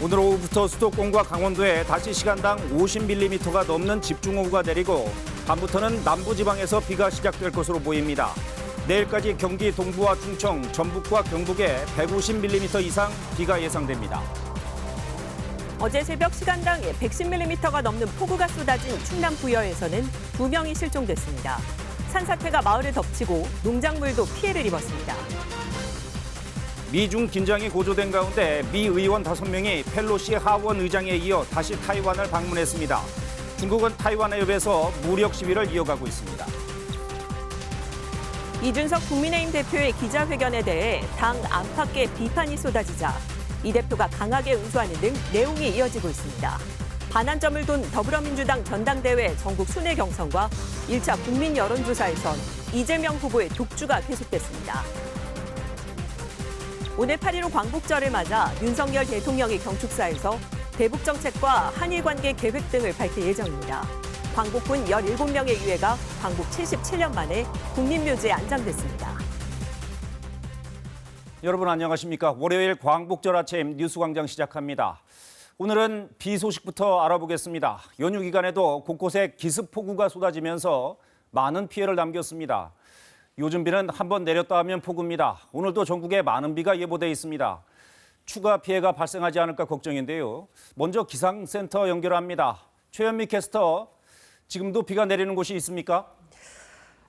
오늘 오후부터 수도권과 강원도에 다시 시간당 50mm가 넘는 집중호우가 내리고 밤부터는 남부지방에서 비가 시작될 것으로 보입니다. 내일까지 경기 동부와 충청, 전북과 경북에 150mm 이상 비가 예상됩니다. 어제 새벽 시간당 110mm가 넘는 폭우가 쏟아진 충남 부여에서는 2명이 실종됐습니다. 산사태가 마을을 덮치고 농작물도 피해를 입었습니다. 미중 긴장이 고조된 가운데 미 의원 5명이 펠로시 하원 의장에 이어 다시 타이완을 방문했습니다. 중국은 타이완 해협에서 무력 시위를 이어가고 있습니다. 이준석 국민의힘 대표의 기자회견에 대해 당 안팎의 비판이 쏟아지자 이 대표가 강하게 응수하는 등 내용이 이어지고 있습니다. 반환점을 둔 더불어민주당 전당대회 전국 순회 경선과 1차 국민 여론조사에선 이재명 후보의 독주가 계속됐습니다. 오늘 8.15 광복절을 맞아 윤석열 대통령이 경축사에서 대북 정책과 한일 관계 계획 등을 밝힐 예정입니다. 광복군 17명의 유해가 광복 77년 만에 국립묘지에 안장됐습니다. 여러분 안녕하십니까? 월요일 광복절 아침 뉴스광장 시작합니다. 오늘은 비 소식부터 알아보겠습니다. 연휴 기간에도 곳곳에 기습폭우가 쏟아지면서 많은 피해를 남겼습니다. 요즘 비는 한번 내렸다 하면 폭우입니다. 오늘도 전국에 많은 비가 예보돼 있습니다. 추가 피해가 발생하지 않을까 걱정인데요. 먼저 기상센터 연결합니다. 최현미 캐스터, 지금도 비가 내리는 곳이 있습니까?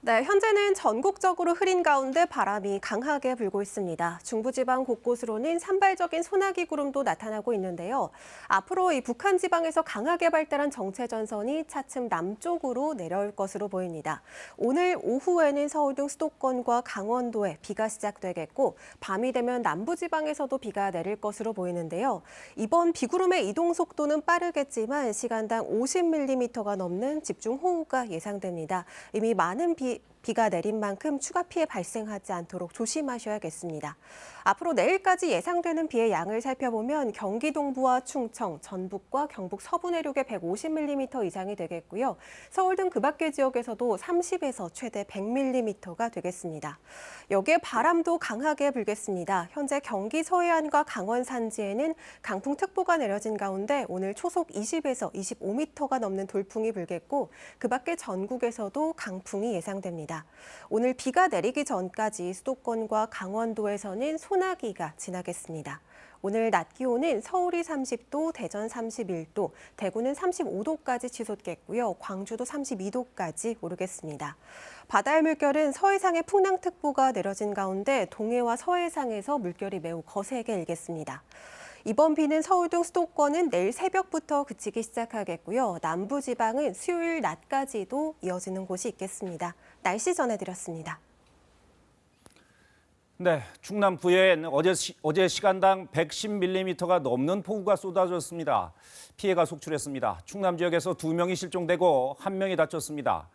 네, 현재는 전국적으로 흐린 가운데 바람이 강하게 불고 있습니다. 중부지방 곳곳으로는 산발적인 소나기 구름도 나타나고 있는데요. 앞으로 이 북한 지방에서 강하게 발달한 정체전선이 차츰 남쪽으로 내려올 것으로 보입니다. 오늘 오후에는 서울 등 수도권과 강원도에 비가 시작되겠고 밤이 되면 남부지방에서도 비가 내릴 것으로 보이는데요. 이번 비구름의 이동 속도는 빠르겠지만 시간당 50mm가 넘는 집중호우가 예상됩니다. 이미 많은 비가 내린 만큼 추가 피해 발생하지 않도록 조심하셔야겠습니다. 앞으로 내일까지 예상되는 비의 양을 살펴보면 경기 동부와 충청, 전북과 경북 서부 내륙에 150mm 이상이 되겠고요. 서울 등 그 밖의 지역에서도 30에서 최대 100mm가 되겠습니다. 여기에 바람도 강하게 불겠습니다. 현재 경기 서해안과 강원 산지에는 강풍특보가 내려진 가운데 오늘 초속 20에서 25m가 넘는 돌풍이 불겠고 그 밖의 전국에서도 강풍이 예상됩니다. 오늘 비가 내리기 전까지 수도권과 강원도에서는 소나기가 지나겠습니다. 오늘 낮 기온은 서울이 30도, 대전 31도, 대구는 35도까지 치솟겠고요. 광주도 32도까지 오르겠습니다. 바다의 물결은 서해상에 풍랑특보가 내려진 가운데 동해와 서해상에서 물결이 매우 거세게 일겠습니다. 이번 비는 서울 등 수도권은 내일 새벽부터 그치기 시작하겠고요. 남부지방은 수요일 낮까지도 이어지는 곳이 있겠습니다. 날씨 전해드렸습니다. 네, 충남 부여엔 어제 시간당 110mm가 넘는 폭우가 쏟아졌습니다. 피해가 속출했습니다. 충남 지역에서 2명이 실종되고 1명이 다쳤습니다.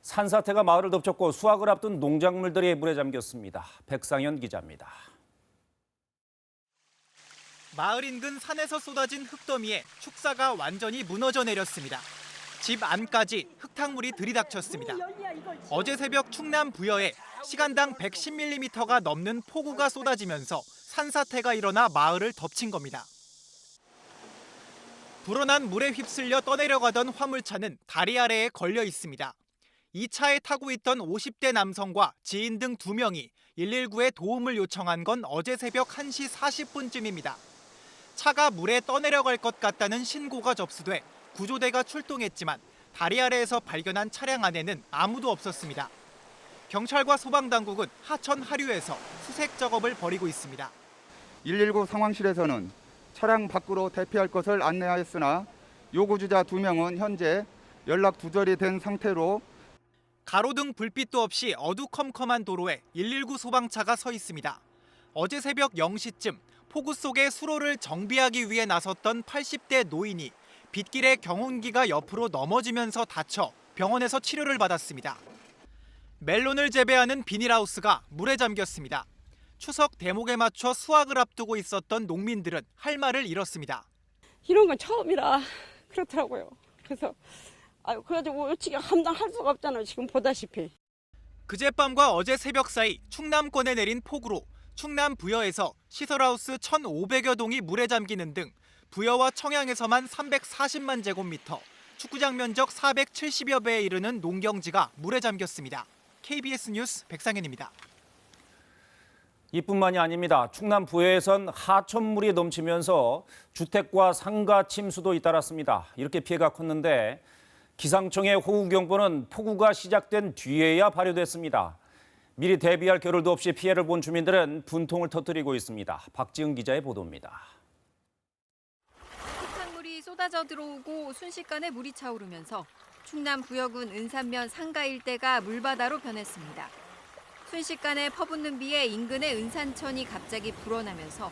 산사태가 마을을 덮쳤고 수확을 앞둔 농작물들이 물에 잠겼습니다. 백상현 기자입니다. 마을 인근 산에서 쏟아진 흙더미에 축사가 완전히 무너져 내렸습니다. 집 안까지 흙탕물이 들이닥쳤습니다. 어제 새벽 충남 부여에 시간당 110mm가 넘는 폭우가 쏟아지면서 산사태가 일어나 마을을 덮친 겁니다. 불어난 물에 휩쓸려 떠내려가던 화물차는 다리 아래에 걸려 있습니다. 이 차에 타고 있던 50대 남성과 지인 등 2명이 119에 도움을 요청한 건 어제 새벽 1시 40분쯤입니다. 차가 물에 떠내려갈 것 같다는 신고가 접수돼 구조대가 출동했지만 다리 아래에서 발견한 차량 안에는 아무도 없었습니다. 경찰과 소방당국은 하천 하류에서 수색 작업을 벌이고 있습니다. 119 상황실에서는 차량 밖으로 대피할 것을 안내하였으나 요구주자 2명은 현재 연락 두절이 된 상태로 가로등 불빛도 없이 어두컴컴한 도로에 119 소방차가 서 있습니다. 어제 새벽 0시쯤 폭우 속에 수로를 정비하기 위해 나섰던 80대 노인이 빗길에 경운기가 옆으로 넘어지면서 다쳐 병원에서 치료를 받았습니다. 멜론을 재배하는 비닐하우스가 물에 잠겼습니다. 추석 대목에 맞춰 수확을 앞두고 있었던 농민들은 할 말을 잃었습니다. 이런 건 처음이라 그렇더라고요. 그래서 그래가지고 어떻게 감당할 수가 없잖아요. 지금 보다시피. 그젯밤과 어제 새벽 사이 충남권에 내린 폭우로 충남 부여에서 시설하우스 1,500여 동이 물에 잠기는 등 부여와 청양에서만 340만 제곱미터, 축구장 면적 470여 배에 이르는 농경지가 물에 잠겼습니다. KBS 뉴스 백상현입니다. 이뿐만이 아닙니다. 충남 부여에선 하천물이 넘치면서 주택과 상가 침수도 잇따랐습니다. 이렇게 피해가 컸는데 기상청의 호우경보는 폭우가 시작된 뒤에야 발효됐습니다. 미리 대비할 겨를도 없이 피해를 본 주민들은 분통을 터뜨리고 있습니다. 박지은 기자의 보도입니다. 흙탕물이 쏟아져 들어오고 순식간에 물이 차오르면서 충남 부여군 은산면 상가 일대가 물바다로 변했습니다. 순식간에 퍼붓는 비에 인근의 은산천이 갑자기 불어나면서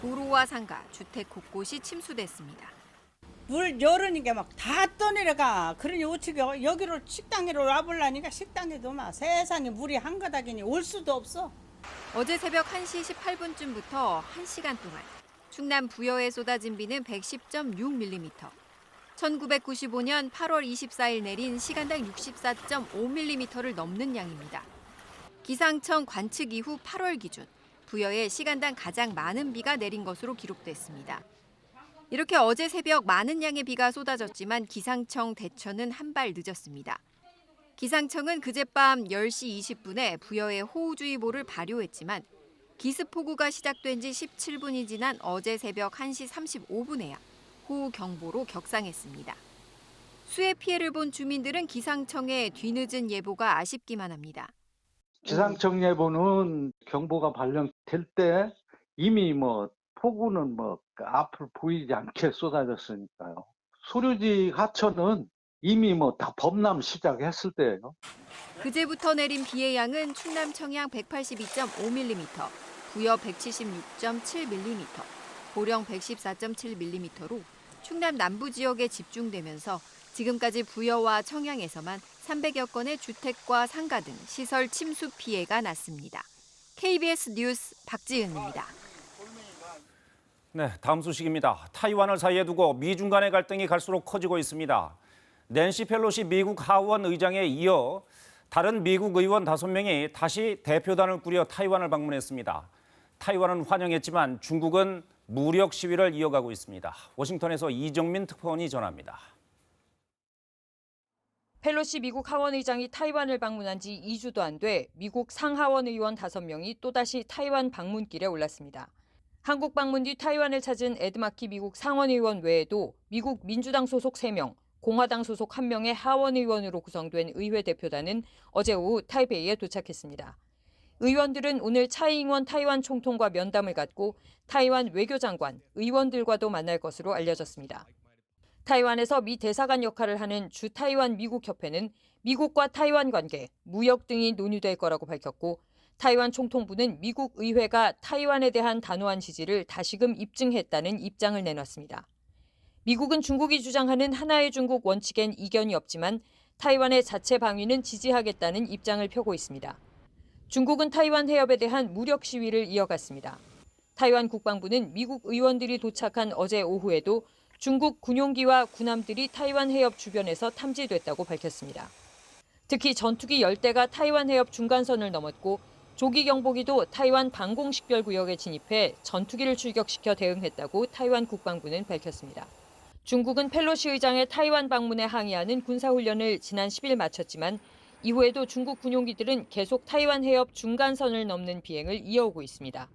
도로와 상가, 주택 곳곳이 침수됐습니다. 물 여르니까 막 다 떠내려가. 그러니 어떻게 여기로 식당으로 와보려니까 식당에도 막 세상에 물이 한가닥이니 올 수도 없어. 어제 새벽 1시 18분쯤부터 1시간 동안 충남 부여에 쏟아진 비는 110.6mm. 1995년 8월 24일 내린 시간당 64.5mm를 넘는 양입니다. 기상청 관측 이후 8월 기준 부여에 시간당 가장 많은 비가 내린 것으로 기록됐습니다. 이렇게 어제 새벽 많은 양의 비가 쏟아졌지만 기상청 대처는 한 발 늦었습니다. 기상청은 그젯밤 10시 20분에 부여에 호우주의보를 발효했지만 기습폭우가 시작된 지 17분이 지난 어제 새벽 1시 35분에야 호우경보로 격상했습니다. 수해 피해를 본 주민들은 기상청의 뒤늦은 예보가 아쉽기만 합니다. 기상청 예보는 경보가 발령될 때 이미 폭우는 앞을 보이지 않게 쏟아졌으니까요. 소류지 하천은 이미 다 범람 시작했을 때예요. 그제부터 내린 비의 양은 충남 청양 182.5mm, 부여 176.7mm, 보령 114.7mm로 충남 남부 지역에 집중되면서 지금까지 부여와 청양에서만 300여 건의 주택과 상가 등 시설 침수 피해가 났습니다. KBS 뉴스 박지은입니다. 네, 다음 소식입니다. 타이완을 사이에 두고 미중 간의 갈등이 갈수록 커지고 있습니다. 낸시 펠로시 미국 하원 의장에 이어 다른 미국 의원 5명이 다시 대표단을 꾸려 타이완을 방문했습니다. 타이완은 환영했지만 중국은 무력 시위를 이어가고 있습니다. 워싱턴에서 이정민 특파원이 전합니다. 펠로시 미국 하원 의장이 타이완을 방문한 지 2주도 안 돼 미국 상하원 의원 5명이 또다시 타이완 방문길에 올랐습니다. 한국 방문 뒤 타이완을 찾은 에드마키 미국 상원 의원 외에도 미국 민주당 소속 3명, 공화당 소속 1명의 하원 의원으로 구성된 의회 대표단은 어제 오후 타이베이에 도착했습니다. 의원들은 오늘 차이잉원 타이완 총통과 면담을 갖고 타이완 외교장관, 의원들과도 만날 것으로 알려졌습니다. 타이완에서 미 대사관 역할을 하는 주 타이완 미국 협회는 미국과 타이완 관계, 무역 등이 논의될 거라고 밝혔고 타이완 총통부는 미국 의회가 타이완에 대한 단호한 지지를 다시금 입증했다는 입장을 내놨습니다. 미국은 중국이 주장하는 하나의 중국 원칙엔 이견이 없지만 타이완의 자체 방위는 지지하겠다는 입장을 펴고 있습니다. 중국은 타이완 해협에 대한 무력 시위를 이어갔습니다. 타이완 국방부는 미국 의원들이 도착한 어제 오후에도 중국 군용기와 군함들이 타이완 해협 주변에서 탐지됐다고 밝혔습니다. 특히 전투기 10대가 타이완 해협 중간선을 넘었고 조기 경보기도 타이완 방공식별구역에 진입해 전투기를 출격시켜 대응했다고 타이완 국방부는 밝혔습니다. 중국은 펠로시 의장의 타이완 방문에 항의하는 군사훈련을 지난 10일 마쳤지만 이후에도 중국 군용기들은 계속 타이완 해협 중간선을 넘는 비행을 이어오고 있습니다.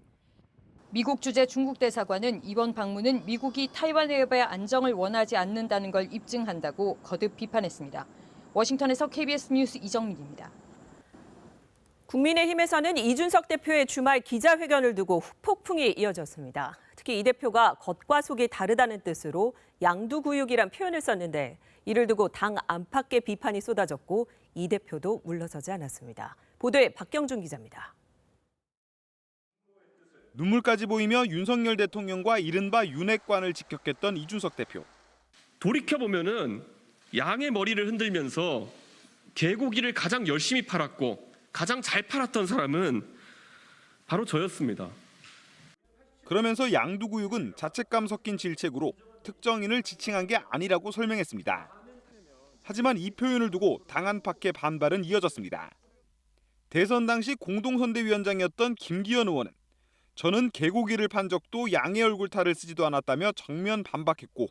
미국 주재 중국 대사관은 이번 방문은 미국이 타이완 해협의 안정을 원하지 않는다는 걸 입증한다고 거듭 비판했습니다. 워싱턴에서 KBS 뉴스 이정민입니다. 국민의힘에서는 이준석 대표의 주말 기자회견을 두고 후폭풍이 이어졌습니다. 특히 이 대표가 겉과 속이 다르다는 뜻으로 양두구육이란 표현을 썼는데 이를 두고 당 안팎의 비판이 쏟아졌고 이 대표도 물러서지 않았습니다. 보도에 박경준 기자입니다. 눈물까지 보이며 윤석열 대통령과 이른바 윤핵관을 직격했던 이준석 대표. 돌이켜보면은 양의 머리를 흔들면서 개고기를 가장 열심히 팔았고 가장 잘 팔았던 사람은 바로 저였습니다. 그러면서 양두구육은 자책감 섞인 질책으로 특정인을 지칭한 게 아니라고 설명했습니다. 하지만 이 표현을 두고 당 안팎의 반발은 이어졌습니다. 대선 당시 공동선대위원장이었던 김기현 의원은 저는 개고기를 판 적도 양의 얼굴 탈을 쓰지도 않았다며 정면 반박했고,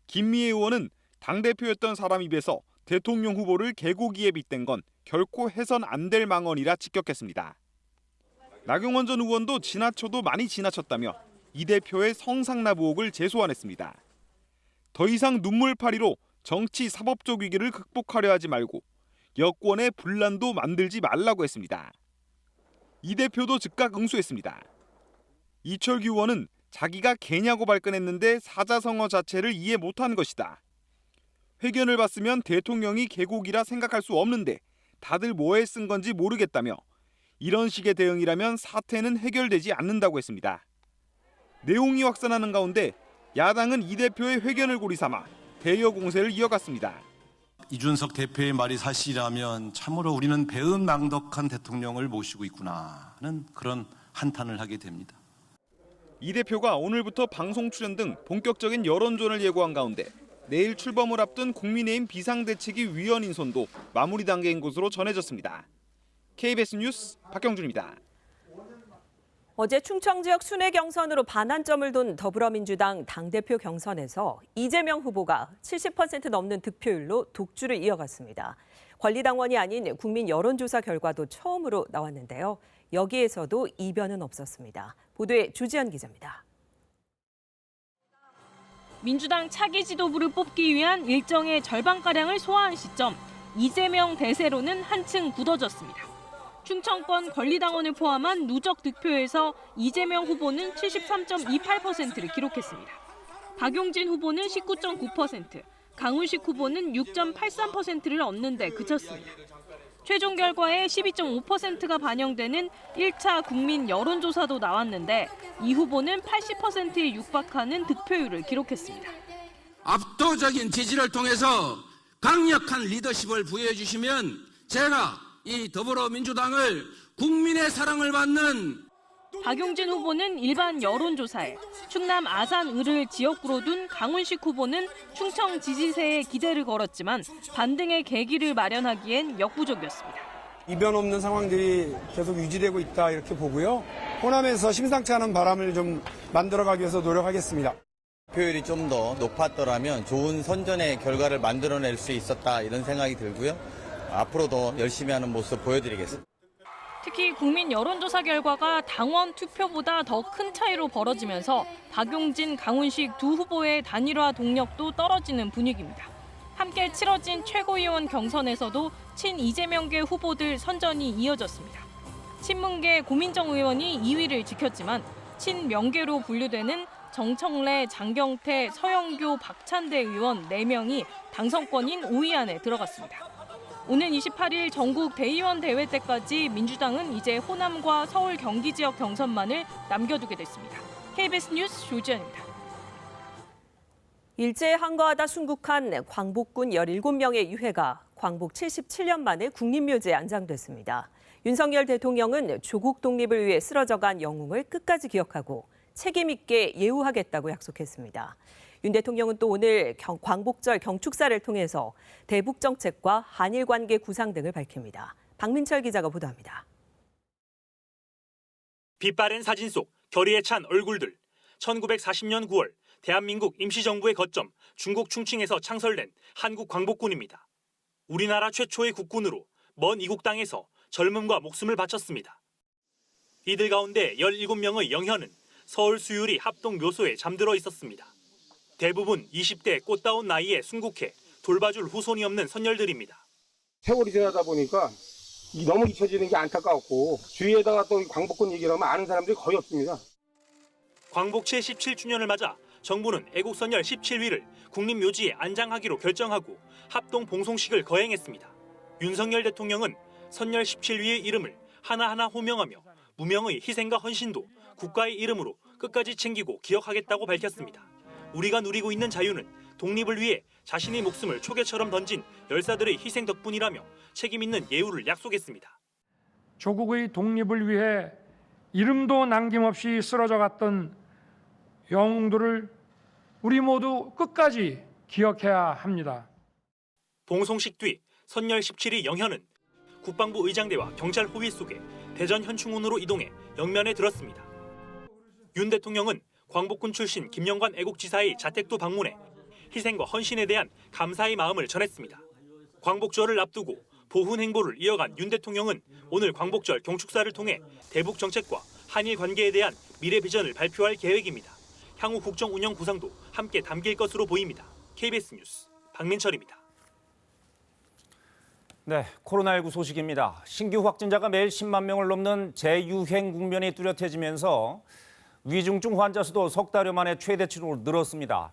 김미애 의원은 당대표였던 사람 입에서 대통령 후보를 개고기에 빗댄 건 결코 해선 안 될 망언이라 직격했습니다. 나경원 전 의원도 지나쳐도 많이 지나쳤다며 이 대표의 성상납 의혹을 재소환했습니다. 더 이상 눈물파리로 정치 사법적 위기를 극복하려 하지 말고 여권의 분란도 만들지 말라고 했습니다. 이 대표도 즉각 응수했습니다. 이철규 의원은 자기가 개냐고 발끈했는데 사자성어 자체를 이해 못한 것이다. 회견을 봤으면 대통령이 개고기라 생각할 수 없는데 다들 뭐에 쓴 건지 모르겠다며 이런 식의 대응이라면 사태는 해결되지 않는다고 했습니다. 내용이 확산하는 가운데 야당은 이 대표의 회견을 고리 삼아 대여 공세를 이어갔습니다. 이준석 대표의 말이 사실이라면 참으로 우리는 배은망덕한 대통령을 모시고 있구나 하는 그런 한탄을 하게 됩니다. 이 대표가 오늘부터 방송 출연 등 본격적인 여론전을 예고한 가운데 내일 출범을 앞둔 국민의힘 비상대책위 위원 인선도 마무리 단계인 것으로 전해졌습니다. KBS 뉴스 박경준입니다. 어제 충청 지역 순회 경선으로 반환점을 둔 더불어민주당 당대표 경선에서 이재명 후보가 70% 넘는 득표율로 독주를 이어갔습니다. 권리당원이 아닌 국민 여론조사 결과도 처음으로 나왔는데요. 여기에서도 이변은 없었습니다. 보도에 주지연 기자입니다. 민주당 차기 지도부를 뽑기 위한 일정의 절반가량을 소화한 시점, 이재명 대세로는 한층 굳어졌습니다. 충청권 권리당원을 포함한 누적 득표에서 이재명 후보는 73.28%를 기록했습니다. 박용진 후보는 19.9%, 강훈식 후보는 6.83%를 얻는 데 그쳤습니다. 최종 결과에 12.5%가 반영되는 1차 국민 여론조사도 나왔는데 이 후보는 80%에 육박하는 득표율을 기록했습니다. 압도적인 지지를 통해서 강력한 리더십을 부여해 주시면 제가 이 더불어민주당을 국민의 사랑을 받는 박용진 후보는 일반 여론조사에, 충남 아산을을 지역구로 둔 강훈식 후보는 충청 지지세에 기대를 걸었지만 반등의 계기를 마련하기엔 역부족이었습니다. 이변 없는 상황들이 계속 유지되고 있다 이렇게 보고요. 호남에서 심상치 않은 바람을 좀 만들어가기 위해서 노력하겠습니다. 득표율이 좀 더 높았더라면 좋은 선전의 결과를 만들어낼 수 있었다 이런 생각이 들고요. 앞으로도 열심히 하는 모습 보여드리겠습니다. 특히 국민 여론조사 결과가 당원 투표보다 더 큰 차이로 벌어지면서 박용진, 강훈식 두 후보의 단일화 동력도 떨어지는 분위기입니다. 함께 치러진 최고위원 경선에서도 친 이재명계 후보들 선전이 이어졌습니다. 친문계 고민정 의원이 2위를 지켰지만 친명계로 분류되는 정청래, 장경태, 서영교, 박찬대 의원 4명이 당선권인 5위 안에 들어갔습니다. 오는 28일 전국 대의원 대회 때까지 민주당은 이제 호남과 서울 경기 지역 경선만을 남겨두게 됐습니다. KBS 뉴스 조지연입니다. 일제에 항거하다 순국한 광복군 17명의 유해가 광복 77년 만에 국립묘지에 안장됐습니다. 윤석열 대통령은 조국 독립을 위해 쓰러져간 영웅을 끝까지 기억하고 책임 있게 예우하겠다고 약속했습니다. 윤 대통령은 또 오늘 광복절 경축사를 통해서 대북 정책과 한일 관계 구상 등을 밝힙니다. 박민철 기자가 보도합니다. 빛바랜 사진 속 결의에 찬 얼굴들. 1940년 9월 대한민국 임시정부의 거점 중국 충칭에서 창설된 한국 광복군입니다. 우리나라 최초의 국군으로 먼 이국 땅에서 젊음과 목숨을 바쳤습니다. 이들 가운데 17명의 영현은 서울 수유리 합동 묘소에 잠들어 있었습니다. 대부분 20대 꽃다운 나이에 순국해 돌봐줄 후손이 없는 선열들입니다. 세월이 지나다 보니까 너무 잊혀지는 게 안타까웠고 주위에다가 또 광복군 얘기를 하면 아는 사람들이 거의 없습니다. 광복 77주년을 맞아 정부는 애국선열 17위를 국립묘지에 안장하기로 결정하고 합동 봉송식을 거행했습니다. 윤석열 대통령은 선열 17위의 이름을 하나하나 호명하며 무명의 희생과 헌신도 국가의 이름으로 끝까지 챙기고 기억하겠다고 밝혔습니다. 우리가 누리고 있는 자유는 독립을 위해 자신의 목숨을 초계처럼 던진 열사들의 희생 덕분이라며 책임 있는 예우를 약속했습니다. 조국의 독립을 위해 이름도 남김없이 쓰러져갔던 영웅들을 우리 모두 끝까지 기억해야 합니다. 봉송식 뒤 선열 17위 영현은 국방부 의장대와 경찰 호위 속에 대전 현충원으로 이동해 영면에 들었습니다. 윤 대통령은 광복군 출신 김영관 애국지사의 자택도 방문해 희생과 헌신에 대한 감사의 마음을 전했습니다. 광복절을 앞두고 보훈 행보를 이어간 윤 대통령은 오늘 광복절 경축사를 통해 대북 정책과 한일 관계에 대한 미래 비전을 발표할 계획입니다. 향후 국정 운영 구상도 함께 담길 것으로 보입니다. KBS 뉴스 박민철입니다. 네, 코로나19 소식입니다. 신규 확진자가 매일 10만 명을 넘는 재유행 국면이 뚜렷해지면서 위중증 환자 수도 석 달여 만에 최대치로 늘었습니다.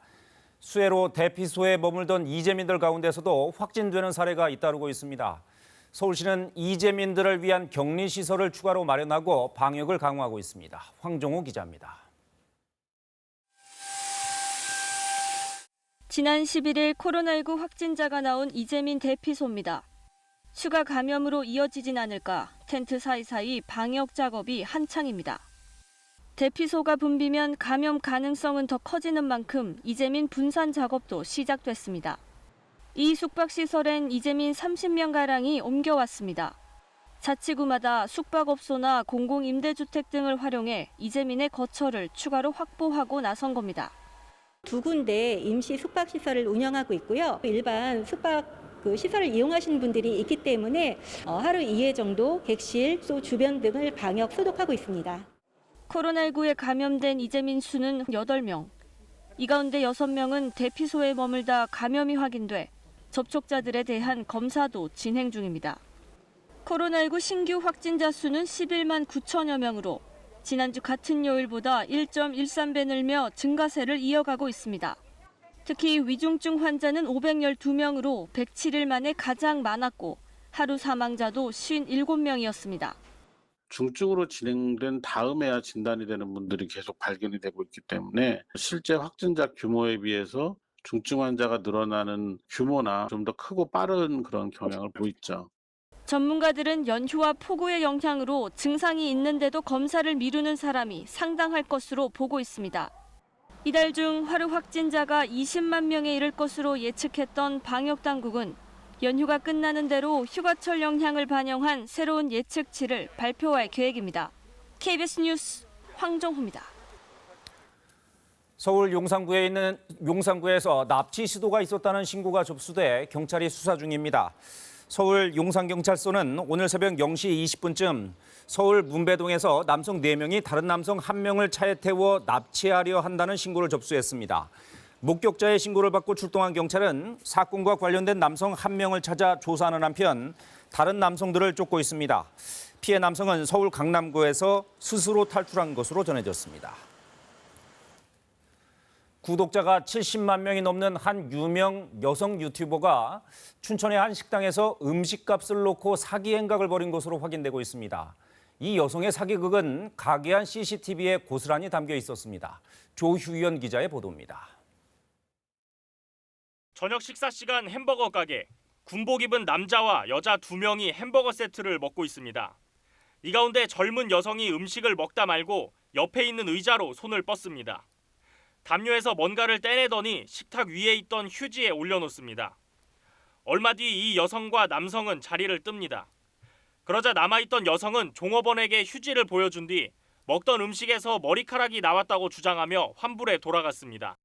수해로 대피소에 머물던 이재민들 가운데서도 확진되는 사례가 잇따르고 있습니다. 서울시는 이재민들을 위한 격리시설을 추가로 마련하고 방역을 강화하고 있습니다. 황정호 기자입니다. 지난 11일 코로나19 확진자가 나온 이재민 대피소입니다. 추가 감염으로 이어지진 않을까 텐트 사이사이 방역 작업이 한창입니다. 대피소가 붐비면 감염 가능성은 더 커지는 만큼 이재민 분산 작업도 시작됐습니다. 이 숙박시설엔 이재민 30명가량이 옮겨왔습니다. 자치구마다 숙박업소나 공공임대주택 등을 활용해 이재민의 거처를 추가로 확보하고 나선 겁니다. 2군데 임시 숙박시설을 운영하고 있고요. 일반 숙박 시설을 이용하시는 분들이 있기 때문에 하루 2회 정도 객실, 소 주변 등을 방역 소독하고 있습니다. 코로나19에 감염된 이재민 수는 8명. 이 가운데 6명은 대피소에 머물다 감염이 확인돼 접촉자들에 대한 검사도 진행 중입니다. 코로나19 신규 확진자 수는 11만 9천여 명으로 지난주 같은 요일보다 1.13배 늘며 증가세를 이어가고 있습니다. 특히 위중증 환자는 512명으로 107일 만에 가장 많았고 하루 사망자도 57명이었습니다. 중증으로 진행된 다음에야 진단이 되는 분들이 계속 발견이 되고 있기 때문에 실제 확진자 규모에 비해서 중증 환자가 늘어나는 규모나 좀 더 크고 빠른 그런 경향을 보이죠. 전문가들은 연휴와 폭우의 영향으로 증상이 있는데도 검사를 미루는 사람이 상당할 것으로 보고 있습니다. 이달 중 하루 확진자가 20만 명에 이를 것으로 예측했던 방역당국은 연휴가 끝나는 대로 휴가철 영향을 반영한 새로운 예측치를 발표할 계획입니다. KBS 뉴스 황정호입니다. 서울 용산구에서 납치 시도가 있었다는 신고가 접수돼 경찰이 수사 중입니다. 서울 용산경찰서는 오늘 새벽 0시 20분쯤 서울 문배동에서 남성 4명이 다른 남성 1명을 차에 태워 납치하려 한다는 신고를 접수했습니다. 목격자의 신고를 받고 출동한 경찰은 사건과 관련된 남성 1명을 찾아 조사하는 한편 다른 남성들을 쫓고 있습니다. 피해 남성은 서울 강남구에서 스스로 탈출한 것으로 전해졌습니다. 구독자가 70만 명이 넘는 한 유명 여성 유튜버가 춘천의 한 식당에서 음식값을 놓고 사기 행각을 벌인 것으로 확인되고 있습니다. 이 여성의 사기극은 가게 안 CCTV에 고스란히 담겨 있었습니다. 조휴연 기자의 보도입니다. 저녁 식사 시간 햄버거 가게. 군복 입은 남자와 여자 2명이 햄버거 세트를 먹고 있습니다. 이 가운데 젊은 여성이 음식을 먹다 말고 옆에 있는 의자로 손을 뻗습니다. 담요에서 뭔가를 떼내더니 식탁 위에 있던 휴지에 올려놓습니다. 얼마 뒤 이 여성과 남성은 자리를 뜹니다. 그러자 남아있던 여성은 종업원에게 휴지를 보여준 뒤 먹던 음식에서 머리카락이 나왔다고 주장하며 환불해 돌아갔습니다.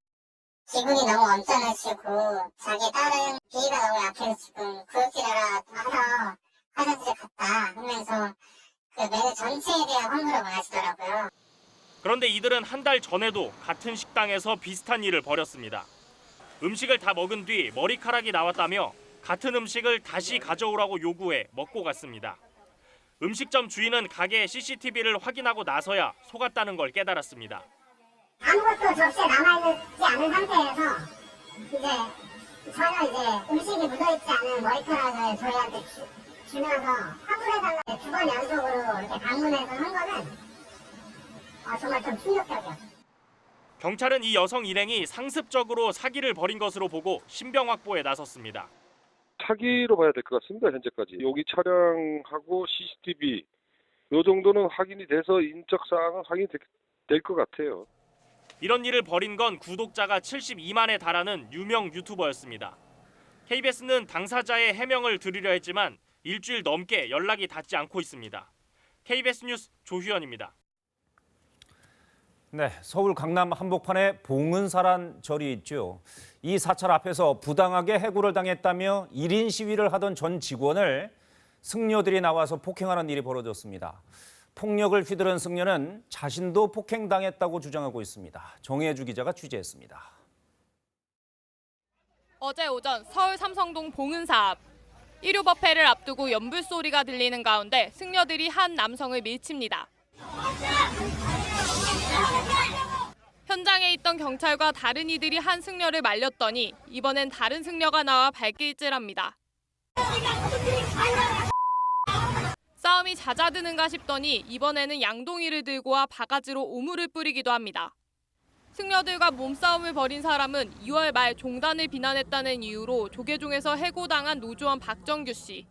기분이 너무 언짢으시고 자기 딸은 비위가 너무 약해서 지금 구역질하러 화장실 갔다 하면서 그 메뉴 전체에 대한 환불을 원하시더라고요. 그런데 이들은 한 달 전에도 같은 식당에서 비슷한 일을 벌였습니다. 음식을 다 먹은 뒤 머리카락이 나왔다며 같은 음식을 다시 가져오라고 요구해 먹고 갔습니다. 음식점 주인은 가게의 CCTV를 확인하고 나서야 속았다는 걸 깨달았습니다. 아무것도 접시에 남아있지 않은 상태에서 전혀 음식이 묻어있지 않은 머리카락을 저희한테 주면서 환불해달라고 2번 연속으로 이렇게 방문해서 한 거는 정말 좀 충격적이었어요. 경찰은 이 여성 일행이 상습적으로 사기를 벌인 것으로 보고 신병 확보에 나섰습니다. 사기로 봐야 될 것 같습니다. 현재까지. 여기 차량하고 CCTV 이 정도는 확인이 돼서 인적 사항은 확인이 될 것 같아요. 이런 일을 벌인 건 구독자가 72만에 달하는 유명 유튜버였습니다. KBS는 당사자의 해명을 들으려 했지만 일주일 넘게 연락이 닿지 않고 있습니다. KBS 뉴스 조휴연입니다. 네, 서울 강남 한복판에 봉은사란 절이 있죠. 이 사찰 앞에서 부당하게 해고를 당했다며 1인 시위를 하던 전 직원을 승려들이 나와서 폭행하는 일이 벌어졌습니다. 폭력을 휘두른 승려는 자신도 폭행당했다고 주장하고 있습니다. 정혜주 기자가 취재했습니다. 어제 오전 서울 삼성동 봉은사 앞. 일요법회를 앞두고 연불 소리가 들리는 가운데 승려들이 한 남성을 밀칩니다. 현장에 있던 경찰과 다른 이들이 한 승려를 말렸더니 이번엔 다른 승려가 나와 발길질합니다. 싸움이 잦아드는가 싶더니 이번에는 양동이를 들고 와 바가지로 오물을 뿌리기도 합니다. 승려들과 몸싸움을 벌인 사람은 2월 말 종단을 비난했다는 이유로 조계종에서 해고당한 노조원 박정규 씨.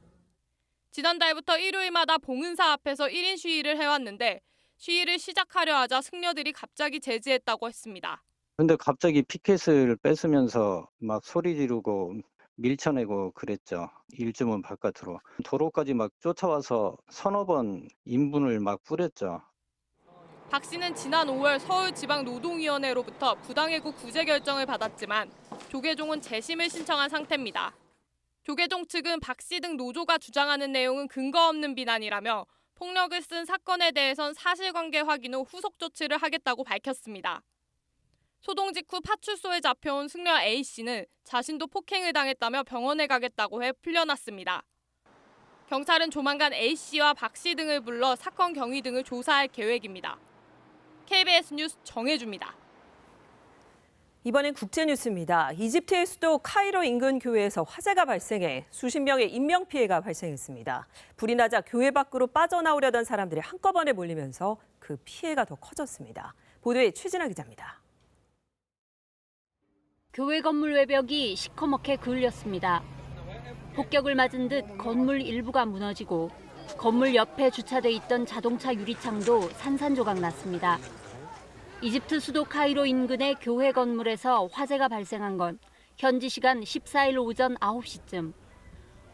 지난달부터 일요일마다 봉은사 앞에서 1인 시위를 해왔는데 시위를 시작하려 하자 승려들이 갑자기 제지했다고 했습니다. 근데 갑자기 피켓을 뺏으면서 막 소리 지르고 밀쳐내고 그랬죠. 일주문 바깥으로. 도로까지 막 쫓아와서 서너 번 인분을 막 뿌렸죠. 박 씨는 지난 5월 서울지방노동위원회로부터 부당해고 구제 결정을 받았지만 조계종은 재심을 신청한 상태입니다. 조계종 측은 박 씨 등 노조가 주장하는 내용은 근거 없는 비난이라며 폭력을 쓴 사건에 대해선 사실관계 확인 후 후속 조치를 하겠다고 밝혔습니다. 소동 직후 파출소에 잡혀온 승려 A씨는 자신도 폭행을 당했다며 병원에 가겠다고 해 풀려났습니다. 경찰은 조만간 A씨와 박 씨 등을 불러 사건 경위 등을 조사할 계획입니다. KBS 뉴스 정혜주입니다. 이번엔 국제뉴스입니다. 이집트의 수도 카이로 인근 교회에서 화재가 발생해 수십 명의 인명피해가 발생했습니다. 불이 나자 교회 밖으로 빠져나오려던 사람들이 한꺼번에 몰리면서 그 피해가 더 커졌습니다. 보도에 최진아 기자입니다. 교회 건물 외벽이 시커멓게 그을렸습니다. 폭격을 맞은 듯 건물 일부가 무너지고 건물 옆에 주차돼 있던 자동차 유리창도 산산조각 났습니다. 이집트 수도 카이로 인근의 교회 건물에서 화재가 발생한 건 현지 시간 14일 오전 9시쯤.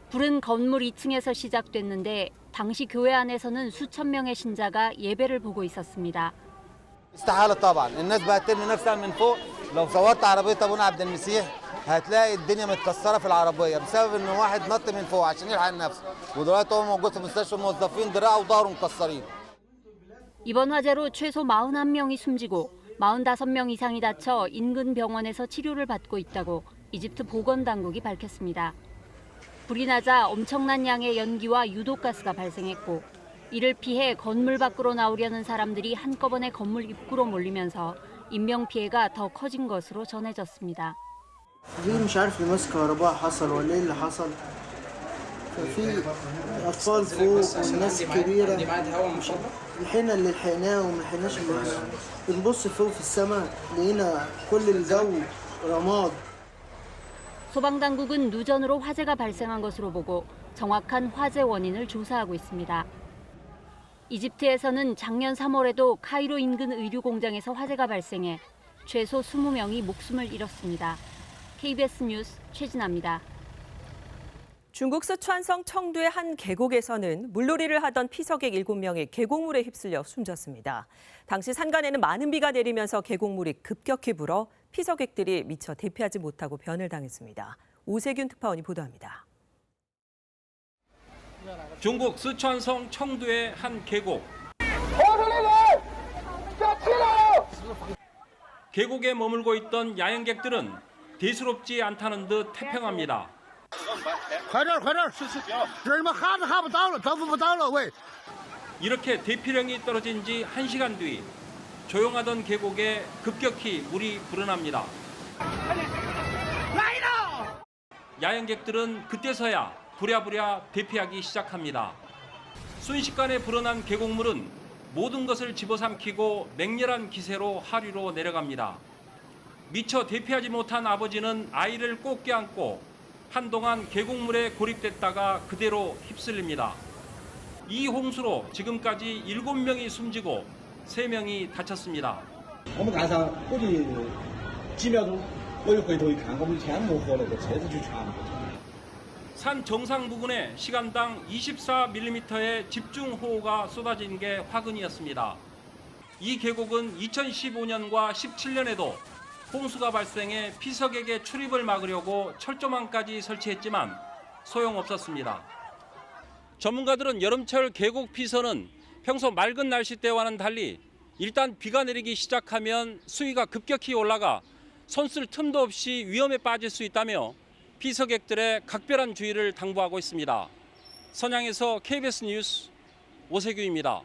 불은 건물 2층에서 시작됐는데 당시 교회 안에서는 수천 명의 신자가 예배를 보고 있었습니다. استحالة طبعا الناس بقت ترمي نفسها من فوق لو صورت عربية ابونا عبد المسيح هتلاقي الدنيا متكسرة في العربية بسبب ان واحد نط من فوق عشان يلحق نفسه ودلوقتي هو موجود في مستشفى الموظفين دراعه وظهره مكسرين. 이번 화재로 최소 41명이 숨지고 45명 이상이 다쳐 인근 병원에서 치료를 받고 있다고 이집트 보건당국이 밝혔습니다. 불이 나자 엄청난 양의 연기와 유독가스가 발생했고 이를 피해 건물 밖으로 나오려는 사람들이 한꺼번에 건물 입구로 몰리면서 인명피해가 더 커진 것으로 전해졌습니다. مش عارف لمس كهرباء حصل ولا ايه اللي حصل ففي اطفال فوق والناس كبيره لحقنا اللي لحقناه وما لحقناش اللي لحقناه بنبص فوق في السماء لقينا كل الجو رماد. 소방당국은 누전으로 화재가 발생한 것으로 보고 정확한 화재 원인을 조사하고 있습니다. 이집트에서는 작년 3월에도 카이로 인근 의류 공장에서 화재가 발생해 최소 20명이 목숨을 잃었습니다. KBS 뉴스 최진아입니다. 중국 스촨성 청두의 한 계곡에서는 물놀이를 하던 피서객 7명이 계곡물에 휩쓸려 숨졌습니다. 당시 산간에는 많은 비가 내리면서 계곡물이 급격히 불어 피서객들이 미처 대피하지 못하고 변을 당했습니다. 오세균 특파원이 보도합니다. 중국 스촨성 청두의 한 계곡. 계곡에 머물고 있던 야영객들은 대수롭지 않다는 듯 태평합니다. 이렇게 대피령이 떨어진 지 1시간 뒤 조용하던 계곡에 급격히 물이 불어납니다. 야영객들은 그때서야 부랴부랴 대피하기 시작합니다. 순식간에 불어난 계곡물은 모든 것을 집어삼키고 맹렬한 기세로 하류로 내려갑니다. 미처 대피하지 못한 아버지는 아이를 꼭 껴안고 한동안 계곡물에 고립됐다가 그대로 휩쓸립니다. 이 홍수로 지금까지 7명이 숨지고 3명이 다쳤습니다. 산 정상 부근에 시간당 24mm의 집중호우가 쏟아진 게 화근이었습니다. 이 계곡은 2015년과 17년에도 홍수가 발생해 피서객의 출입을 막으려고 철조망까지 설치했지만 소용없었습니다. 전문가들은 여름철 계곡 피서는 평소 맑은 날씨 때와는 달리 일단 비가 내리기 시작하면 수위가 급격히 올라가 손 쓸 틈도 없이 위험에 빠질 수 있다며 피서객들의 각별한 주의를 당부하고 있습니다. 선양에서 KBS 뉴스 오세규입니다.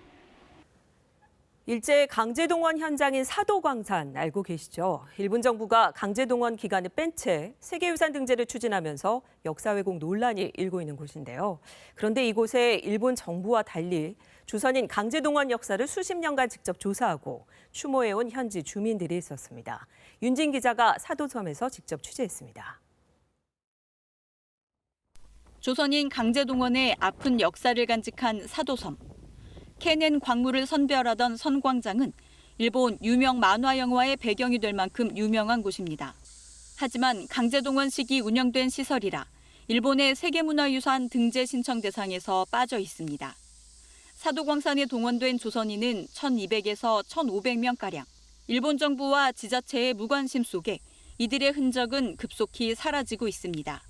일제 강제동원 현장인 사도광산 알고 계시죠? 일본 정부가 강제동원 기간을 뺀 채 세계유산 등재를 추진하면서 역사 왜곡 논란이 일고 있는 곳인데요. 그런데 이곳에 일본 정부와 달리 조선인 강제동원 역사를 수십 년간 직접 조사하고 추모해온 현지 주민들이 있었습니다. 윤진 기자가 사도섬에서 직접 취재했습니다. 조선인 강제동원의 아픈 역사를 간직한 사도섬. 캐넨 광물을 선별하던 선광장은 일본 유명 만화 영화의 배경이 될 만큼 유명한 곳입니다. 하지만 강제동원 시기 운영된 시설이라 일본의 세계문화유산 등재 신청 대상에서 빠져 있습니다. 사도광산에 동원된 조선인은 1,200에서 1,500명가량. 일본 정부와 지자체의 무관심 속에 이들의 흔적은 급속히 사라지고 있습니다.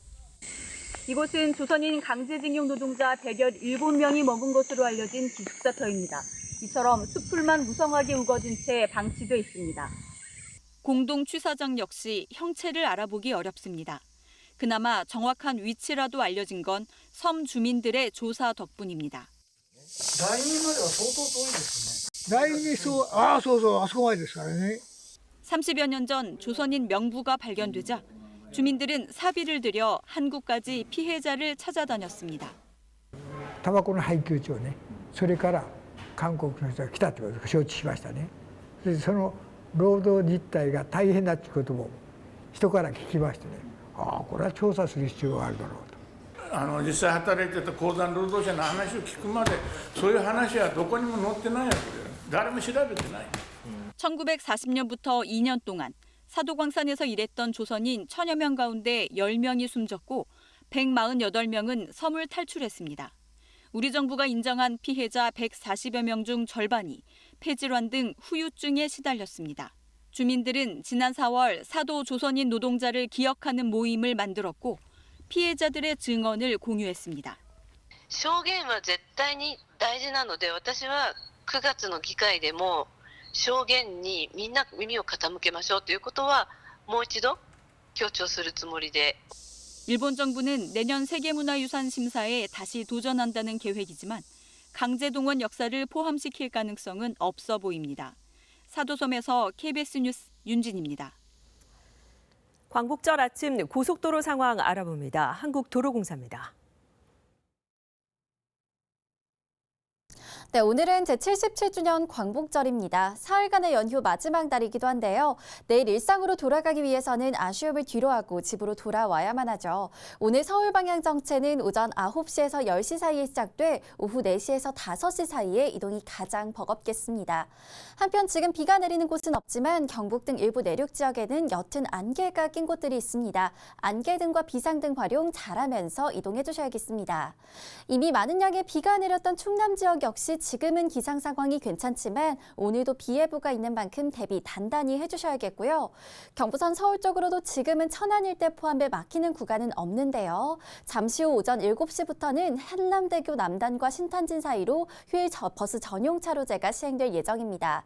이곳은 조선인 강제징용 노동자 117명이 머문 것으로 알려진 기숙사터입니다. 이처럼 숲풀만 무성하게 우거진 채 방치돼 있습니다. 공동 취사장 역시 형체를 알아보기 어렵습니다. 그나마 정확한 위치라도 알려진 건 섬 주민들의 조사 덕분입니다. 30여 년 전 조선인 명부가 발견되자 주민들은 사비를 들여 한국까지 피해자를 찾아다녔습니다. タバコの配給所ね、それから韓国の人が来たということを承知しましたね。その労働実態が大変だということも人から聞きましてね、ああこれは調査する必要があるだろうと。実際働いてた鉱山労働者の話を聞くまでそういう話はどこにも載ってないわけで、誰も調べてない。 1940년부터 2년 동안 사도광산에서 일했던 조선인 1000여 명 가운데 10명이 숨졌고 148명은 섬을 탈출했습니다. 우리 정부가 인정한 피해자 140여 명 중 절반이 폐질환 등 후유증에 시달렸습니다. 주민들은 지난 4월 사도 조선인 노동자를 기억하는 모임을 만들었고 피해자들의 증언을 공유했습니다. 証言は絶対に大事なので、私は9月の議会でも証言にみんな耳を傾けましょうということはもう一度強調するつもりで。 일본 정부는 내년 세계문화유산 심사에 다시 도전한다는 계획이지만 강제동원 역사를 포함시킬 가능성은 없어 보입니다. 사도섬에서 KBS 뉴스 윤진입니다. 광복절 아침 고속도로 상황 알아봅니다. 한국도로공사입니다. 네, 오늘은 제77주년 광복절입니다. 사흘간의 연휴 마지막 날이기도 한데요. 내일 일상으로 돌아가기 위해서는 아쉬움을 뒤로하고 집으로 돌아와야만 하죠. 오늘 서울 방향 정체는 오전 9시에서 10시 사이에 시작돼 오후 4시에서 5시 사이에 이동이 가장 버겁겠습니다. 한편 지금 비가 내리는 곳은 없지만 경북 등 일부 내륙 지역에는 옅은 안개가 낀 곳들이 있습니다. 안개등과 비상등 활용 잘하면서 이동해 주셔야겠습니다. 이미 많은 양의 비가 내렸던 충남 지역 역시 지금은 기상 상황이 괜찮지만 오늘도 비 예보가 있는 만큼 대비 단단히 해주셔야겠고요. 경부선 서울 쪽으로도 지금은 천안 일대 포함해 막히는 구간은 없는데요. 잠시 후 오전 7시부터는 한남대교 남단과 신탄진 사이로 휴일 버스 전용 차로제가 시행될 예정입니다.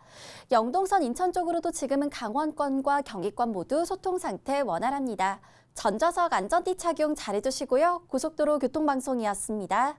영동선 인천 쪽으로도 지금은 강원권과 경기권 모두 소통 상태 원활합니다. 전좌석 안전띠 착용 잘해주시고요. 고속도로 교통방송이었습니다.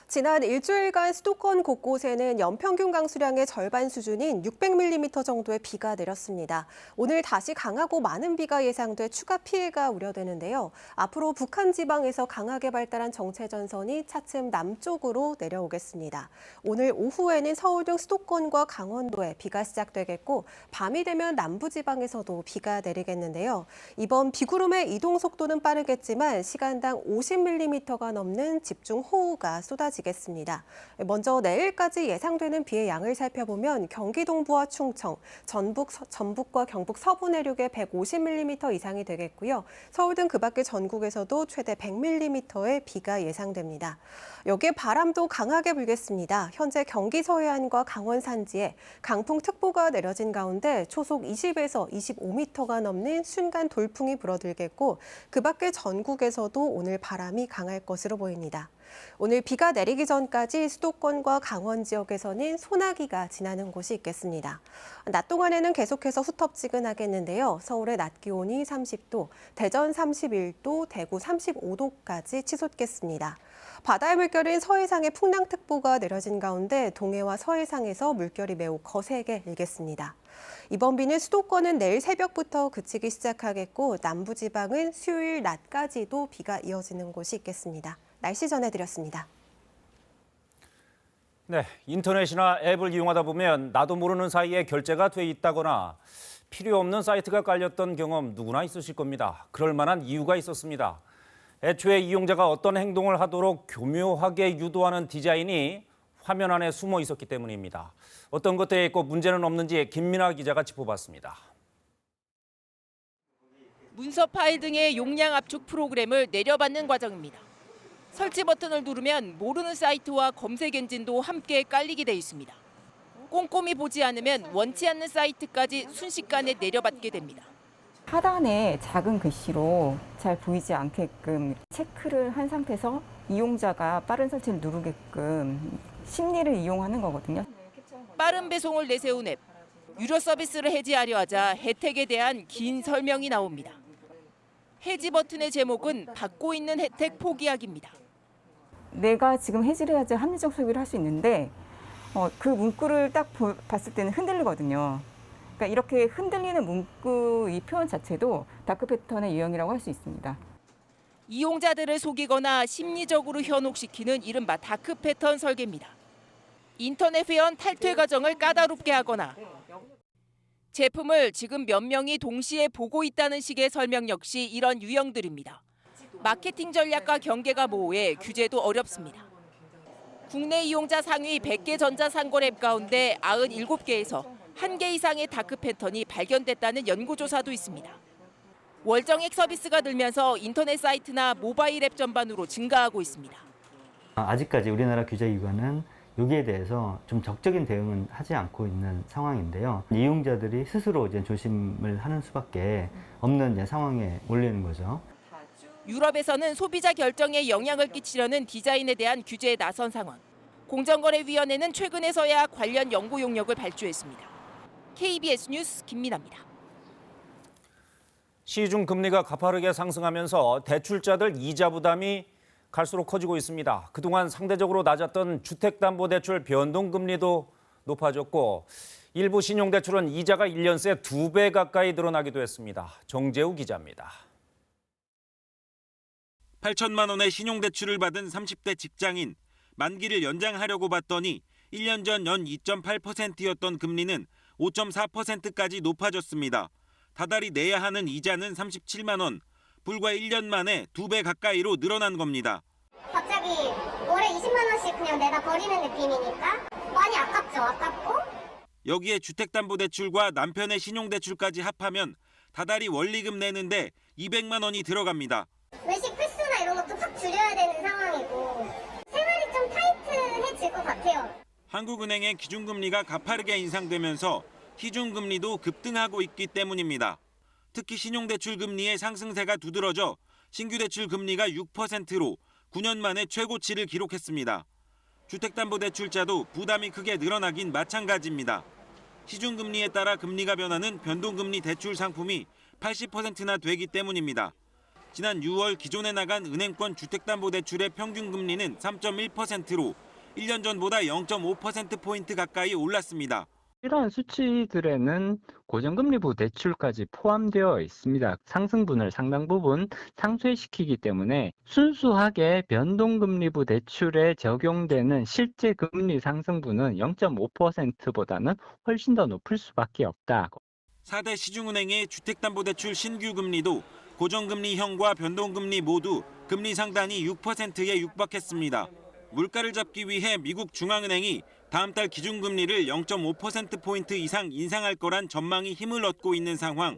지난 일주일간 수도권 곳곳에는 연평균 강수량의 절반 수준인 600mm 정도의 비가 내렸습니다. 오늘 다시 강하고 많은 비가 예상돼 추가 피해가 우려되는데요. 앞으로 북한 지방에서 강하게 발달한 정체전선이 차츰 남쪽으로 내려오겠습니다. 오늘 오후에는 서울 등 수도권과 강원도에 비가 시작되겠고 밤이 되면 남부 지방에서도 비가 내리겠는데요. 이번 비구름의 이동 속도는 빠르겠지만 시간당 50mm가 넘는 집중호우가 쏟아질 쏟아지겠습니다. 먼저 내일까지 예상되는 비의 양을 살펴보면 경기 동부와 충청, 전북과 경북 서부 내륙에 150mm 이상이 되겠고요. 서울 등 그 밖의 전국에서도 최대 100mm의 비가 예상됩니다. 여기에 바람도 강하게 불겠습니다. 현재 경기 서해안과 강원 산지에 강풍특보가 내려진 가운데 초속 20에서 25m가 넘는 순간 돌풍이 불어들겠고 그 밖의 전국에서도 오늘 바람이 강할 것으로 보입니다. 오늘 비가 내리기 전까지 수도권과 강원 지역에서는 소나기가 지나는 곳이 있겠습니다. 낮 동안에는 계속해서 후텁지근하겠는데요. 서울의 낮 기온이 30도, 대전 31도, 대구 35도까지 치솟겠습니다. 바다의 물결은 서해상에 풍랑특보가 내려진 가운데 동해와 서해상에서 물결이 매우 거세게 일겠습니다. 이번 비는 수도권은 내일 새벽부터 그치기 시작하겠고 남부지방은 수요일 낮까지도 비가 이어지는 곳이 있겠습니다. 날씨 전해드렸습니다. 네, 인터넷이나 앱을 이용하다 보면 나도 모르는 사이에 결제가 돼 있다거나 필요 없는 사이트가 깔렸던 경험 누구나 있으실 겁니다. 그럴 만한 이유가 있었습니다. 애초에 이용자가 어떤 행동을 하도록 교묘하게 유도하는 디자인이 화면 안에 숨어 있었기 때문입니다. 어떤 것들에 있고 문제는 없는지 김민아 기자가 짚어봤습니다. 문서 파일 등의 용량 압축 프로그램을 내려받는 과정입니다. 설치 버튼을 누르면 모르는 사이트와 검색 엔진도 함께 깔리게 돼 있습니다. 꼼꼼히 보지 않으면 원치 않는 사이트까지 순식간에 내려받게 됩니다. 하단에 작은 글씨로 잘 보이지 않게끔 체크를 한 상태에서 이용자가 빠른 설치를 누르게끔 심리를 이용하는 거거든요. 빠른 배송을 내세운 앱. 유료 서비스를 해지하려 하자 혜택에 대한 긴 설명이 나옵니다. 해지 버튼의 제목은 받고 있는 혜택 포기하기입니다. 내가 지금 해지를 해야지 합리적 소비를 할 수 있는데 그 문구를 딱 봤을 때는 흔들리거든요. 그러니까 이렇게 흔들리는 문구 이 표현 자체도 다크 패턴의 유형이라고 할 수 있습니다. 이용자들을 속이거나 심리적으로 현혹시키는 이른바 다크 패턴 설계입니다. 인터넷 회원 탈퇴 과정을 까다롭게 하거나 제품을 지금 몇 명이 동시에 보고 있다는 식의 설명 역시 이런 유형들입니다. 마케팅 전략과 경계가 모호해 규제도 어렵습니다. 국내 이용자 상위 100개 전자상거 앱 가운데 97개에서 1개 이상의 다크 패턴이 발견됐다는 연구조사도 있습니다. 월정액 서비스가 늘면서 인터넷 사이트나 모바일 앱 전반으로 증가하고 있습니다. 아직까지 우리나라 규제기관은 여기에 대해서 좀 적극적인 대응은 하지 않고 있는 상황인데요. 이용자들이 스스로 이제 조심을 하는 수밖에 없는 이제 상황에 몰리는 거죠. 유럽에서는 소비자 결정에 영향을 끼치려는 디자인에 대한 규제에 나선 상황. 공정거래위원회는 최근에서야 관련 연구 용역을 발주했습니다. KBS 뉴스 김민아입니다. 시중 금리가 가파르게 상승하면서 대출자들 이자 부담이 갈수록 커지고 있습니다. 그동안 상대적으로 낮았던 주택담보대출 변동금리도 높아졌고 일부 신용대출은 이자가 1년 새 2배 가까이 늘어나기도 했습니다. 정재우 기자입니다. 8천만 원의 신용대출을 받은 30대 직장인. 만기를 연장하려고 봤더니 1년 전 연 2.8%였던 금리는 5.4%까지 높아졌습니다. 다달이 내야 하는 이자는 37만 원. 불과 1년 만에 2배 가까이로 늘어난 겁니다. 갑자기 월에 20만 원씩 그냥 내다 버리는 느낌이니까 많이 아깝죠. 아깝고. 여기에 주택담보대출과 남편의 신용대출까지 합하면 다달이 원리금 내는데 200만 원이 들어갑니다. 외식 횟수나 이런 것도 확 줄여야 되는 상황이고 생활이 좀 타이트해질 것 같아요. 한국은행의 기준금리가 가파르게 인상되면서 시중금리도 급등하고 있기 때문입니다. 특히 신용대출 금리의 상승세가 두드러져 신규 대출 금리가 6%로 9년 만에 최고치를 기록했습니다. 주택담보대출자도 부담이 크게 늘어나긴 마찬가지입니다. 시중금리에 따라 금리가 변하는 변동금리 대출 상품이 80%나 되기 때문입니다. 지난 6월 기존에 나간 은행권 주택담보대출의 평균 금리는 3.1%로 1년 전보다 0.5%포인트 가까이 올랐습니다. 이러한 수치들에는 고정금리부 대출까지 포함되어 있습니다. 상승분을 상당 부분 상쇄시키기 때문에 순수하게 변동금리부 대출에 적용되는 실제 금리 상승분은 0.5%보다는 훨씬 더 높을 수밖에 없다. 4대 시중은행의 주택담보대출 신규 금리도 고정금리형과 변동금리 모두 금리 상단이 6%에 육박했습니다. 물가를 잡기 위해 미국 중앙은행이 다음 달 기준금리를 0.5%포인트 이상 인상할 거란 전망이 힘을 얻고 있는 상황.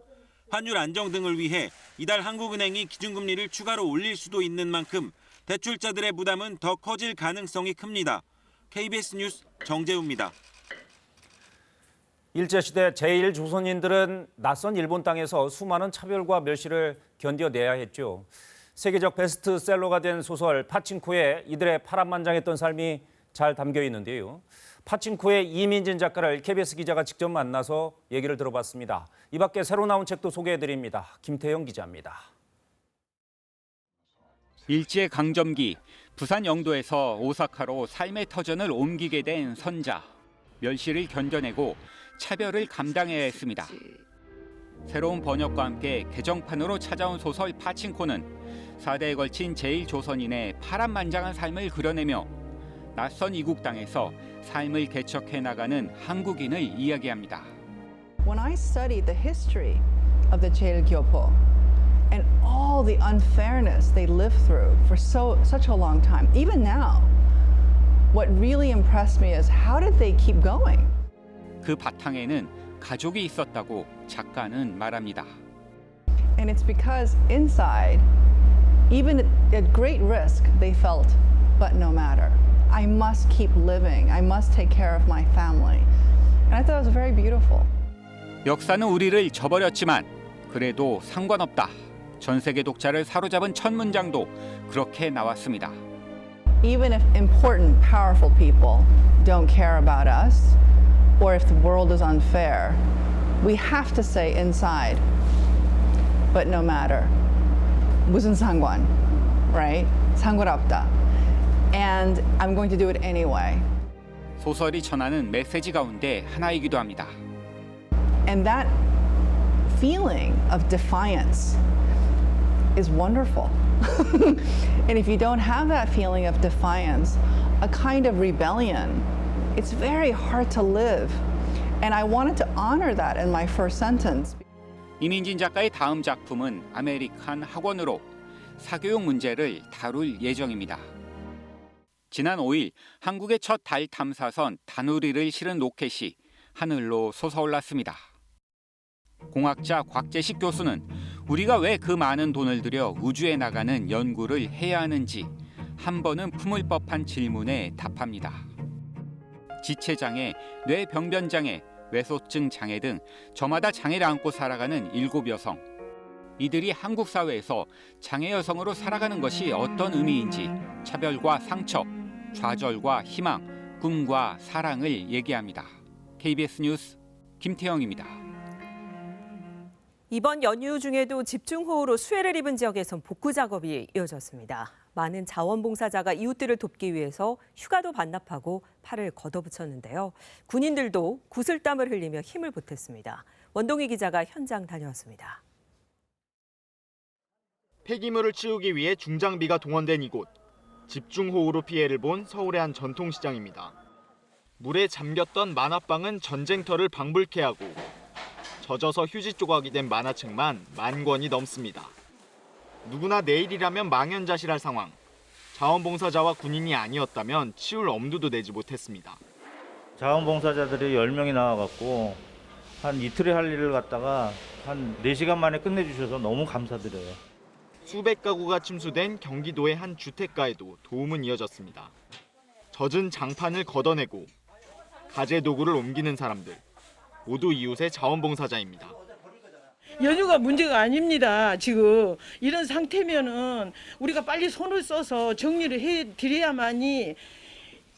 환율 안정 등을 위해 이달 한국은행이 기준금리를 추가로 올릴 수도 있는 만큼 대출자들의 부담은 더 커질 가능성이 큽니다. KBS 뉴스 정재우입니다. 일제시대 제1조선인들은 낯선 일본 땅에서 수많은 차별과 멸시를 견뎌내야 했죠. 세계적 베스트셀러가 된 소설 파친코에 이들의 파란만장했던 삶이 잘 담겨 있는데요. 파친코의 이민진 작가를 KBS 기자가 직접 만나서 얘기를 들어봤습니다. 이 밖에 새로 나온 책도 소개해드립니다. 김태영 기자입니다. 일제강점기 부산 영도에서 오사카로 삶의 터전을 옮기게 된 선자. 멸시를 견뎌내고 차별을 감당해야 했습니다. 새로운 번역과 함께 개정판으로 찾아온 소설 파친코는 4대에 걸친 제1조선인의 파란만장한 삶을 그려내며 낯선 이국 땅에서 삶을 개척해 나가는 한국인을 이야기합니다. When I studied the history of the 제일교포 and all the unfairness they lived through for such a long time, even now, what really impressed me is how did they keep going? 그 바탕에는 가족이 있었다고 작가는 말합니다. And it's because inside, even at great risk, they felt, but no matter. I must keep living. I must take care of my family. And I thought it was very beautiful. 역사는 우리를 저버렸지만 그래도 상관없다. 전 세계 독자를 사로잡은 첫 문장도 그렇게 나왔습니다. Even if important, powerful people don't care about us, or if the world is unfair, we have to stay inside. But no matter. 무슨 상관, right? 상관없다. And I'm going to do it anyway. 소설이 전하는 메시지 가운데 하나이기도 합니다. And that feeling of defiance is wonderful. And if you don't have that feeling of defiance, a kind of rebellion, it's very hard to live. And I wanted to honor that in my first sentence. 이민진 작가의 다음 작품은 아메리칸 학원으로 사교육 문제를 다룰 예정입니다. 지난 5일 한국의 첫 달 탐사선 다누리를 실은 로켓이 하늘로 솟아올랐습니다. 공학자 곽재식 교수는 우리가 왜 그 많은 돈을 들여 우주에 나가는 연구를 해야 하는지 한 번은 품을 법한 질문에 답합니다. 지체장애, 뇌병변장애, 외소증 장애 등 저마다 장애를 안고 살아가는 7여성. 이들이 한국 사회에서 장애 여성으로 살아가는 것이 어떤 의미인지 차별과 상처, 좌절과 희망, 꿈과 사랑을 얘기합니다. KBS 뉴스 김태영입니다. 이번 연휴 중에도 집중호우로 수해를 입은 지역에선 복구 작업이 이어졌습니다. 많은 자원봉사자가 이웃들을 돕기 위해서 휴가도 반납하고 팔을 걷어붙였는데요. 군인들도 구슬땀을 흘리며 힘을 보탰습니다. 원동희 기자가 현장 다녀왔습니다. 폐기물을 치우기 위해 중장비가 동원된 이곳. 집중호우로 피해를 본 서울의 한 전통시장입니다. 물에 잠겼던 만화방은 전쟁터를 방불케 하고 젖어서 휴지 조각이 된 만화책만 10,000권이 넘습니다. 누구나 내일이라면 망연자실할 상황. 자원봉사자와 군인이 아니었다면 치울 엄두도 내지 못했습니다. 자원봉사자들이 10명이 나와갖고 한 이틀에 할 일을 갖다가 한 4시간 만에 끝내주셔서 너무 감사드려요. 수백 가구가 침수된 경기도의 한 주택가에도 도움은 이어졌습니다. 젖은 장판을 걷어내고 가재 도구를 옮기는 사람들. 모두 이웃의 자원봉사자입니다. 연휴가 문제가 아닙니다. 지금 이런 상태면은 우리가 빨리 손을 써서 정리를 해드려야만이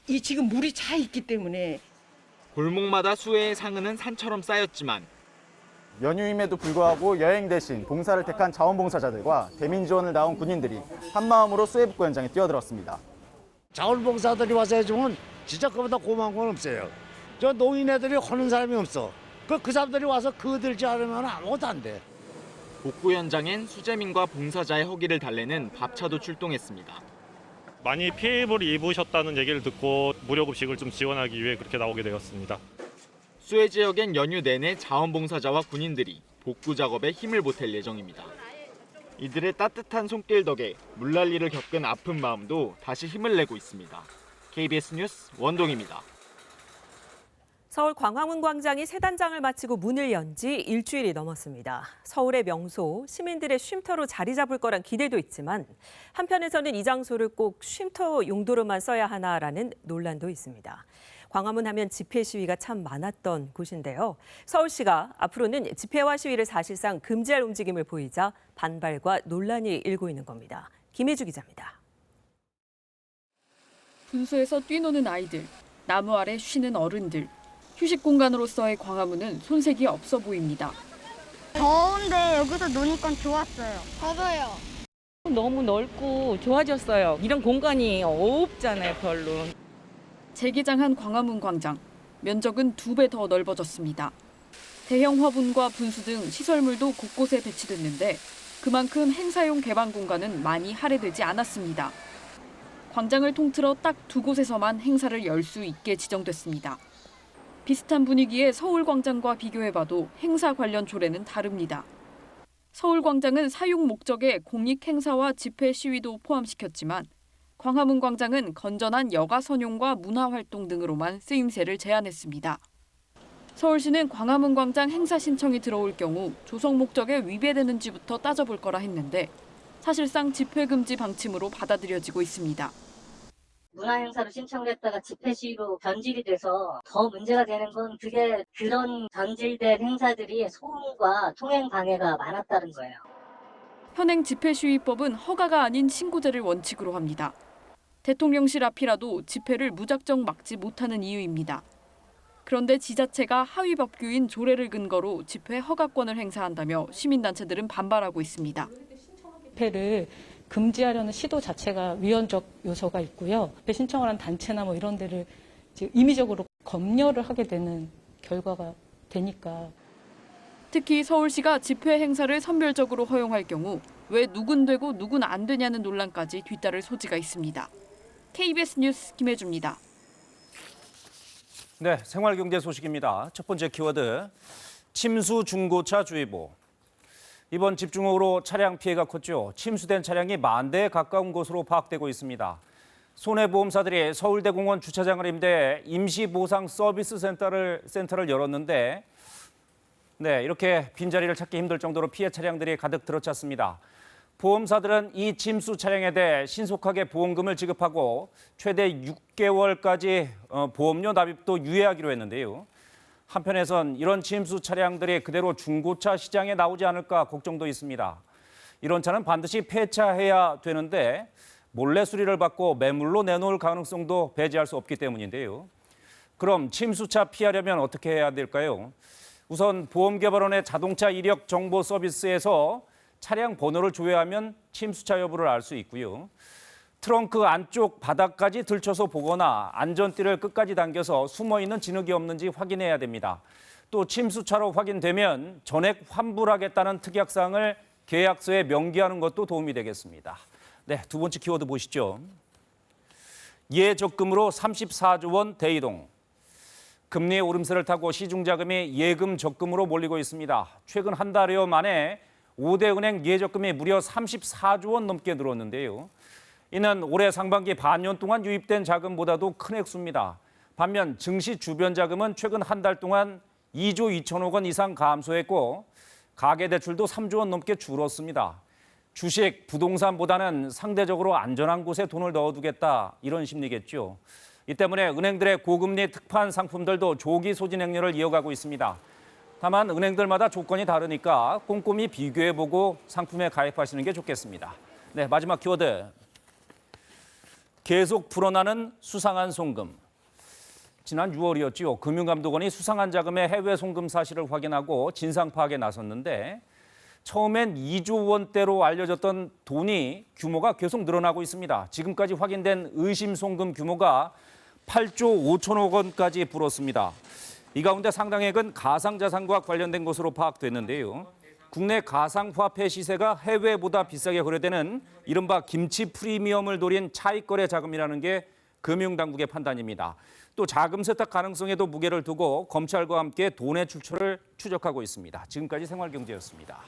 이 지금 물이 차 있기 때문에. 골목마다 수해의 상흔은 산처럼 쌓였지만 연휴임에도 불구하고 여행 대신 봉사를 택한 자원봉사자들과 대민 지원을 나온 군인들이 한마음으로 수해 복구 현장에 뛰어들었습니다. 자원봉사들이 와서 해주면 진짜 그보다 고마운 건 없어요. 저 노인애들이 하는 사람이 없어. 그 사람들이 와서 그들지 않으면 아무것도 안 돼. 복구 현장엔 수재민과 봉사자의 허기를 달래는 밥차도 출동했습니다. 많이 피해를 입으셨다는 얘기를 듣고 무료급식을 좀 지원하기 위해 그렇게 나오게 되었습니다. 수해 지역엔 연휴 내내 자원봉사자와 군인들이 복구 작업에 힘을 보탤 예정입니다. 이들의 따뜻한 손길 덕에 물난리를 겪은 아픈 마음도 다시 힘을 내고 있습니다. KBS 뉴스 원동입니다. 서울 광화문 광장이 새 단장을 마치고 문을 연 지 일주일이 넘었습니다. 서울의 명소, 시민들의 쉼터로 자리 잡을 거란 기대도 있지만 한편에서는 이 장소를 꼭 쉼터 용도로만 써야 하나라는 논란도 있습니다. 광화문 하면 집회 시위가 참 많았던 곳인데요. 서울시가 앞으로는 집회와 시위를 사실상 금지할 움직임을 보이자 반발과 논란이 일고 있는 겁니다. 김혜주 기자입니다. 분수에서 뛰노는 아이들, 나무 아래 쉬는 어른들. 휴식 공간으로서의 광화문은 손색이 없어 보입니다. 더운데 여기서 노니까 좋았어요. 저도요. 너무 넓고 좋아졌어요. 이런 공간이 없잖아요, 별로. 재개장한 광화문 광장. 면적은 2배 더 넓어졌습니다. 대형 화분과 분수 등 시설물도 곳곳에 배치됐는데 그만큼 행사용 개방 공간은 많이 할애되지 않았습니다. 광장을 통틀어 딱 2곳에서만 행사를 열 수 있게 지정됐습니다. 비슷한 분위기의 서울광장과 비교해봐도 행사 관련 조례는 다릅니다. 서울광장은 사용 목적에 공익 행사와 집회 시위도 포함시켰지만 광화문 광장은 건전한 여가 선용과 문화활동 등으로만 쓰임새를 제한했습니다. 서울시는 광화문 광장 행사 신청이 들어올 경우 조성 목적에 위배되는지부터 따져볼 거라 했는데 사실상 집회 금지 방침으로 받아들여지고 있습니다. 문화행사로 신청을 했다가 집회 시위로 변질이 돼서 더 문제가 되는 건 그게 그런 변질된 행사들이 소음과 통행 방해가 많았다는 거예요. 현행 집회시위법은 허가가 아닌 신고제를 원칙으로 합니다. 대통령실 앞이라도 집회를 무작정 막지 못하는 이유입니다. 그런데 지자체가 하위 법규인 조례를 근거로 집회 허가권을 행사한다며 시민단체들은 반발하고 있습니다. 집회를 금지하려는 시도 자체가 위헌적 요소가 있고요. 집회 신청을 한 단체나 뭐 이런 데를 임의적으로 검열을 하게 되는 결과가 되니까. 특히 서울시가 집회 행사를 선별적으로 허용할 경우 왜 누군 되고 누군 안 되냐는 논란까지 뒤따를 소지가 있습니다. KBS 뉴스 김혜주입니다. 네, 생활경제 소식입니다. 첫 번째 키워드, 침수 중고차 주의보. 이번 집중호우로 차량 피해가 컸죠. 침수된 차량이 10,000대에 가까운 곳으로 파악되고 있습니다. 손해보험사들이 서울대공원 주차장을 임대 임시보상 서비스 센터를 열었는데 이렇게 빈자리를 찾기 힘들 정도로 피해 차량들이 가득 들어찼습니다. 보험사들은 이 침수 차량에 대해 신속하게 보험금을 지급하고 최대 6개월까지 보험료 납입도 유예하기로 했는데요. 한편에선 이런 침수 차량들이 그대로 중고차 시장에 나오지 않을까 걱정도 있습니다. 이런 차는 반드시 폐차해야 되는데 몰래 수리를 받고 매물로 내놓을 가능성도 배제할 수 없기 때문인데요. 그럼 침수차 피하려면 어떻게 해야 될까요? 우선 보험개발원의 자동차 이력 정보 서비스에서 차량 번호를 조회하면 침수차 여부를 알 수 있고요. 트렁크 안쪽 바닥까지 들춰서 보거나 안전띠를 끝까지 당겨서 숨어있는 진흙이 없는지 확인해야 됩니다. 또 침수차로 확인되면 전액 환불하겠다는 특약사항을 계약서에 명기하는 것도 도움이 되겠습니다. 네, 두 번째 키워드 보시죠. 예적금으로 34조 원 대이동. 금리의 오름세를 타고 시중자금이 예금 적금으로 몰리고 있습니다. 최근 한 달여 만에 5대 은행 예적금이 무려 34조 원 넘게 늘었는데요. 이는 올해 상반기 반년 동안 유입된 자금보다도 큰 액수입니다. 반면 증시 주변 자금은 최근 한 달 동안 2조 2천억 원 이상 감소했고 가계대출도 3조 원 넘게 줄었습니다. 주식, 부동산보다는 상대적으로 안전한 곳에 돈을 넣어두겠다 이런 심리겠죠. 이 때문에 은행들의 고금리 특판 상품들도 조기 소진 행렬을 이어가고 있습니다. 다만 은행들마다 조건이 다르니까 꼼꼼히 비교해보고 상품에 가입하시는 게 좋겠습니다. 네, 마지막 키워드. 계속 불어나는 수상한 송금. 지난 6월이었죠. 금융감독원이 수상한 자금의 해외 송금 사실을 확인하고 진상 파악에 나섰는데 처음엔 2조 원대로 알려졌던 돈이 규모가 계속 늘어나고 있습니다. 지금까지 확인된 의심 송금 규모가 8조 5천억 원까지 불었습니다. 이 가운데 상당액은 가상자산과 관련된 것으로 파악됐는데요. 국내 가상화폐 시세가 해외보다 비싸게 거래되는 이른바 김치 프리미엄을 노린 차익거래 자금이라는 게 금융당국의 판단입니다. 또 자금 세탁 가능성에도 무게를 두고 검찰과 함께 돈의 출처를 추적하고 있습니다. 지금까지 생활경제였습니다.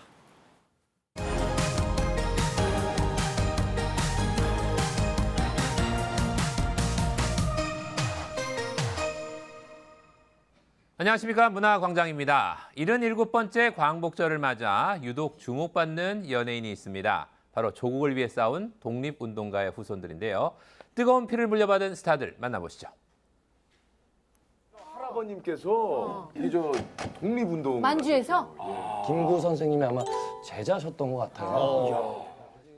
안녕하십니까. 문화광장입니다. 77번째 광복절을 맞아 유독 주목받는 연예인이 있습니다. 바로 조국을 위해 싸운 독립운동가의 후손들인데요. 뜨거운 피를 물려받은 스타들 만나보시죠. 할아버님께서 이저 독립운동 만주에서? 김구 선생님이 아마 제자셨던 것 같아요.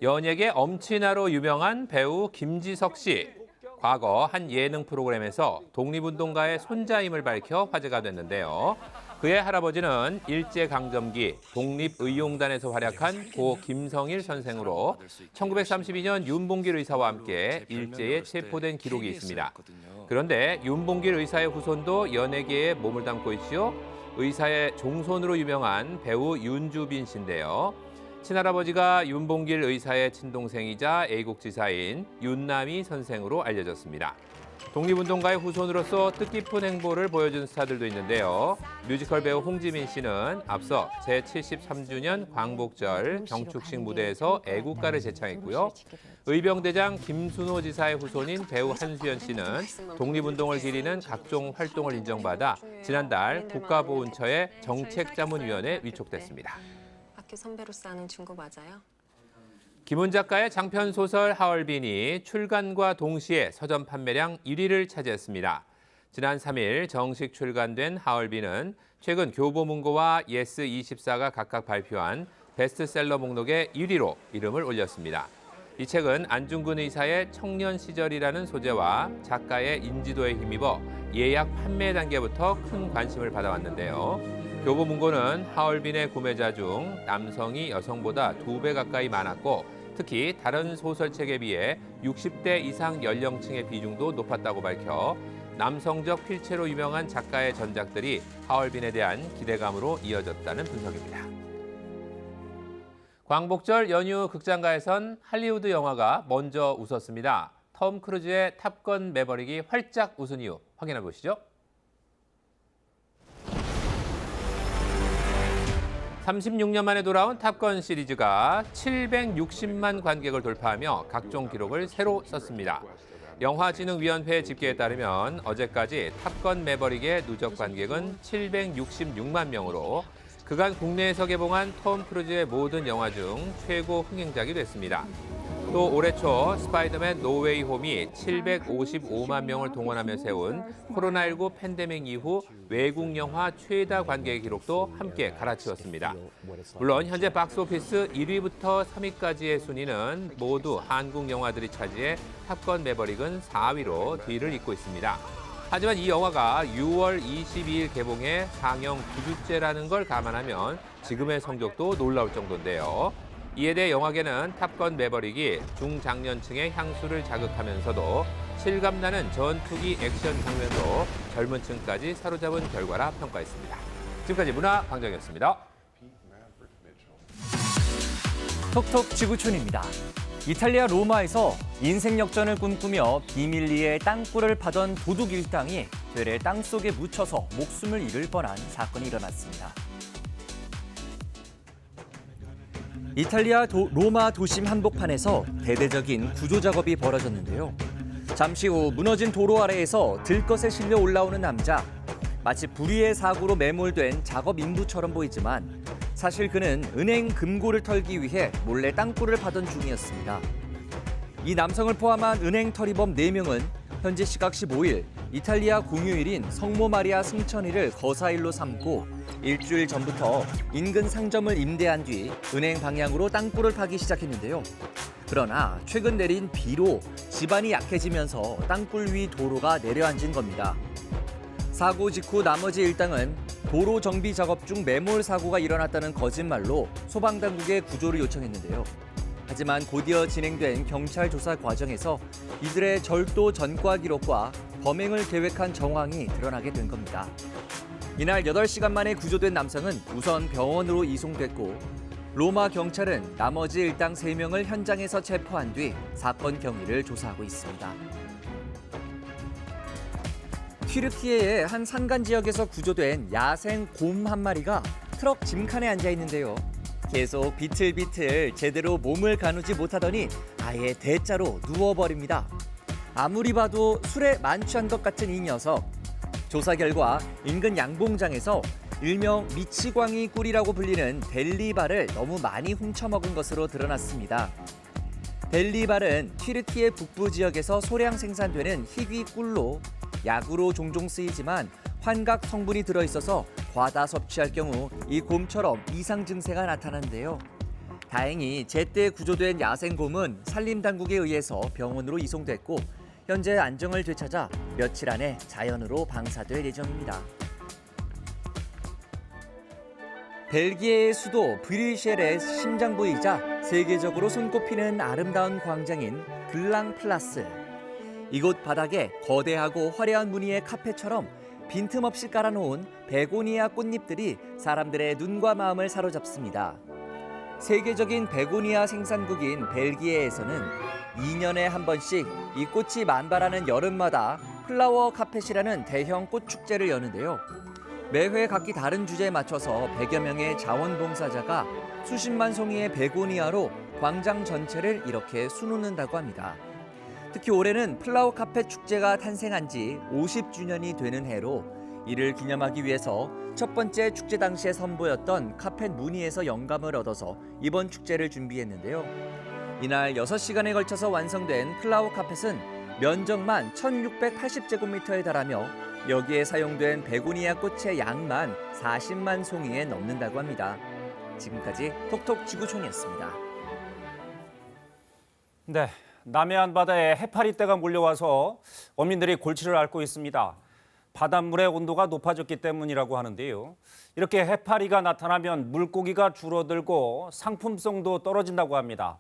연예계 엄친아로 유명한 배우 김지석 씨. 과거 한 예능 프로그램에서 독립운동가의 손자임을 밝혀 화제가 됐는데요. 그의 할아버지는 일제강점기 독립의용단에서 활약한 고 김성일 선생으로 1932년 윤봉길 의사와 함께 일제에 체포된 기록이 있습니다. 그런데 윤봉길 의사의 후손도 연예계에 몸을 담고 있지요. 의사의 종손으로 유명한 배우 윤주빈 씨인데요. 친할아버지가 윤봉길 의사의 친동생이자 애국지사인 윤남이 선생으로 알려졌습니다. 독립운동가의 후손으로서 뜻깊은 행보를 보여준 스타들도 있는데요. 뮤지컬 배우 홍지민 씨는 앞서 제73주년 광복절 경축식 무대에서 애국가를 제창했고요. 의병대장 김순호 지사의 후손인 배우 한수연 씨는 독립운동을 기리는 각종 활동을 인정받아 지난달 국가보훈처의 정책자문위원회에 위촉됐습니다. 학교 선배로서 하는 중고 맞아요? 김훈 작가의 장편 소설 하얼빈이 출간과 동시에 서점 판매량 1위를 차지했습니다. 지난 3일 정식 출간된 하얼빈은 최근 교보문고와 예스24가 각각 발표한 베스트셀러 목록에 1위로 이름을 올렸습니다. 이 책은 안중근 의사의 청년 시절이라는 소재와 작가의 인지도에 힘입어 예약 판매 단계부터 큰 관심을 받아왔는데요. 교보문고는 하얼빈의 구매자 중 남성이 여성보다 2배 가까이 많았고 특히 다른 소설책에 비해 60대 이상 연령층의 비중도 높았다고 밝혀 남성적 필체로 유명한 작가의 전작들이 하얼빈에 대한 기대감으로 이어졌다는 분석입니다. 광복절 연휴 극장가에선 할리우드 영화가 먼저 웃었습니다. 톰 크루즈의 탑건 매버릭이 활짝 웃은 이유 확인해 보시죠. 36년 만에 돌아온 탑건 시리즈가 760만 관객을 돌파하며 각종 기록을 새로 썼습니다. 영화진흥위원회 집계에 따르면 어제까지 탑건 매버릭의 누적 관객은 766만 명으로 그간 국내에서 개봉한 톰 크루즈의 모든 영화 중 최고 흥행작이 됐습니다. 또 올해 초 스파이더맨 노웨이 홈이 755만 명을 동원하며 세운 코로나19 팬데믹 이후 외국 영화 최다 관객 기록도 함께 갈아치웠습니다. 물론 현재 박스오피스 1위부터 3위까지의 순위는 모두 한국 영화들이 차지해 탑건 매버릭은 4위로 뒤를 잇고 있습니다. 하지만 이 영화가 6월 22일 개봉해 상영 9주째라는 걸 감안하면 지금의 성적도 놀라울 정도인데요. 이에 대해 영화계는 탑건 매버릭이 중장년층의 향수를 자극하면서도 실감나는 전투기 액션 장면으로 젊은 층까지 사로잡은 결과라 평가했습니다. 지금까지 문화광장이었습니다. 톡톡 지구촌입니다. 이탈리아 로마에서 인생 역전을 꿈꾸며 비밀리에 땅굴을 파던 도둑 일당이 되레 땅속에 묻혀서 목숨을 잃을 뻔한 사건이 일어났습니다. 이탈리아 로마 도심 한복판에서 대대적인 구조 작업이 벌어졌는데요. 잠시 후 무너진 도로 아래에서 들것에 실려 올라오는 남자. 마치 불의의 사고로 매몰된 작업 인부처럼 보이지만 사실 그는 은행 금고를 털기 위해 몰래 땅굴을 파던 중이었습니다. 이 남성을 포함한 은행 털이범 4명은 현지 시각 15일 이탈리아 공휴일인 성모 마리아 승천일을 거사일로 삼고 일주일 전부터 인근 상점을 임대한 뒤 은행 방향으로 땅굴을 파기 시작했는데요. 그러나 최근 내린 비로 지반이 약해지면서 땅굴 위 도로가 내려앉은 겁니다. 사고 직후 나머지 일당은 도로 정비 작업 중 매몰 사고가 일어났다는 거짓말로 소방당국에 구조를 요청했는데요. 하지만 곧이어 진행된 경찰 조사 과정에서 이들의 절도 전과 기록과 범행을 계획한 정황이 드러나게 된 겁니다. 이날 8시간 만에 구조된 남성은 우선 병원으로 이송됐고 로마 경찰은 나머지 일당 3명을 현장에서 체포한 뒤 사건 경위를 조사하고 있습니다. 튀르키예의 한 산간 지역에서 구조된 야생 곰 한 마리가 트럭 짐칸에 앉아 있는데요. 계속 비틀비틀 제대로 몸을 가누지 못하더니 아예 대자로 누워버립니다. 아무리 봐도 술에 만취한 것 같은 이 녀석. 조사 결과 인근 양봉장에서 일명 미치광이 꿀이라고 불리는 델리발을 너무 많이 훔쳐먹은 것으로 드러났습니다. 델리발은 튀르키예 북부 지역에서 소량 생산되는 희귀 꿀로 약으로 종종 쓰이지만 환각 성분이 들어있어서 과다 섭취할 경우 이 곰처럼 이상 증세가 나타나는데요. 다행히 제때 구조된 야생곰은 산림당국에 의해서 병원으로 이송됐고 현재 안정을 되찾아 며칠 안에 자연으로 방사될 예정입니다. 벨기에의 수도 브뤼셀의 심장부이자 세계적으로 손꼽히는 아름다운 광장인 글랑플라스. 이곳 바닥에 거대하고 화려한 무늬의 카페처럼 빈틈없이 깔아놓은 베고니아 꽃잎들이 사람들의 눈과 마음을 사로잡습니다. 세계적인 베고니아 생산국인 벨기에에서는 2년에 한 번씩 이 꽃이 만발하는 여름마다 플라워 카펫이라는 대형 꽃축제를 여는데요. 매회 각기 다른 주제에 맞춰서 100여 명의 자원봉사자가 수십만 송이의 베고니아로 광장 전체를 이렇게 수놓는다고 합니다. 특히 올해는 플라워 카펫 축제가 탄생한 지 50주년이 되는 해로 이를 기념하기 위해서 첫 번째 축제 당시에 선보였던 카펫 무늬에서 영감을 얻어서 이번 축제를 준비했는데요. 이날 6시간에 걸쳐서 완성된 플라워 카펫은 면적만 1680제곱미터에 달하며 여기에 사용된 베고니아 꽃의 양만 40만 송이에 넘는다고 합니다. 지금까지 톡톡 지구촌이었습니다. 네, 남해안 바다에 해파리떼가 몰려와서 어민들이 골치를 앓고 있습니다. 바닷물의 온도가 높아졌기 때문이라고 하는데요. 이렇게 해파리가 나타나면 물고기가 줄어들고 상품성도 떨어진다고 합니다.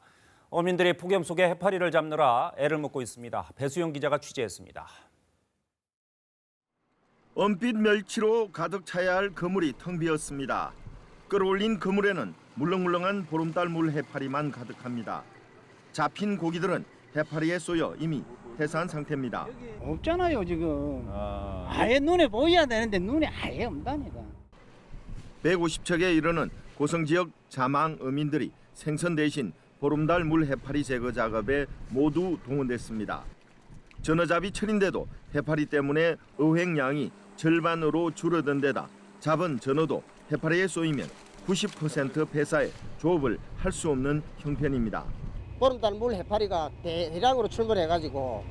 어민들이 폭염 속에 해파리를 잡느라 애를 먹고 있습니다. 배수영 기자가 취재했습니다. 은빛 멸치로 가득 차야 할 그물이 텅 비었습니다. 끌어올린 그물에는 물렁물렁한 보름달 물 해파리만 가득합니다. 잡힌 고기들은 해파리에 쏘여 이미 해산 상태입니다. 없잖아요 지금. 아예 눈에 보여야 되는데 눈에 아예 없다니까. 150척에 이르는 고성지역 자망 어민들이 생선 대신 보름달 물 해파리 제거 작업에 모두 동원됐습니다. 전어잡이 철인데도 해파리 때문에 어획량이 절반으로 줄어든 데다 잡은 전어도 해파리에 쏘이면 90% 폐사에 조업을 할 수 없는 형편입니다. 보름달 물 해파리가 대량으로 출몰해가지고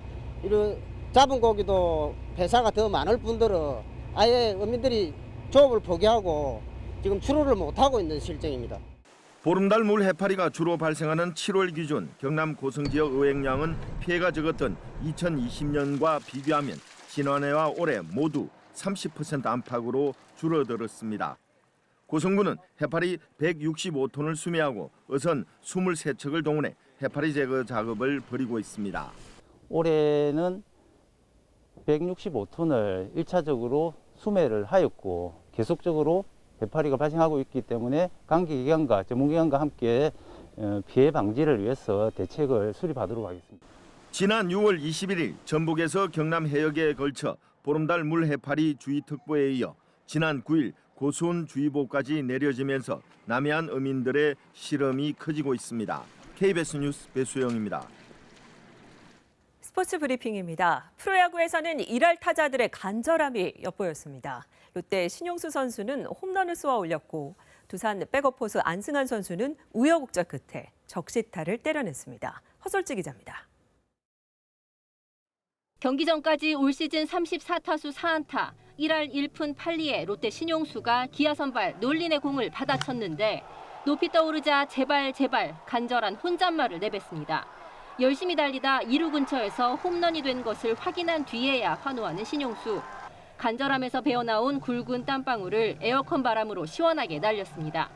이런 잡은 고기도 폐사가 더 많을 뿐더러 아예 어민들이 조업을 포기하고 지금 출하를 못하고 있는 실정입니다. 보름달 물 해파리가 주로 발생하는 7월 기준 경남 고성 지역 어획량은 피해가 적었던 2020년과 비교하면 지난해와 올해 모두 30% 안팎으로 줄어들었습니다. 고성군은 해파리 165톤을 수매하고 어선 23척을 동원해 해파리 제거 작업을 벌이고 있습니다. 올해는 165톤을 1차적으로 수매를 하였고 계속적으로 해파리가 발생하고 있기 때문에 관계기관과 전문기관과 함께 피해 방지를 위해서 대책을 수립하도록 하겠습니다. 지난 6월 21일 전북에서 경남 해역에 걸쳐 보름달 물 해파리 주의특보에 이어 지난 9일 고수온주의보까지 내려지면서 남해안 어민들의 실험이 커지고 있습니다. KBS 뉴스 배수영입니다. 스포츠 브리핑입니다. 프로야구에서는 일할 타자들의 간절함이 엿보였습니다. 롯데 신용수 선수는 홈런을 쏘아 올렸고 두산 백업 포수 안승환 선수는 우여곡절 끝에 적시타를 때려냈습니다. 허솔지 기자입니다. 경기 전까지 올 시즌 34타수 4안타, 1할 1푼 8리에 롯데 신용수가 기아 선발 놀린의 공을 받아쳤는데 높이 떠오르자 제발 간절한 혼잣말을 내뱉습니다. 열심히 달리다 2루 근처에서 홈런이 된 것을 확인한 뒤에야 환호하는 신용수. 간절함에서 배어나온 굵은 땀방울을 에어컨 바람으로 시원하게 날렸습니다.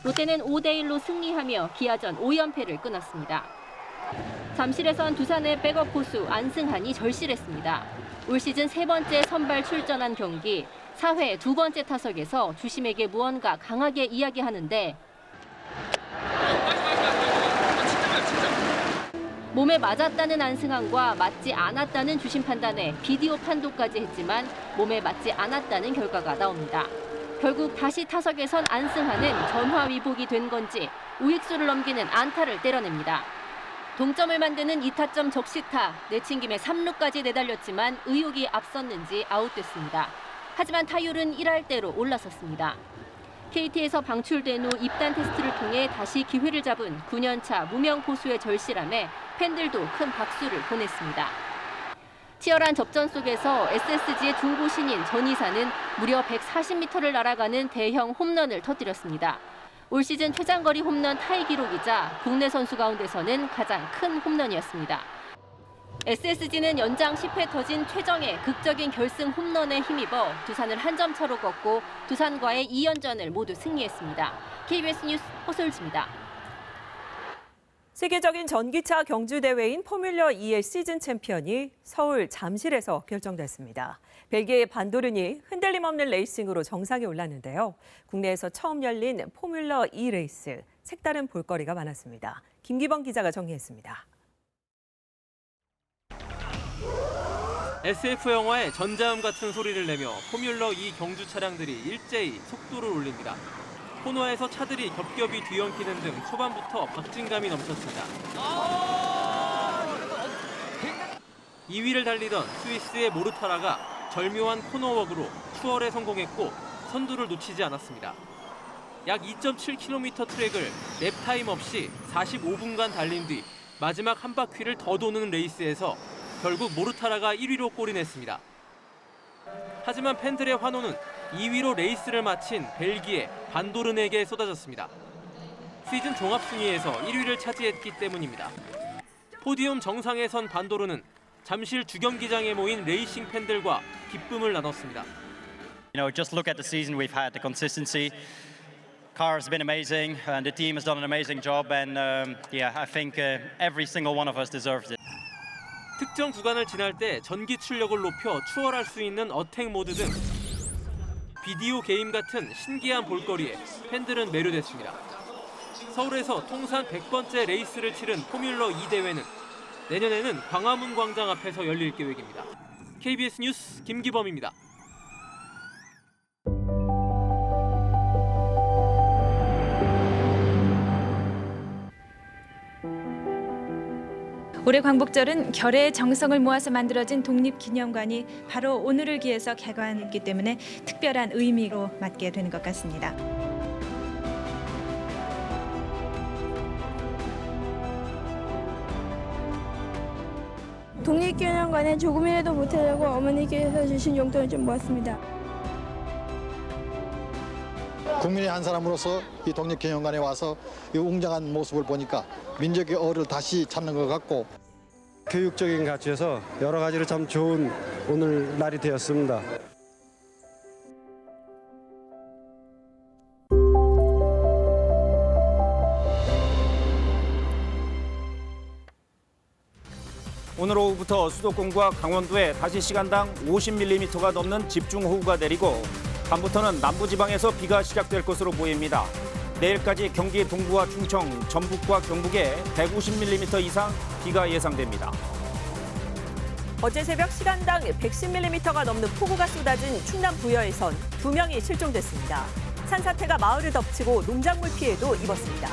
롯데는 5대1로 승리하며 기아전 5연패를 끊었습니다. 잠실에선 두산의 백업 포수 안승환이 절실했습니다. 올 시즌 3번째 선발 출전한 경기, 4회 2번째 타석에서 주심에게 무언가 강하게 이야기하는데 몸에 맞았다는 안승환과 맞지 않았다는 주심 판단에 비디오 판도까지 했지만 몸에 맞지 않았다는 결과가 나옵니다. 결국 다시 타석에선 안승환은 전화위복이 된 건지 우익수를 넘기는 안타를 때려냅니다. 동점을 만드는 2타점 적시타, 내친 김에 3루까지 내달렸지만 의욕이 앞섰는지 아웃됐습니다. 하지만 타율은 1할대로 올라섰습니다. KT에서 방출된 후 입단 테스트를 통해 다시 기회를 잡은 9년차 무명 포수의 절실함에 팬들도 큰 박수를 보냈습니다. 치열한 접전 속에서 SSG의 중고 신인 전희사는 무려 140m를 날아가는 대형 홈런을 터뜨렸습니다. 올 시즌 최장거리 홈런 타이 기록이자 국내 선수 가운데서는 가장 큰 홈런이었습니다. SSG는 연장 10회 터진 최정의 극적인 결승 홈런에 힘입어 두산을 한 점 차로 꺾고 두산과의 2연전을 모두 승리했습니다. KBS 뉴스 허솔지입니다. 세계적인 전기차 경주 대회인 포뮬러 2의 시즌 챔피언이 서울 잠실에서 결정됐습니다. 벨기에의 반도르니 흔들림 없는 레이싱으로 정상에 올랐는데요. 국내에서 처음 열린 포뮬러 2 레이스, 색다른 볼거리가 많았습니다. 김기범 기자가 정리했습니다. SF 영화의 전자음 같은 소리를 내며 포뮬러 2 경주 차량들이 일제히 속도를 올립니다. 코너에서 차들이 겹겹이 뒤엉키는 등 초반부터 박진감이 넘쳤습니다. 2위를 달리던 스위스의 모르타라가 절묘한 코너워크로 추월에 성공했고 선두를 놓치지 않았습니다. 약 2.7km 트랙을 랩타임 없이 45분간 달린 뒤 마지막 한 바퀴를 더 도는 레이스에서 결국 모르타라가 1위로 골인했습니다. 하지만 팬들의 환호는 2위로 레이스를 마친 벨기에 반도른에게 쏟아졌습니다. 시즌 종합순위에서 1위를 차지했기 때문입니다. 포디움 정상에 선 반도른은 잠실 주경기장에 모인 레이싱 팬들과 기쁨을 나눴습니다. Just look at the season we've had, the consistency. Car has been amazing, and the team has done an amazing job. And I think every single one of us deserves it. 특정 구간을 지날 때 전기 출력을 높여 추월할 수 있는 어택 모드 등 비디오 게임 같은 신기한 볼거리에 팬들은 매료됐습니다. 서울에서 통산 100번째 레이스를 치른 포뮬러 2 대회는 내년에는 광화문 광장 앞에서 열릴 계획입니다. KBS 뉴스 김기범입니다. 올해 광복절은 결의의 정성을 모아서 만들어진 독립기념관이 바로 오늘을 기해서 개관했기 때문에 특별한 의미로 맞게 되는 것 같습니다. 독립기념관에 조금이라도 보태려고 어머니께서 주신 용돈을 좀 모았습니다. 국민의 한 사람으로서 이 독립기념관에 와서 이 웅장한 모습을 보니까 민족의 얼을 다시 찾는 것 같고 교육적인 가치에서 여러 가지로 참 좋은 오늘 날이 되었습니다. 오늘 오후부터 수도권과 강원도에 다시 시간당 50mm가 넘는 집중호우가 내리고 밤부터는 남부지방에서 비가 시작될 것으로 보입니다. 내일까지 경기 동부와 충청, 전북과 경북에 150mm 이상 비가 예상됩니다. 어제 새벽 시간당 110mm가 넘는 폭우가 쏟아진 충남 부여에선 2명이 실종됐습니다. 산사태가 마을을 덮치고 농작물 피해도 입었습니다.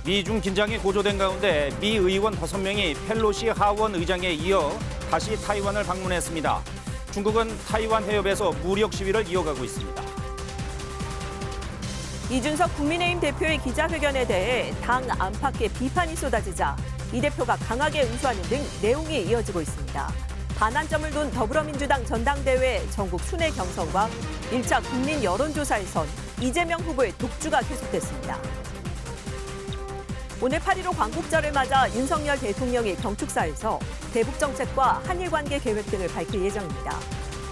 미중 긴장이 고조된 가운데 미 의원 5명이 펠로시 하원 의장에 이어 다시 타이완을 방문했습니다. 중국은 타이완 해협에서 무력 시위를 이어가고 있습니다. 이준석 국민의힘 대표의 기자회견에 대해 당 안팎의 비판이 쏟아지자 이 대표가 강하게 응수하는 등 내용이 이어지고 있습니다. 반환점을 둔 더불어민주당 전당대회 전국 순회 경선과 1차 국민 여론조사에선 이재명 후보의 독주가 계속됐습니다. 오늘 8.15 광복절을 맞아 윤석열 대통령이 경축사에서 대북 정책과 한일 관계 계획 등을 밝힐 예정입니다.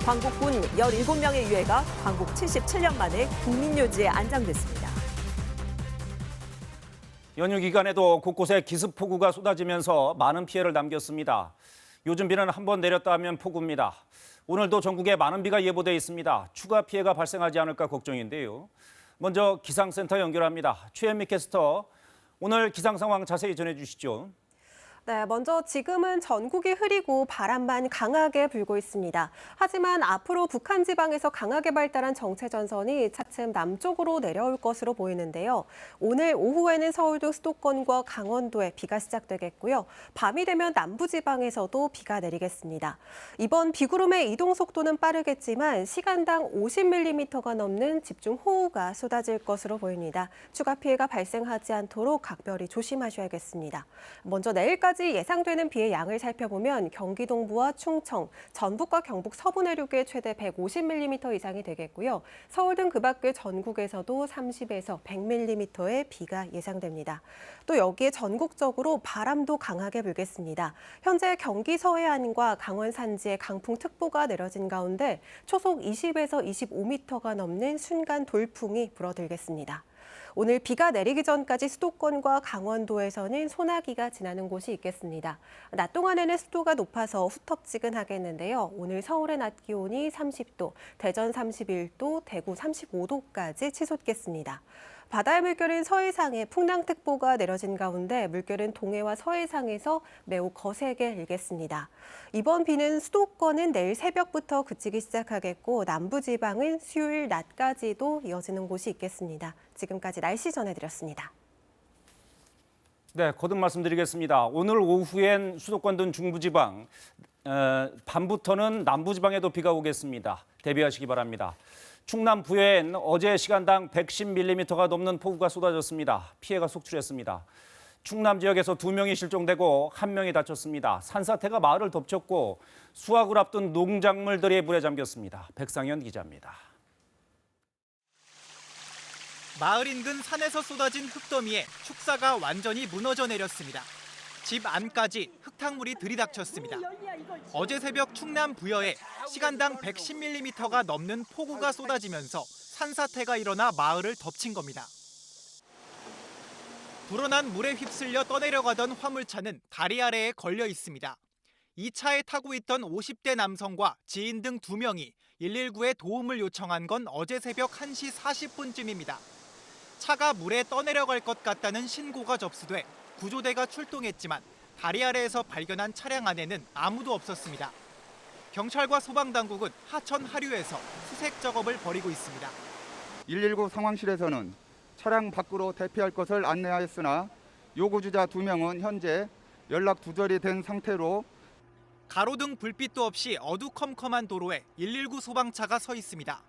광복군 17명의 유해가 광복 77년 만에 국민묘지에 안장됐습니다. 연휴 기간에도 곳곳에 기습폭우가 쏟아지면서 많은 피해를 남겼습니다. 요즘 비는 한번 내렸다 하면 폭우입니다. 오늘도 전국에 많은 비가 예보돼 있습니다. 추가 피해가 발생하지 않을까 걱정인데요. 먼저 기상센터 연결합니다. 최현미 캐스터, 오늘 기상 상황 자세히 전해주시죠. 네, 먼저 지금은 전국이 흐리고 바람만 강하게 불고 있습니다. 하지만 앞으로 북한 지방에서 강하게 발달한 정체 전선이 차츰 남쪽으로 내려올 것으로 보이는데요. 오늘 오후에는 서울도 수도권과 강원도에 비가 시작되겠고요. 밤이 되면 남부 지방에서도 비가 내리겠습니다. 이번 비구름의 이동 속도는 빠르겠지만 시간당 50mm가 넘는 집중 호우가 쏟아질 것으로 보입니다. 추가 피해가 발생하지 않도록 각별히 조심하셔야겠습니다. 먼저 내일까지 예상되는 비의 양을 살펴보면 경기 동부와 충청, 전북과 경북 서부 내륙에 최대 150mm 이상이 되겠고요. 서울 등 그 밖의 전국에서도 30에서 100mm의 비가 예상됩니다. 또 여기에 전국적으로 바람도 강하게 불겠습니다. 현재 경기 서해안과 강원 산지에 강풍특보가 내려진 가운데 초속 20에서 25m가 넘는 순간 돌풍이 불어들겠습니다. 오늘 비가 내리기 전까지 수도권과 강원도에서는 소나기가 지나는 곳이 있겠습니다. 낮 동안에는 습도가 높아서 후텁지근하겠는데요. 오늘 서울의 낮 기온이 30도, 대전 31도, 대구 35도까지 치솟겠습니다. 바다의 물결은 서해상에 풍랑특보가 내려진 가운데 물결은 동해와 서해상에서 매우 거세게 일겠습니다. 이번 비는 수도권은 내일 새벽부터 그치기 시작하겠고 남부지방은 수요일 낮까지도 이어지는 곳이 있겠습니다. 지금까지 날씨 전해드렸습니다. 네, 거듭 말씀드리겠습니다. 오늘 오후엔 수도권 등 중부지방, 밤부터는 남부지방에도 비가 오겠습니다. 대비하시기 바랍니다. 충남 부여엔 어제 시간당 110mm가 넘는 폭우가 쏟아졌습니다. 피해가 속출했습니다. 충남 지역에서 2명이 실종되고 1명이 다쳤습니다. 산사태가 마을을 덮쳤고 수확을 앞둔 농작물들이 물에 잠겼습니다. 백상현 기자입니다. 마을 인근 산에서 쏟아진 흙더미에 축사가 완전히 무너져 내렸습니다. 집 안까지 흙탕물이 들이닥쳤습니다. 어제 새벽 충남 부여에 시간당 110mm가 넘는 폭우가 쏟아지면서 산사태가 일어나 마을을 덮친 겁니다. 불어난 물에 휩쓸려 떠내려가던 화물차는 다리 아래에 걸려 있습니다. 이 차에 타고 있던 50대 남성과 지인 등 2명이 119에 도움을 요청한 건 어제 새벽 1시 40분쯤입니다. 차가 물에 떠내려갈 것 같다는 신고가 접수돼 구조대가 출동했지만 다리 아래에서 발견한 차량 안에는 아무도 없었습니다. 경찰과 소방당국은 하천 하류에서 수색 작업을 벌이고 있습니다. 119 상황실에서는 차량 밖으로 대피할 것을 안내하였으나 요구주자 2명은 현재 연락 두절이 된 상태로 가로등 불빛도 없이 어두컴컴한 도로에 119 소방차가 서 있습니다.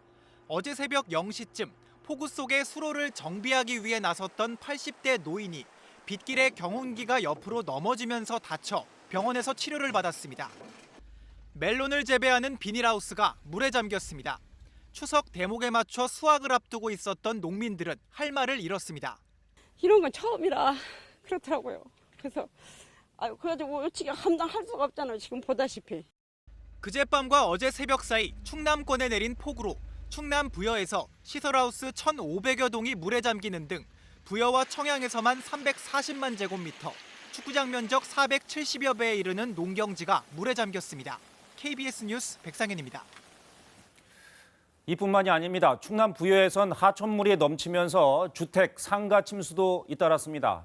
어제 새벽 0시쯤 폭우 속에 수로를 정비하기 위해 나섰던 80대 노인이 빗길에 경운기가 옆으로 넘어지면서 다쳐 병원에서 치료를 받았습니다. 멜론을 재배하는 비닐하우스가 물에 잠겼습니다. 추석 대목에 맞춰 수확을 앞두고 있었던 농민들은 할 말을 잃었습니다. 이런 건 처음이라 그렇더라고요. 그래서 그래가지고 어떻게 감당할 수가 없잖아요. 지금 보다시피. 그젯밤과 어제 새벽 사이 충남권에 내린 폭우로 충남 부여에서 시설하우스 1,500여 동이 물에 잠기는 등 부여와 청양에서만 340만 제곱미터, 축구장 면적 470여 배에 이르는 농경지가 물에 잠겼습니다. KBS 뉴스 백상현입니다. 이뿐만이 아닙니다. 충남 부여에선 하천물이 넘치면서 주택, 상가 침수도 잇따랐습니다.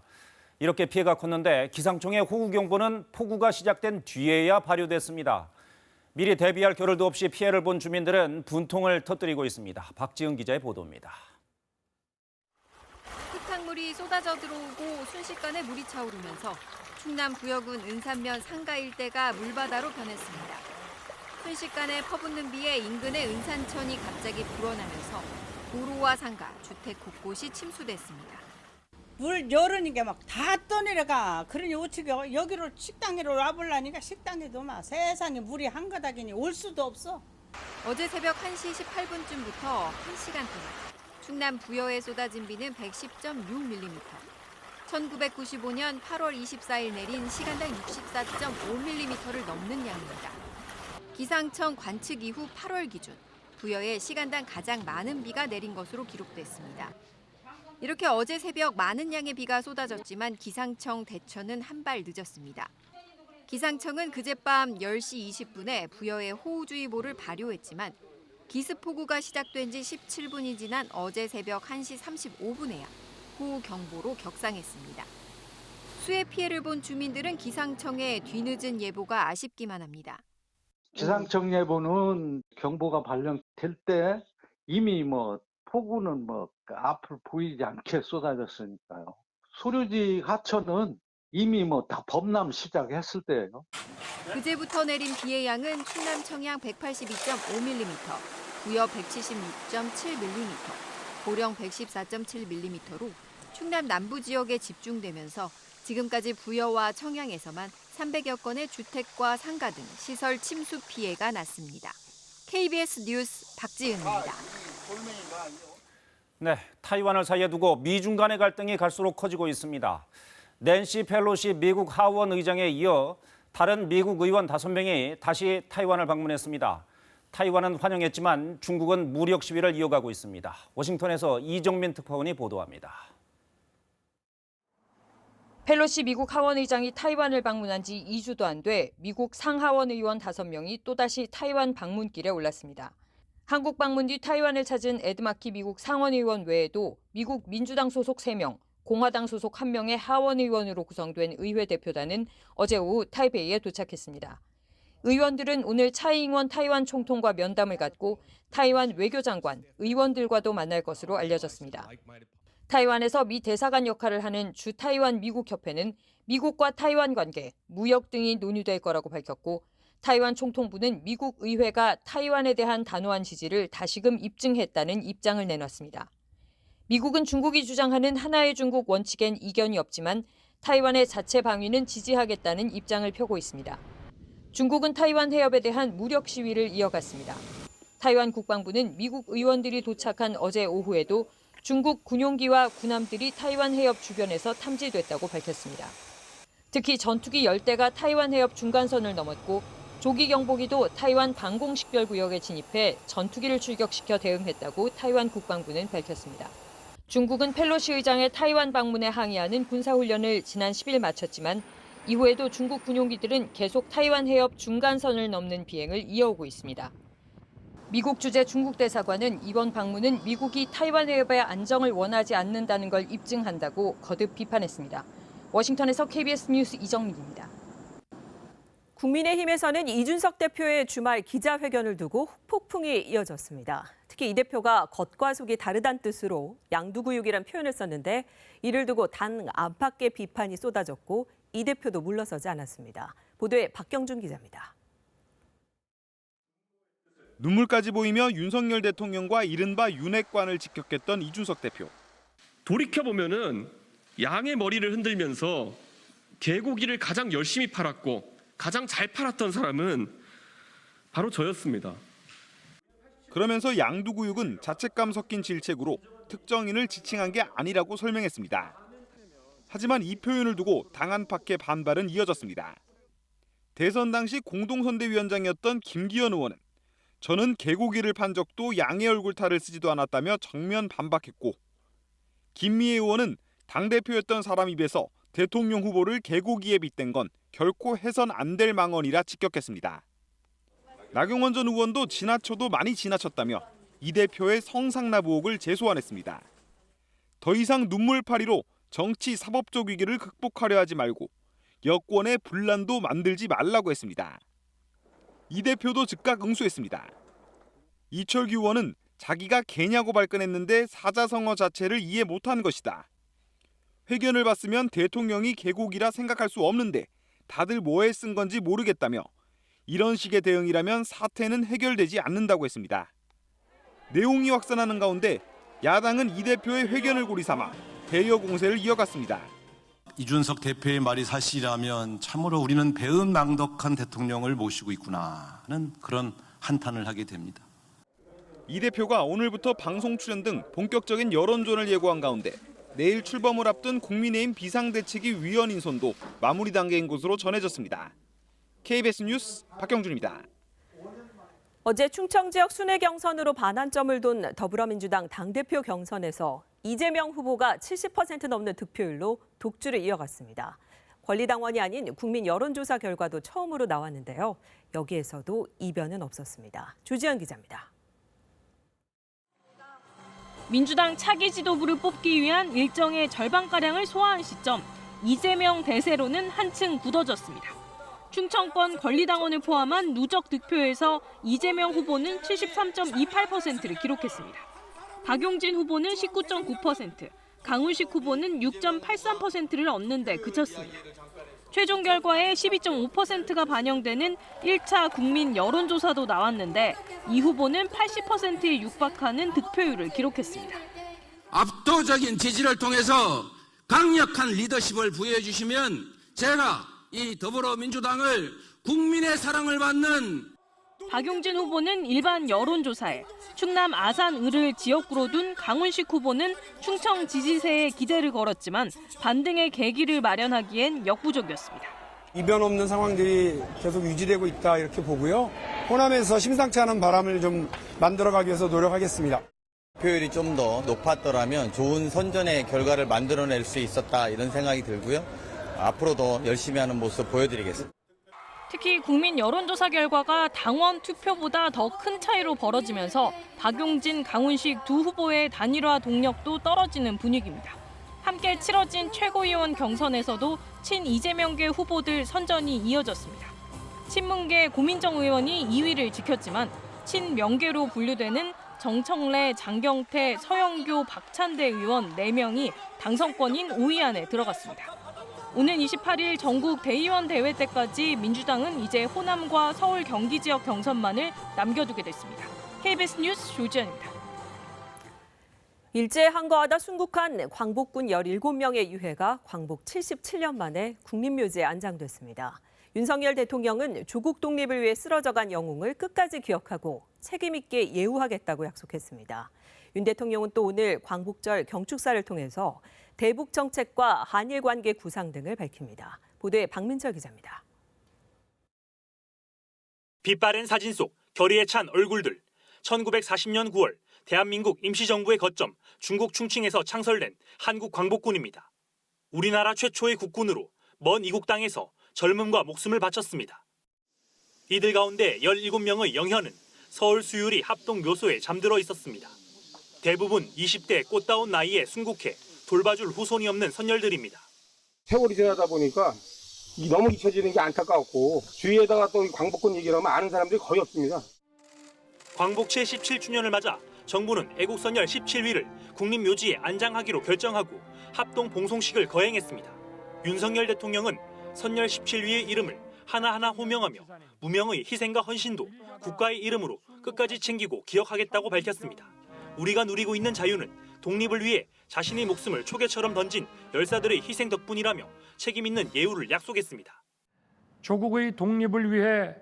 이렇게 피해가 컸는데 기상청의 호우경보는 폭우가 시작된 뒤에야 발효됐습니다. 미리 대비할 겨를도 없이 피해를 본 주민들은 분통을 터뜨리고 있습니다. 박지은 기자의 보도입니다. 흙탕물이 쏟아져 들어오고 순식간에 물이 차오르면서 충남 부여군 은산면 상가 일대가 물바다로 변했습니다. 순식간에 퍼붓는 비에 인근의 은산천이 갑자기 불어나면서 도로와 상가, 주택 곳곳이 침수됐습니다. 물 여르니까 막 다 떠내려가. 그러니 어떻게 여기로 식당으로 와보려니까 식당에도 막 세상에 물이 한가닥이니 올 수도 없어. 어제 새벽 1시 18분쯤부터 1시간 동안 충남 부여에 쏟아진 비는 110.6mm. 1995년 8월 24일 내린 시간당 64.5mm를 넘는 양입니다. 기상청 관측 이후 8월 기준 부여에 시간당 가장 많은 비가 내린 것으로 기록됐습니다. 이렇게 어제 새벽 많은 양의 비가 쏟아졌지만 기상청 대처는 한 발 늦었습니다. 기상청은 그젯밤 10시 20분에 부여에 호우주의보를 발효했지만 기습폭우가 시작된 지 17분이 지난 어제 새벽 1시 35분에야 호우경보로 격상했습니다. 보수의 피해를 본 주민들은 기상청의 뒤늦은 예보가 아쉽기만 합니다. 기상청 예보는 경보가 발령될 때 이미 폭우는 앞을 보이지 않게 쏟아졌으니까요. 소류지 하천은 이미 다 범람 시작했을 때예요. 그제부터 내린 비의 양은 충남 청양 182.5mm, 부여 176.7mm, 보령 114.7mm로 충남 남부 지역에 집중되면서 지금까지 부여와 청양에서만 300여 건의 주택과 상가 등 시설 침수 피해가 났습니다. KBS 뉴스 박지은입니다. 네, 타이완을 사이에 두고 미중 간의 갈등이 갈수록 커지고 있습니다. 낸시 펠로시 미국 하원 의장에 이어 다른 미국 의원 5명이 다시 타이완을 방문했습니다. 타이완은 환영했지만 중국은 무력 시위를 이어가고 있습니다. 워싱턴에서 이정민 특파원이 보도합니다. 펠로시 미국 하원 의장이 타이완을 방문한 지 2주도 안 돼 미국 상하원 의원 5명이 또다시 타이완 방문길에 올랐습니다. 한국 방문 뒤 타이완을 찾은 에드마키 미국 상원 의원 외에도 미국 민주당 소속 3명, 공화당 소속 1명의 하원 의원으로 구성된 의회 대표단은 어제 오후 타이베이에 도착했습니다. 의원들은 오늘 차이잉원 타이완 총통과 면담을 갖고 타이완 외교장관, 의원들과도 만날 것으로 알려졌습니다. 타이완에서 미 대사관 역할을 하는 주 타이완 미국 협회는 미국과 타이완 관계, 무역 등이 논의될 거라고 밝혔고 타이완 총통부는 미국 의회가 타이완에 대한 단호한 지지를 다시금 입증했다는 입장을 내놨습니다. 미국은 중국이 주장하는 하나의 중국 원칙엔 이견이 없지만 타이완의 자체 방위는 지지하겠다는 입장을 펴고 있습니다. 중국은 타이완 해협에 대한 무력 시위를 이어갔습니다. 타이완 국방부는 미국 의원들이 도착한 어제 오후에도 중국 군용기와 군함들이 타이완 해협 주변에서 탐지됐다고 밝혔습니다. 특히 전투기 10대가 타이완 해협 중간선을 넘었고 조기 경보기도 타이완 방공식별구역에 진입해 전투기를 출격시켜 대응했다고 타이완 국방부는 밝혔습니다. 중국은 펠로시 의장의 타이완 방문에 항의하는 군사훈련을 지난 10일 마쳤지만 이후에도 중국 군용기들은 계속 타이완 해협 중간선을 넘는 비행을 이어오고 있습니다. 미국 주재 중국 대사관은 이번 방문은 미국이 타이완 해협의 안정을 원하지 않는다는 걸 입증한다고 거듭 비판했습니다. 워싱턴에서 KBS 뉴스 이정민입니다. 국민의힘에서는 이준석 대표의 주말 기자회견을 두고 폭풍이 이어졌습니다. 특히 이 대표가 겉과 속이 다르다는 뜻으로 양두구육이란 표현을 썼는데 이를 두고 당 안팎의 비판이 쏟아졌고 이 대표도 물러서지 않았습니다. 보도에 박경준 기자입니다. 눈물까지 보이며 윤석열 대통령과 이른바 윤핵관을 직격했던 이준석 대표. 돌이켜보면은 양의 머리를 흔들면서 개고기를 가장 열심히 팔았고 가장 잘 팔았던 사람은 바로 저였습니다. 그러면서 양두구육은 자책감 섞인 질책으로 특정인을 지칭한 게 아니라고 설명했습니다. 하지만 이 표현을 두고 당 안팎의 반발은 이어졌습니다. 대선 당시 공동선대위원장이었던 김기현 의원은 저는 개고기를 판 적도 양의 얼굴 탈을 쓰지도 않았다며 정면 반박했고 김미애 의원은 당대표였던 사람 입에서 대통령 후보를 개고기에 빗댄 건 결코 해선 안 될 망언이라 직격했습니다. 나경원 전 의원도 지나쳐도 많이 지나쳤다며 이 대표의 성상납 의혹을 재소환했습니다. 더 이상 눈물파리로 정치 사법적 위기를 극복하려 하지 말고 여권의 분란도 만들지 말라고 했습니다. 이 대표도 즉각 응수했습니다. 이철규 의원은 자기가 개냐고 발끈했는데 사자성어 자체를 이해 못한 것이다. 회견을 봤으면 대통령이 개고기라 생각할 수 없는데 다들 뭐에 쓴 건지 모르겠다며 이런 식의 대응이라면 사태는 해결되지 않는다고 했습니다. 내용이 확산하는 가운데 야당은 이 대표의 회견을 고리삼아 대여 공세를 이어갔습니다. 이준석 대표의 말이 사실이라면 참으로 우리는 배은망덕한 대통령을 모시고 있구나는 그런 한탄을 하게 됩니다. 이 대표가 오늘부터 방송 출연 등 본격적인 여론전을 예고한 가운데 내일 출범을 앞둔 국민의힘 비상대책위 위원 인선도 마무리 단계인 것으로 전해졌습니다. KBS 뉴스 박경준입니다. 어제 충청 지역 순회 경선으로 반환점을 둔 더불어민주당 당대표 경선에서 이재명 후보가 70% 넘는 득표율로 독주를 이어갔습니다. 권리당원이 아닌 국민 여론조사 결과도 처음으로 나왔는데요. 여기에서도 이변은 없었습니다. 조지현 기자입니다. 민주당 차기 지도부를 뽑기 위한 일정의 절반가량을 소화한 시점, 이재명 대세로는 한층 굳어졌습니다. 충청권 권리당원을 포함한 누적 득표에서 이재명 후보는 73.28%를 기록했습니다. 박용진 후보는 19.9%, 강훈식 후보는 6.83%를 얻는 데 그쳤습니다. 최종 결과에 12.5%가 반영되는 1차 국민 여론조사도 나왔는데 이 후보는 80%에 육박하는 득표율을 기록했습니다. 압도적인 지지를 통해서 강력한 리더십을 부여해 주시면 제가 이 더불어민주당을 국민의 사랑을 받는 박용진 후보는 일반 여론조사에, 충남 아산을을 지역구로 둔 강훈식 후보는 충청 지지세에 기대를 걸었지만 반등의 계기를 마련하기엔 역부족이었습니다. 이변 없는 상황들이 계속 유지되고 있다 이렇게 보고요. 호남에서 심상치 않은 바람을 좀 만들어가기 위해서 노력하겠습니다. 득표율이 좀 더 높았더라면 좋은 선전의 결과를 만들어낼 수 있었다 이런 생각이 들고요. 앞으로도 열심히 하는 모습 보여드리겠습니다. 특히 국민 여론조사 결과가 당원 투표보다 더 큰 차이로 벌어지면서 박용진, 강훈식 두 후보의 단일화 동력도 떨어지는 분위기입니다. 함께 치러진 최고위원 경선에서도 친 이재명계 후보들 선전이 이어졌습니다. 친문계 고민정 의원이 2위를 지켰지만 친명계로 분류되는 정청래, 장경태, 서영교, 박찬대 의원 4명이 당선권인 5위 안에 들어갔습니다. 오는 28일 전국 대의원 대회 때까지 민주당은 이제 호남과 서울 경기 지역 경선만을 남겨두게 됐습니다. KBS 뉴스 조지현입니다. 일제 항거하다 순국한 광복군 17명의 유해가 광복 77년 만에 국립묘지에 안장됐습니다. 윤석열 대통령은 조국 독립을 위해 쓰러져간 영웅을 끝까지 기억하고 책임 있게 예우하겠다고 약속했습니다. 윤 대통령은 또 오늘 광복절 경축사를 통해서 대북 정책과 한일 관계 구상 등을 밝힙니다. 보도에 박민철 기자입니다. 빛바랜 사진 속 결의에 찬 얼굴들. 1940년 9월 대한민국 임시정부의 거점 중국 충칭에서 창설된 한국 광복군입니다. 우리나라 최초의 국군으로 먼 이국 땅에서 젊음과 목숨을 바쳤습니다. 이들 가운데 17명의 영현은 서울 수유리 합동묘소에 잠들어 있었습니다. 대부분 20대 꽃다운 나이에 순국해 돌봐줄 후손이 없는 선열들입니다. 세월이 지나다 보니까 너무 잊혀지는 게 안타까웠고 주위에다가 또 광복군 얘기를 하면 아는 사람들이 거의 없습니다. 광복 77주년을 맞아 정부는 애국선열 17위를 국립묘지에 안장하기로 결정하고 합동 봉송식을 거행했습니다. 윤석열 대통령은 선열 17위의 이름을 하나하나 호명하며 무명의 희생과 헌신도 국가의 이름으로 끝까지 챙기고 기억하겠다고 밝혔습니다. 우리가 누리고 있는 자유는 독립을 위해 자신의 목숨을 초계처럼 던진 열사들의 희생 덕분이라며 책임 있는 예우를 약속했습니다. 조국의 독립을 위해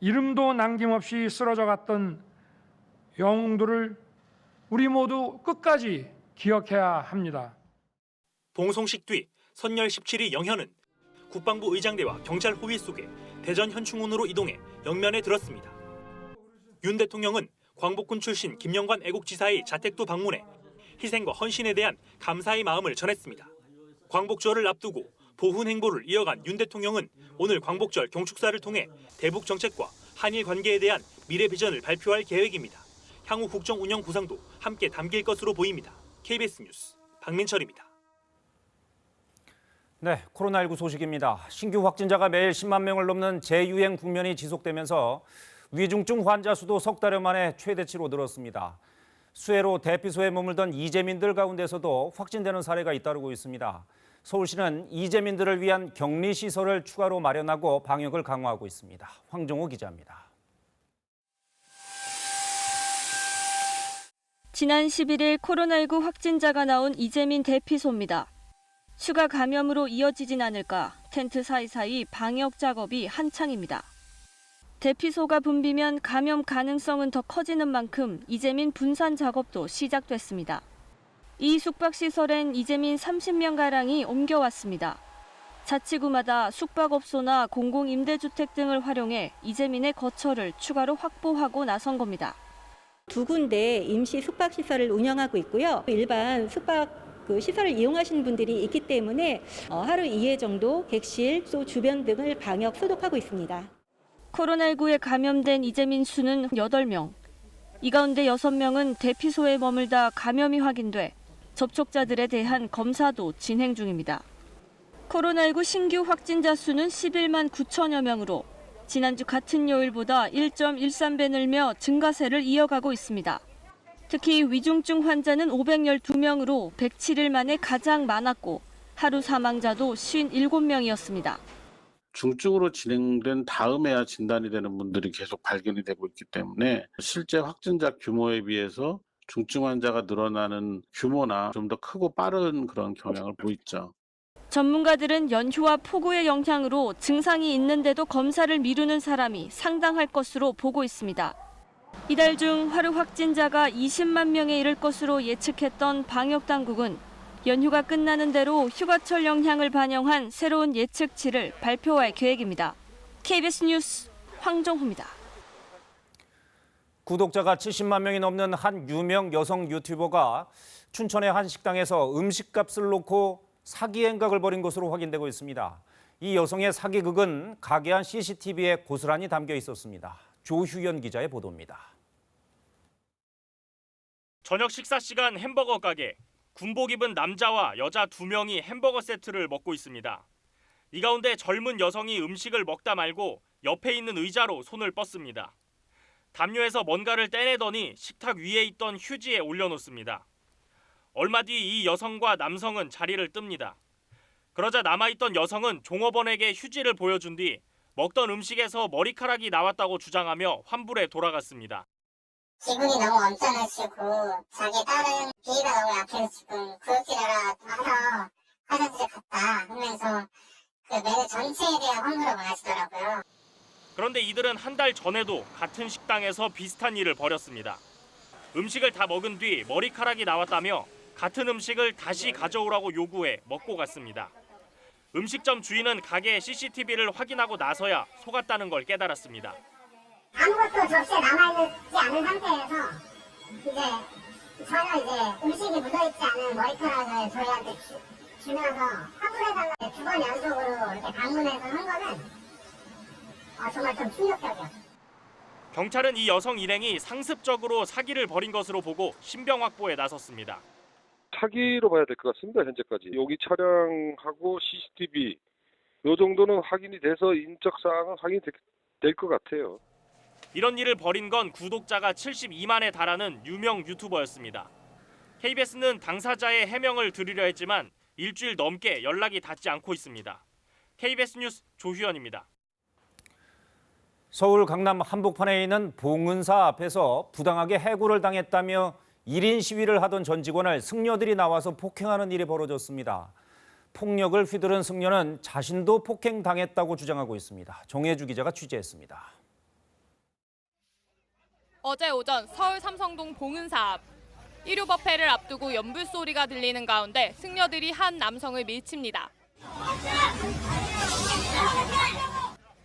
이름도 남김없이 쓰러져갔던 영웅들을 우리 모두 끝까지 기억해야 합니다. 봉송식 뒤 선열 17위 영현은 국방부 의장대와 경찰 호위 속에 대전 현충원으로 이동해 영면에 들었습니다. 윤 대통령은 광복군 출신 김영관 애국지사의 자택도 방문해 희생과 헌신에 대한 감사의 마음을 전했습니다. 광복절을 앞두고 보훈 행보를 이어간 윤 대통령은 오늘 광복절 경축사를 통해 대북 정책과 한일 관계에 대한 미래 비전을 발표할 계획입니다. 향후 국정 운영 구상도 함께 담길 것으로 보입니다. KBS 뉴스 박민철입니다. 네, 코로나19 소식입니다. 신규 확진자가 매일 10만 명을 넘는 재유행 국면이 지속되면서 위중증 환자 수도 석 달여 만에 최대치로 늘었습니다. 수해로 대피소에 머물던 이재민들 가운데서도 확진되는 사례가 잇따르고 있습니다. 서울시는 이재민들을 위한 격리시설을 추가로 마련하고 방역을 강화하고 있습니다. 황정호 기자입니다. 지난 11일 코로나19 확진자가 나온 이재민 대피소입니다. 추가 감염으로 이어지진 않을까 텐트 사이사이 방역 작업이 한창입니다. 대피소가 붐비면 감염 가능성은 더 커지는 만큼 이재민 분산 작업도 시작됐습니다. 이 숙박시설엔 이재민 30명가량이 옮겨왔습니다. 자치구마다 숙박업소나 공공임대주택 등을 활용해 이재민의 거처를 추가로 확보하고 나선 겁니다. 2군데 임시 숙박시설을 운영하고 있고요. 일반 숙박 시설을 이용하시는 분들이 있기 때문에 하루 2회 정도 객실, 또 주변 등을 방역 소독하고 있습니다. 코로나19에 감염된 이재민 수는 8명. 이 가운데 6명은 대피소에 머물다 감염이 확인돼 접촉자들에 대한 검사도 진행 중입니다. 코로나19 신규 확진자 수는 11만 9천여 명으로 지난주 같은 요일보다 1.13배 늘며 증가세를 이어가고 있습니다. 특히 위중증 환자는 512명으로 107일 만에 가장 많았고 하루 사망자도 57명이었습니다. 중증으로 진행된 다음에야 진단이 되는 분들이 계속 발견이 되고 있기 때문에 실제 확진자 규모에 비해서 중증 환자가 늘어나는 규모나 좀 더 크고 빠른 그런 경향을 보이죠. 전문가들은 연휴와 폭우의 영향으로 증상이 있는데도 검사를 미루는 사람이 상당할 것으로 보고 있습니다. 이달 중 하루 확진자가 20만 명에 이를 것으로 예측했던 방역당국은 연휴가 끝나는 대로 휴가철 영향을 반영한 새로운 예측치를 발표할 계획입니다. KBS 뉴스 황정호입니다. 구독자가 70만 명이 넘는 한 유명 여성 유튜버가 춘천의 한 식당에서 음식값을 놓고 사기 행각을 벌인 것으로 확인되고 있습니다. 이 여성의 사기극은 가게 안 CCTV에 고스란히 담겨 있었습니다. 조휴연 기자의 보도입니다. 저녁 식사 시간 햄버거 가게. 군복 입은 남자와 여자 2명이 햄버거 세트를 먹고 있습니다. 이 가운데 젊은 여성이 음식을 먹다 말고 옆에 있는 의자로 손을 뻗습니다. 담요에서 뭔가를 떼내더니 식탁 위에 있던 휴지에 올려놓습니다. 얼마 뒤 이 여성과 남성은 자리를 뜹니다. 그러자 남아있던 여성은 종업원에게 휴지를 보여준 뒤 먹던 음식에서 머리카락이 나왔다고 주장하며 환불에 돌아갔습니다. 기분이 너무 언짢으시고 자기 딸은 비위가 너무 약해서 지금 구역질하러 화장실에 갔다 하면서 그 메뉴 전체에 대한 환불을 원하시더라고요. 그런데 이들은 한 달 전에도 같은 식당에서 비슷한 일을 벌였습니다. 음식을 다 먹은 뒤 머리카락이 나왔다며 같은 음식을 다시 가져오라고 요구해 먹고 갔습니다. 음식점 주인은 가게의 CCTV를 확인하고 나서야 속았다는 걸 깨달았습니다. 아무것도 접시에 남아있지 않은 상태에서 전혀 음식이 묻어있지 않은 머리카락을 저희한테 주면서 환불해달라고 2번 연속으로 이렇게 방문해서 한 거는 정말 좀 충격적이었어요. 경찰은 이 여성 일행이 상습적으로 사기를 벌인 것으로 보고 신병 확보에 나섰습니다. 사기로 봐야 될 것 같습니다. 현재까지 여기 차량하고 CCTV 이 정도는 확인이 돼서 인적 사항은 확인이 될 것 같아요. 이런 일을 벌인 건 구독자가 72만에 달하는 유명 유튜버였습니다. KBS는 당사자의 해명을 들으려 했지만 일주일 넘게 연락이 닿지 않고 있습니다. KBS 뉴스 조휴연입니다. 서울 강남 한복판에 있는 봉은사 앞에서 부당하게 해고를 당했다며 1인 시위를 하던 전 직원을 승려들이 나와서 폭행하는 일이 벌어졌습니다. 폭력을 휘두른 승려는 자신도 폭행당했다고 주장하고 있습니다. 정혜주 기자가 취재했습니다. 어제 오전 서울 삼성동 봉은사 앞. 일요법회를 앞두고 연불 소리가 들리는 가운데 승려들이 한 남성을 밀칩니다.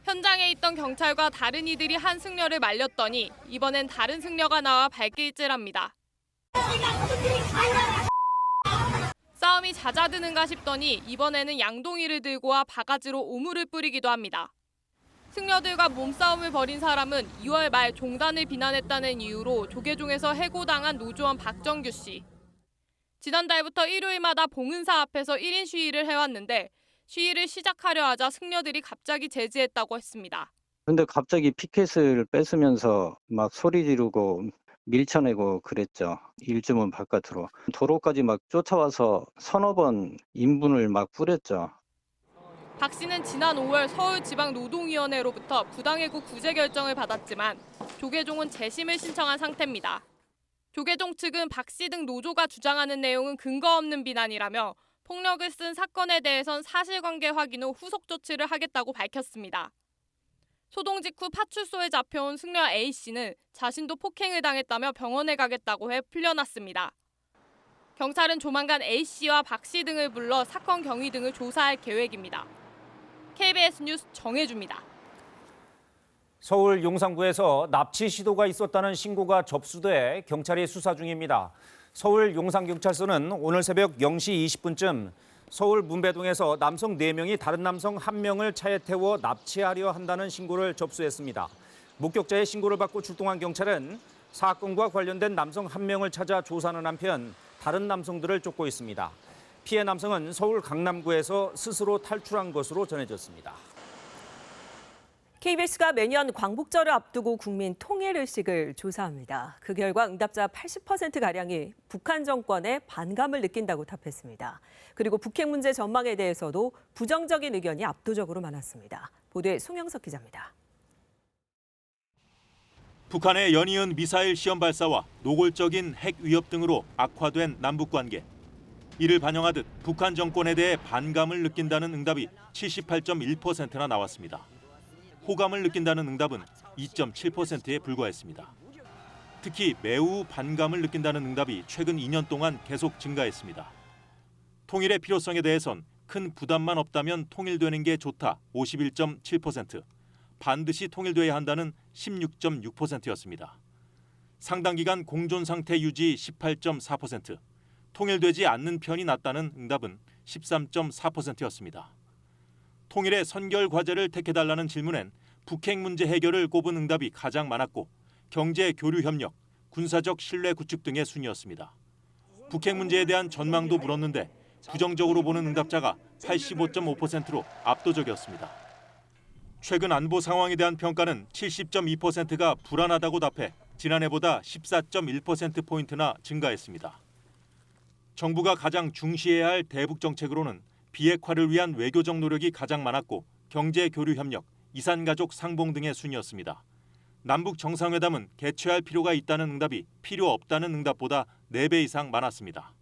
현장에 있던 경찰과 다른 이들이 한 승려를 말렸더니 이번엔 다른 승려가 나와 발길질합니다. 싸움이 잦아드는가 싶더니 이번에는 양동이를 들고 와 바가지로 오물을 뿌리기도 합니다. 승려들과 몸싸움을 벌인 사람은 2월 말 종단을 비난했다는 이유로 조계종에서 해고당한 노조원 박정규 씨. 지난달부터 일요일마다 봉은사 앞에서 1인 시위를 해왔는데 시위를 시작하려 하자 승려들이 갑자기 제지했다고 했습니다. 근데 갑자기 피켓을 뺏으면서 막 소리 지르고 밀쳐내고 그랬죠. 일주문 바깥으로. 도로까지 막 쫓아와서 서너 번 인분을 막 뿌렸죠. 박 씨는 지난 5월 서울지방노동위원회로부터 부당해고 구제 결정을 받았지만 조계종은 재심을 신청한 상태입니다. 조계종 측은 박 씨 등 노조가 주장하는 내용은 근거 없는 비난이라며 폭력을 쓴 사건에 대해선 사실관계 확인 후 후속 조치를 하겠다고 밝혔습니다. 소동 직후 파출소에 잡혀온 승려 A씨는 자신도 폭행을 당했다며 병원에 가겠다고 해 풀려났습니다. 경찰은 조만간 A씨와 박 씨 등을 불러 사건 경위 등을 조사할 계획입니다. KBS 뉴스 정혜주입니다. 서울 용산구에서 납치 시도가 있었다는 신고가 접수돼 경찰이 수사 중입니다. 서울 용산경찰서는 오늘 새벽 0시 20분쯤 서울 문배동에서 남성 4명이 다른 남성 1명을 차에 태워 납치하려 한다는 신고를 접수했습니다. 목격자의 신고를 받고 출동한 경찰은 사건과 관련된 남성 1명을 찾아 조사하는 한편 다른 남성들을 쫓고 있습니다. 피해 남성은 서울 강남구에서 스스로 탈출한 것으로 전해졌습니다. KBS가 매년 광복절을 앞두고 국민 통일의식을 조사합니다. 그 결과 응답자 80%가량이 북한 정권에 반감을 느낀다고 답했습니다. 그리고 북핵 문제 전망에 대해서도 부정적인 의견이 압도적으로 많았습니다. 보도에 송영석 기자입니다. 북한의 연이은 미사일 시험 발사와 노골적인 핵 위협 등으로 악화된 남북 관계. 이를 반영하듯 북한 정권에 대해 반감을 느낀다는 응답이 78.1%나 나왔습니다. 호감을 느낀다는 응답은 2.7%에 불과했습니다. 특히 매우 반감을 느낀다는 응답이 최근 2년 동안 계속 증가했습니다. 통일의 필요성에 대해선 큰 부담만 없다면 통일되는 게 좋다 51.7%, 반드시 통일돼야 한다는 16.6%였습니다. 상당 기간 공존 상태 유지 18.4%, 통일되지 않는 편이 낫다는 응답은 13.4%였습니다. 통일의 선결 과제를 택해달라는 질문엔 북핵 문제 해결을 꼽은 응답이 가장 많았고 경제 교류 협력, 군사적 신뢰 구축 등의 순이었습니다. 북핵 문제에 대한 전망도 물었는데 부정적으로 보는 응답자가 85.5%로 압도적이었습니다. 최근 안보 상황에 대한 평가는 70.2%가 불안하다고 답해 지난해보다 14.1%포인트나 증가했습니다. 정부가 가장 중시해야 할 대북 정책으로는 비핵화를 위한 외교적 노력이 가장 많았고 경제 교류 협력, 이산가족 상봉 등의 순이었습니다. 남북 정상회담은 개최할 필요가 있다는 응답이 필요 없다는 응답보다 4배 이상 많았습니다.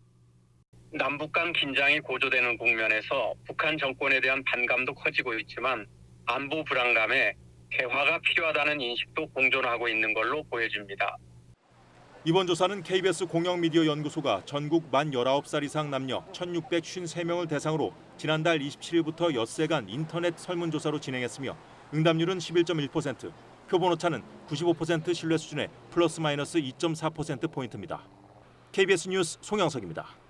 남북 간 긴장이 고조되는 국면에서 북한 정권에 대한 반감도 커지고 있지만 안보 불안감에 대화가 필요하다는 인식도 공존하고 있는 걸로 보여집니다. 이번 조사는 KBS 공영미디어연구소가 전국 만 19살 이상 남녀 1,653명을 대상으로 지난달 27일부터 엿새간 인터넷 설문조사로 진행했으며 응답률은 11.1%, 표본오차는 95% 신뢰 수준의 플러스 마이너스 2.4%포인트입니다. KBS 뉴스 송영석입니다.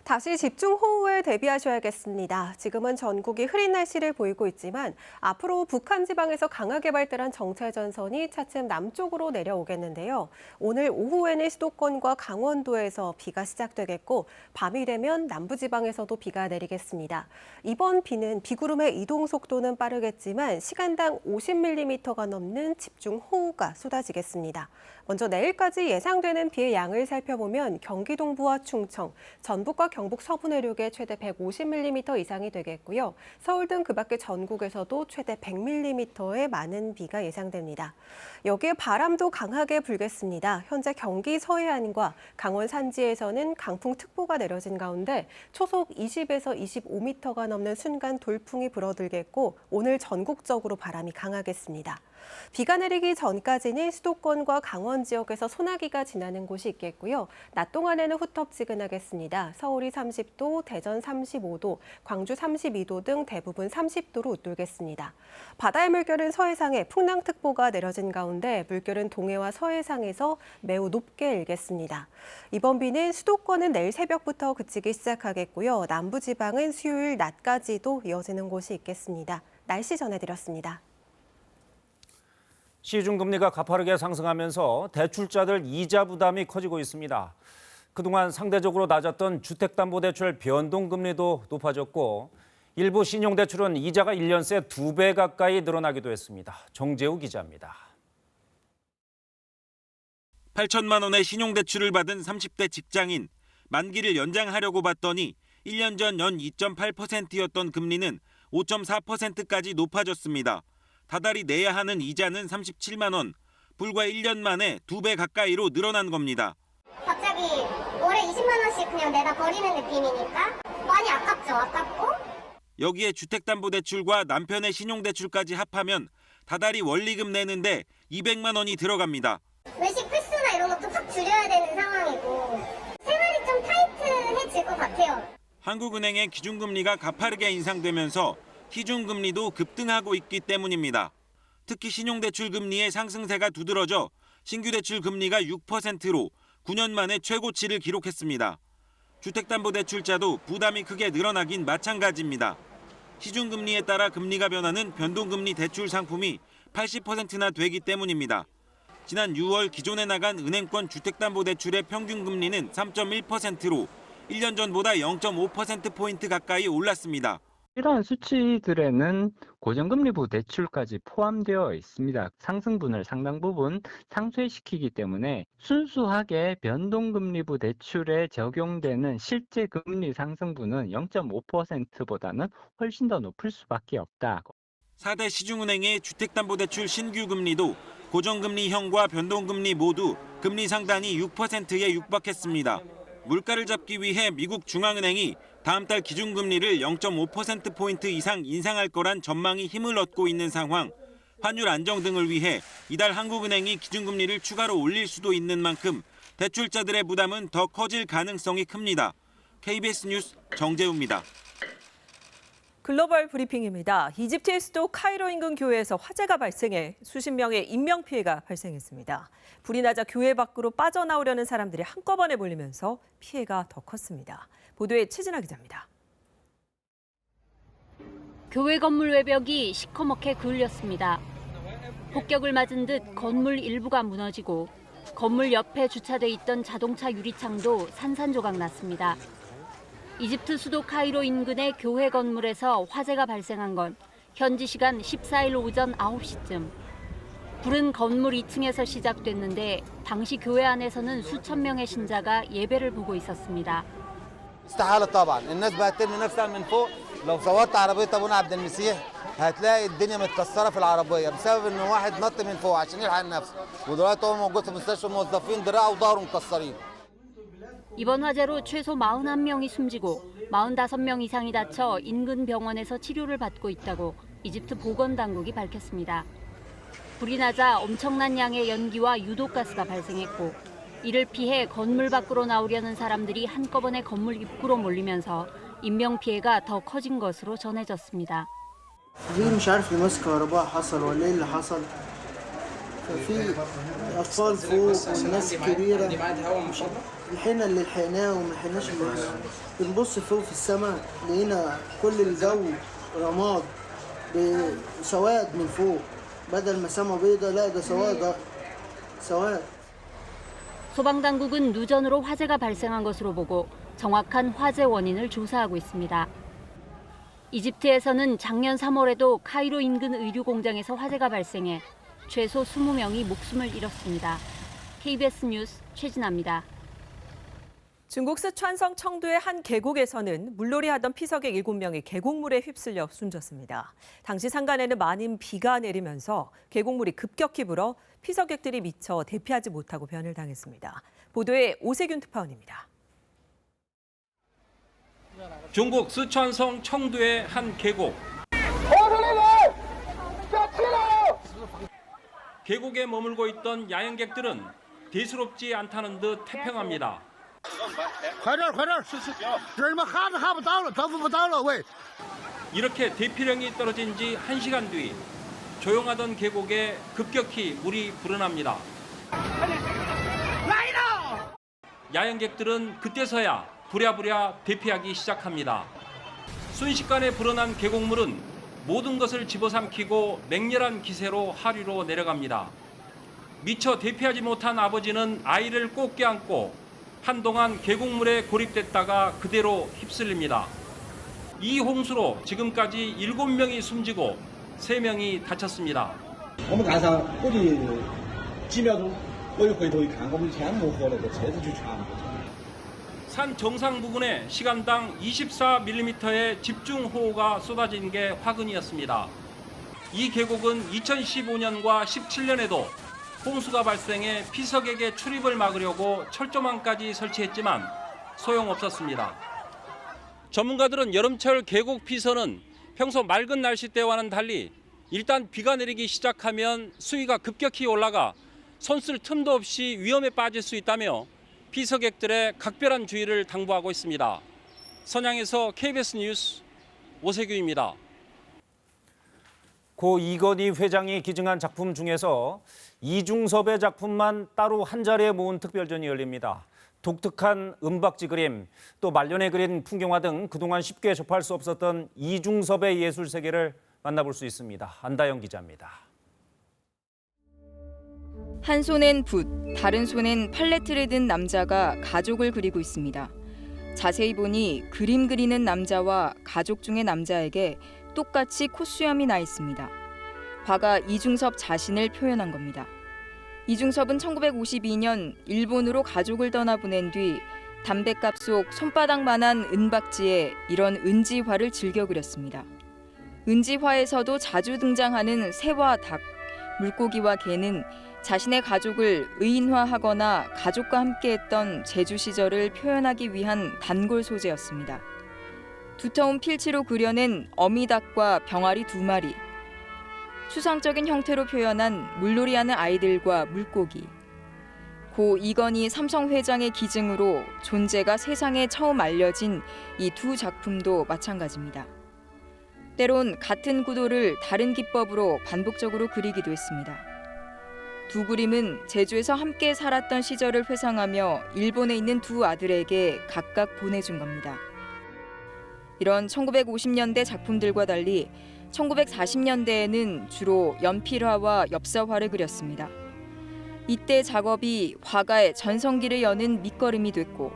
다시 집중호우에 대비하셔야겠습니다. 지금은 전국이 흐린 날씨를 보이고 있지만 앞으로 북한 지방에서 강하게 발달한 정체전선이 차츰 남쪽으로 내려오겠는데요. 오늘 오후에는 수도권과 강원도에서 비가 시작되겠고 밤이 되면 남부지방에서도 비가 내리겠습니다. 이번 비는 비구름의 이동 속도는 빠르겠지만 시간당 50mm가 넘는 집중호우가 쏟아지겠습니다. 먼저 내일까지 예상되는 비의 양을 살펴보면 경기 동부와 충청, 전북과 경북 서부 내륙에 최대 150mm 이상이 되겠고요. 서울 등 그 밖의 전국에서도 최대 100mm의 많은 비가 예상됩니다. 여기에 바람도 강하게 불겠습니다. 현재 경기 서해안과 강원 산지에서는 강풍특보가 내려진 가운데 초속 20에서 25m가 넘는 순간 돌풍이 불어들겠고 오늘 전국적으로 바람이 강하겠습니다. 비가 내리기 전까지는 수도권과 강원 지역에서 소나기가 지나는 곳이 있겠고요. 낮 동안에는 후텁지근하겠습니다. 서울이 30도, 대전 35도, 광주 32도 등 대부분 30도로 웃돌겠습니다. 바다의 물결은 서해상에 풍랑특보가 내려진 가운데 물결은 동해와 서해상에서 매우 높게 일겠습니다. 이번 비는 수도권은 내일 새벽부터 그치기 시작하겠고요. 남부지방은 수요일 낮까지도 이어지는 곳이 있겠습니다. 날씨 전해드렸습니다. 시중금리가 가파르게 상승하면서 대출자들 이자 부담이 커지고 있습니다. 그동안 상대적으로 낮았던 주택담보대출 변동금리도 높아졌고 일부 신용대출은 이자가 1년 새 2배 가까이 늘어나기도 했습니다. 정재우 기자입니다. 8천만 원의 신용대출을 받은 30대 직장인. 만기를 연장하려고 봤더니 1년 전 연 2.8%였던 금리는 5.4%까지 높아졌습니다. 다달이 내야 하는 이자는 37만 원, 불과 1년 만에 2배 가까이로 늘어난 겁니다. 갑자기 월에 20만 원씩 그냥 내다 버리는 느낌이니까 많이 아깝죠, 아깝고. 여기에 주택담보대출과 남편의 신용대출까지 합하면 다달이 원리금 내는데 200만 원이 들어갑니다. 외식 횟수나 이런 것도 확 줄여야 되는 상황이고 생활이 좀 타이트해질 것 같아요. 한국은행의 기준금리가 가파르게 인상되면서 시중금리도 급등하고 있기 때문입니다. 특히 신용대출 금리의 상승세가 두드러져 신규 대출 금리가 6%로 9년 만에 최고치를 기록했습니다. 주택담보대출자도 부담이 크게 늘어나긴 마찬가지입니다. 시중금리에 따라 금리가 변하는 변동금리 대출 상품이 80%나 되기 때문입니다. 지난 6월 기존에 나간 은행권 주택담보대출의 평균 금리는 3.1%로 1년 전보다 0.5%포인트 가까이 올랐습니다. 이러한 수치들에는 고정금리부 대출까지 포함되어 있습니다. 상승분을 상당 부분 상쇄시키기 때문에 순수하게 변동금리부 대출에 적용되는 실제 금리 상승분은 0.5%보다는 훨씬 더 높을 수밖에 없다. 4대 시중은행의 주택담보대출 신규 금리도 고정금리형과 변동금리 모두 금리 상단이 6%에 육박했습니다. 물가를 잡기 위해 미국 중앙은행이 다음 달 기준금리를 0.5%포인트 이상 인상할 거란 전망이 힘을 얻고 있는 상황. 환율 안정 등을 위해 이달 한국은행이 기준금리를 추가로 올릴 수도 있는 만큼 대출자들의 부담은 더 커질 가능성이 큽니다. KBS 뉴스 정재우입니다. 글로벌 브리핑입니다. 이집트의 수도 카이로 인근 교회에서 화재가 발생해 수십 명의 인명피해가 발생했습니다. 불이 나자 교회 밖으로 빠져나오려는 사람들이 한꺼번에 몰리면서 피해가 더 컸습니다. 보도에 최진아 기자입니다. 교회 건물 외벽이 시커멓게 그을렸습니다. 폭격을 맞은 듯 건물 일부가 무너지고 건물 옆에 주차돼 있던 자동차 유리창도 산산조각 났습니다. 이집트 수도 카이로 인근의 교회 건물에서 화재가 발생한 건 현지 시간 14일 오전 9시쯤. 불은 건물 2층에서 시작됐는데 당시 교회 안에서는 수천 명의 신자가 예배를 보고 있었습니다. استحالة طبعا الناس بقت ترمي نفسها من فوق لو صورت عربية ابونا عبد المسيح هتلاقي الدنيا متكسرة في العربية بسبب ان واحد نط من فوق عشان يلحق نفسه ودلوقتي هو موجود في مستشفى الموظفين دراعه وظهره مكسرين. 이번 화재로 최소 41명이 숨지고 45명 이상이 다쳐 인근 병원에서 치료를 받고 있다고 이집트 보건당국이 밝혔습니다. 불이 나자 엄청난 양의 연기와 유독가스가 발생했고 이를 피해 건물 밖으로 나오려는 사람들이 한꺼번에 건물 입구로 몰리면서 인명피해가 더 커진 것으로 전해졌습니다. مش عارف لمس كهرباء حصل ولا ايه اللي حصل ففي اطفال فوق والناس كبيره لحقنا اللي لحقناه وما لحقناش اللي لحقناه بنبص فوق في السماء لقينا كل الجو رماد بسواد من فوق بدل ما سما بيضة لا ده سواد. 소방당국은 누전으로 화재가 발생한 것으로 보고 정확한 화재 원인을 조사하고 있습니다. 이집트에서는 작년 3월에도 카이로 인근 의류 공장에서 화재가 발생해 최소 20명이 목숨을 잃었습니다. KBS 뉴스 최진아입니다. 중국 스촨성 청두의 한 계곡에서는 물놀이 하던 피서객 7명이 계곡물에 휩쓸려 숨졌습니다. 당시 산간에는 많은 비가 내리면서 계곡물이 급격히 불어 피서객들이 미처 대피하지 못하고 변을 당했습니다. 보도에 오세균 특파원입니다. 중국 스촨성 청두의 한 계곡. 계곡에 머물고 있던 야영객들은 대수롭지 않다는 듯 태평합니다. 이렇게 대피령이 떨어진 지 1시간 뒤 조용하던 계곡에 급격히 물이 불어납니다. 야영객들은 그때서야 부랴부랴 대피하기 시작합니다. 순식간에 불어난 계곡물은 모든 것을 집어삼키고 맹렬한 기세로 하류로 내려갑니다. 미처 대피하지 못한 아버지는 아이를 꼭 껴안고 한동안 계곡물에 고립됐다가 그대로 휩쓸립니다. 이 홍수로 지금까지 7명이 숨지고 3명이 다쳤습니다. 산 정상 부근에 시간당 24mm의 집중호우가 쏟아진 게 화근이었습니다. 이 계곡은 2015년과 17년에도 홍수가 발생해 피서객의 출입을 막으려고 철조망까지 설치했지만 소용없었습니다. 전문가들은 여름철 계곡 피서는 평소 맑은 날씨 때와는 달리 일단 비가 내리기 시작하면 수위가 급격히 올라가 손 쓸 틈도 없이 위험에 빠질 수 있다며 피서객들의 각별한 주의를 당부하고 있습니다. 선양에서 KBS 뉴스 오세규입니다. 고 이건희 회장이 기증한 작품 중에서 이중섭의 작품만 따로 한 자리에 모은 특별전이 열립니다. 독특한 은박지 그림, 또 말년에 그린 풍경화 등 그동안 쉽게 접할 수 없었던 이중섭의 예술 세계를 만나볼 수 있습니다. 안다영 기자입니다. 한 손엔 붓, 다른 손엔 팔레트를 든 남자가 가족을 그리고 있습니다. 자세히 보니 그림 그리는 남자와 가족 중의 남자에게 똑같이 콧수염이 나 있습니다. 화가 이중섭 자신을 표현한 겁니다. 이중섭은 1952년 일본으로 가족을 떠나보낸 뒤 담뱃갑 속 손바닥만한 은박지에 이런 은지화를 즐겨 그렸습니다. 은지화에서도 자주 등장하는 새와 닭, 물고기와 개는 자신의 가족을 의인화하거나 가족과 함께했던 제주 시절을 표현하기 위한 단골 소재였습니다. 두터운 필지로 그려낸 어미닭과 병아리 2마리, 추상적인 형태로 표현한 물놀이하는 아이들과 물고기, 고 이건희 삼성 회장의 기증으로 존재가 세상에 처음 알려진 이 두 작품도 마찬가지입니다. 때론 같은 구도를 다른 기법으로 반복적으로 그리기도 했습니다. 두 그림은 제주에서 함께 살았던 시절을 회상하며 일본에 있는 두 아들에게 각각 보내준 겁니다. 이런 1950년대 작품들과 달리 1940년대에는 주로 연필화와 엽사화를 그렸습니다. 이때 작업이 화가의 전성기를 여는 밑거름이 됐고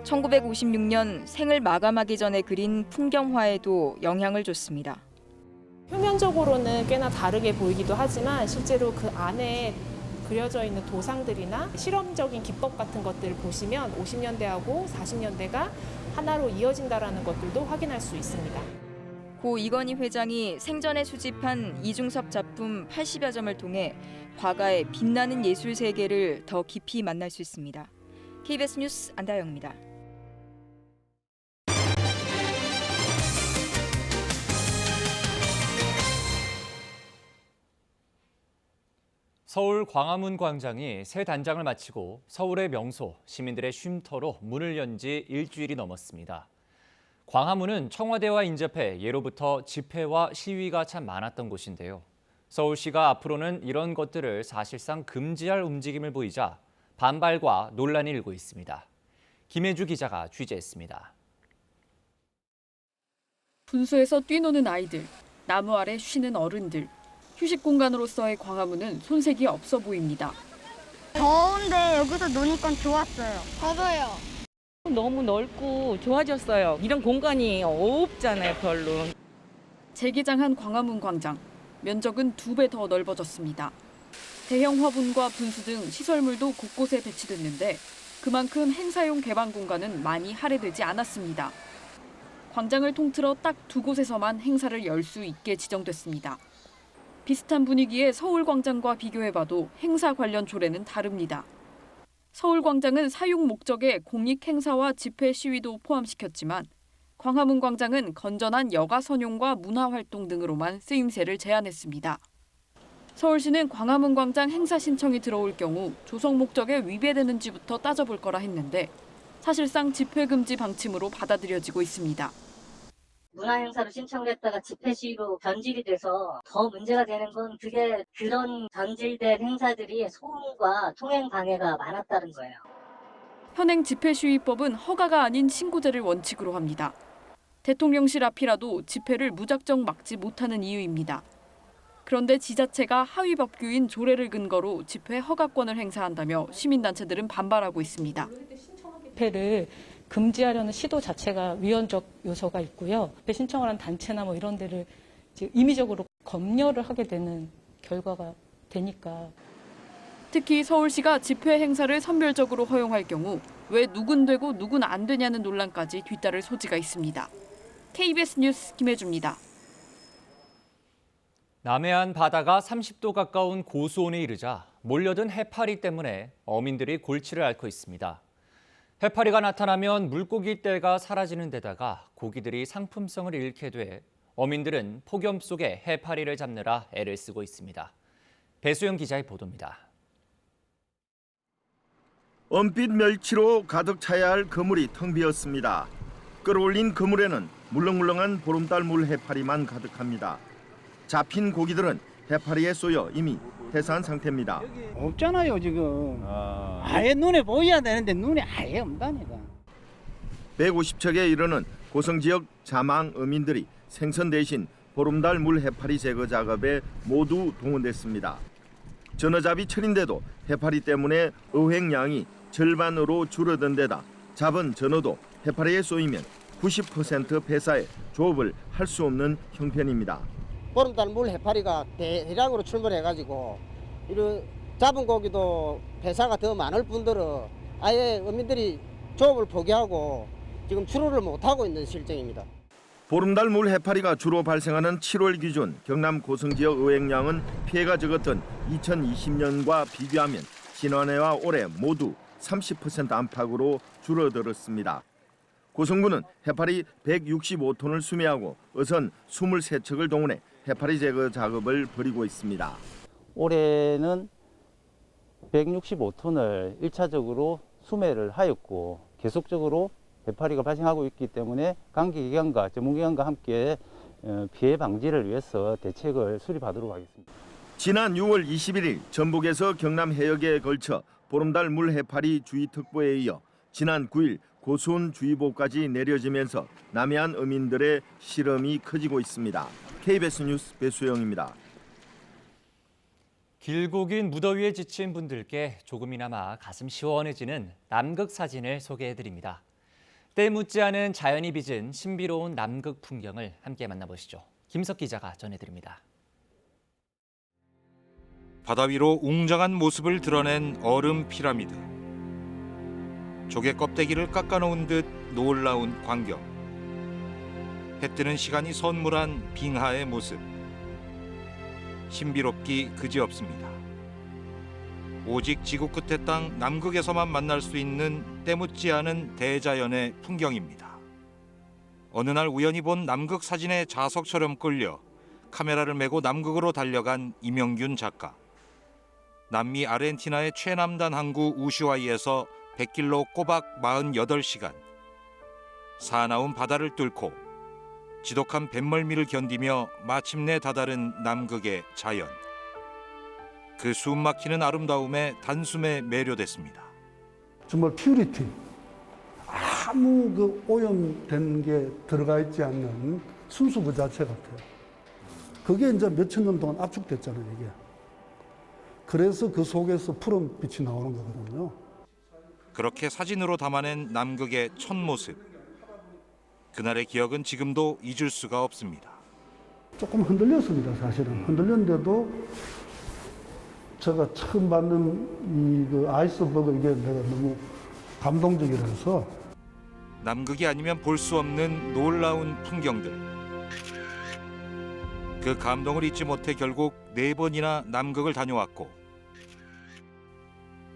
1956년 생을 마감하기 전에 그린 풍경화에도 영향을 줬습니다. 표면적으로는 꽤나 다르게 보이기도 하지만 실제로 그 안에 그려져 있는 도상들이나 실험적인 기법 같은 것들을 보시면 50년대하고 40년대가 하나로 이어진다는 것들도 확인할 수 있습니다. 고 이건희 회장이 생전에 수집한 이중섭 작품 80여 점을 통해 화가의 빛나는 예술 세계를 더 깊이 만날 수 있습니다. KBS 뉴스 안다영입니다. 서울 광화문 광장이 새 단장을 마치고 서울의 명소, 시민들의 쉼터로 문을 연 지 일주일이 넘었습니다. 광화문은 청와대와 인접해 예로부터 집회와 시위가 참 많았던 곳인데요. 서울시가 앞으로는 이런 것들을 사실상 금지할 움직임을 보이자 반발과 논란이 일고 있습니다. 김혜주 기자가 취재했습니다. 분수에서 뛰노는 아이들, 나무 아래 쉬는 어른들. 휴식 공간으로서의 광화문은 손색이 없어 보입니다. 더운데 여기서 노니까 좋았어요. 더워요. 너무 넓고 좋아졌어요. 이런 공간이 없잖아요, 별로. 재개장한 광화문 광장. 면적은 2배 더 넓어졌습니다. 대형 화분과 분수 등 시설물도 곳곳에 배치됐는데 그만큼 행사용 개방 공간은 많이 할애되지 않았습니다. 광장을 통틀어 딱 2곳에서만 행사를 열 수 있게 지정됐습니다. 비슷한 분위기의 서울광장과 비교해봐도 행사 관련 조례는 다릅니다. 서울광장은 사용 목적에 공익 행사와 집회 시위도 포함시켰지만 광화문 광장은 건전한 여가 선용과 문화활동 등으로만 쓰임새를 제한했습니다. 서울시는 광화문 광장 행사 신청이 들어올 경우 조성 목적에 위배되는지부터 따져볼 거라 했는데 사실상 집회 금지 방침으로 받아들여지고 있습니다. 문화행사로 신청을 했다가 집회 시위로 변질이 돼서 더 문제가 되는 건 그게 그런 변질된 행사들이 소음과 통행 방해가 많았다는 거예요. 현행 집회시위법은 허가가 아닌 신고제를 원칙으로 합니다. 대통령실 앞이라도 집회를 무작정 막지 못하는 이유입니다. 그런데 지자체가 하위 법규인 조례를 근거로 집회 허가권을 행사한다며 시민단체들은 반발하고 있습니다. 집회를 금지하려는 시도 자체가 위헌적 요소가 있고요. 집회 신청을 한 단체나 이런 데를 임의적으로 검열을 하게 되는 결과가 되니까. 특히 서울시가 집회 행사를 선별적으로 허용할 경우 왜 누군 되고 누군 안 되냐는 논란까지 뒤따를 소지가 있습니다. KBS 뉴스 김혜주입니다. 남해안 바다가 30도 가까운 고수온에 이르자 몰려든 해파리 때문에 어민들이 골치를 앓고 있습니다. 해파리가 나타나면 물고기 떼가 사라지는 데다가 고기들이 상품성을 잃게 돼 어민들은 폭염 속에 해파리를 잡느라 애를 쓰고 있습니다. 배수영 기자의 보도입니다. 은빛 멸치로 가득 차야 할 그물이 텅 비었습니다. 끌어올린 그물에는 물렁물렁한 보름달 물 해파리만 가득합니다. 잡힌 고기들은 해파리에 쏘여 이미 퇴사한 상태입니다. 없잖아요 지금. 아예 눈에 보여야 되는데 눈에 아예 없다니까. 150척에 이르는 고성지역 자망 어민들이 생선 대신 보름달 물 해파리 제거 작업에 모두 동원됐습니다. 전어잡이 철인데도 해파리 때문에 어획량이 절반으로 줄어든 데다 잡은 전어도 해파리에 쏘이면 90% 폐사에 조업을 할 수 없는 형편입니다. 보름달 물 해파리가 대량으로 출몰해가지고 이런 잡은 고기도 폐사가 더 많을 뿐더러 아예 어민들이 조업을 포기하고 지금 출하를 못하고 있는 실정입니다. 보름달 물 해파리가 주로 발생하는 7월 기준 경남 고성 지역 어획량은 피해가 적었던 2020년과 비교하면 지난해와 올해 모두 30% 안팎으로 줄어들었습니다. 고성군은 해파리 165톤을 수매하고 어선 23척을 동원해 해파리 제거 작업을 벌이고 있습니다. 올해는 165톤을 1차적으로 수매를 하였고 계속적으로 해파리가 발생하고 있기 때문에 관계기관과 전문기관과 함께 피해 방지를 위해서 대책을 수립하도록 하겠습니다. 지난 6월 21일 전북에서 경남 해역에 걸쳐 보름달 물 해파리 주의특보에 이어 지난 9일 고수온주의보까지 내려지면서 남해안 어민들의 실험이 커지고 있습니다. KBS 뉴스 배수영입니다. 길고 긴 무더위에 지친 분들께 조금이나마 가슴 시원해지는 남극 사진을 소개해드립니다. 때 묻지 않은 자연이 빚은 신비로운 남극 풍경을 함께 만나보시죠. 김석 기자가 전해드립니다. 바다 위로 웅장한 모습을 드러낸 얼음 피라미드. 조개 껍데기를 깎아놓은 듯 놀라운 광경. 해 뜨는 시간이 선물한 빙하의 모습. 신비롭기 그지없습니다. 오직 지구 끝의 땅 남극에서만 만날 수 있는 때묻지 않은 대자연의 풍경입니다. 어느 날 우연히 본 남극 사진에 자석처럼 끌려 카메라를 메고 남극으로 달려간 이명균 작가. 남미 아르헨티나의 최남단 항구 우슈아이에서 100길로 꼬박 48시간. 사나운 바다를 뚫고 지독한 뱃멀미를 견디며 마침내 다다른 남극의 자연. 그 숨막히는 아름다움에 단숨에 매료됐습니다. 정말 퓨리티, 아무 그 오염된 게 들어가 있지 않는 순수 그 자체 같아요. 그게 이제 몇천 년 동안 압축됐잖아요, 이게. 그래서 그 속에서 푸른 빛이 나오는 거거든요. 그렇게 사진으로 담아낸 남극의 첫 모습. 그날의 기억은 지금도 잊을 수가 없습니다. 조금 흔들렸습니다, 사실은. 흔들렸는데도 제가 처음 받는 그 아이스버그 이게 내가 너무 감동적이라서. 남극이 아니면 볼 수 없는 놀라운 풍경들. 그 감동을 잊지 못해 결국 4번이나 남극을 다녀왔고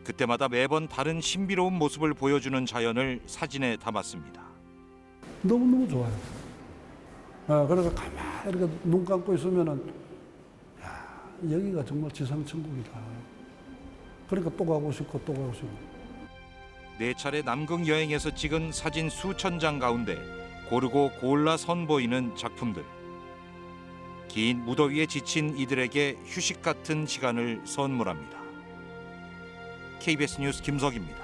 그때마다 매번 다른 신비로운 모습을 보여주는 자연을 사진에 담았습니다. 너무너무 좋아요. 그래서 가만히 이렇게 눈 감고 있으면은 야, 여기가 정말 지상천국이다. 그러니까 또 가고 싶고 또 가고 싶고. 4차례 남극 여행에서 찍은 사진 수천 장 가운데 고르고 골라 선보이는 작품들. 긴 무더위에 지친 이들에게 휴식 같은 시간을 선물합니다. KBS 뉴스 김석입니다.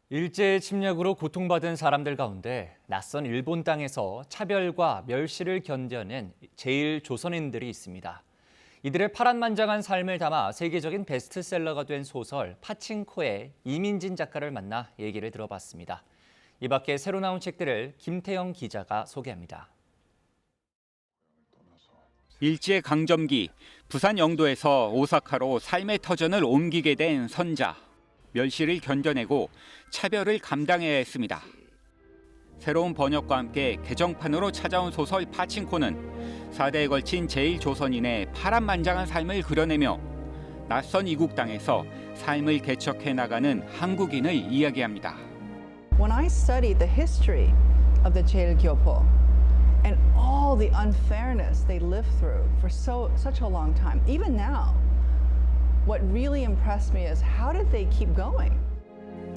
일제의 침략으로 고통받은 사람들 가운데 낯선 일본 땅에서 차별과 멸시를 견뎌낸 제1조선인들이 있습니다. 이들의 파란만장한 삶을 담아 세계적인 베스트셀러가 된 소설 파친코의 이민진 작가를 만나 얘기를 들어봤습니다. 이 밖에 새로 나온 책들을 김태영 기자가 소개합니다. 일제강점기 부산 영도에서 오사카로 삶의 터전을 옮기게 된 선자. 멸시를 견뎌내고 차별을 감당해야 했습니다. 새로운 번역과 함께 개정판으로 찾아온 소설 파친코는 4대에 걸친 제1조선인의 파란만장한 삶을 그려내며 낯선 이국 땅에서 삶을 개척해 나가는 한국인을 이야기합니다. When I studied the history of the 제일교포 and all the unfairness they lived through for such a long time, even now, what really impressed me is how did they keep going?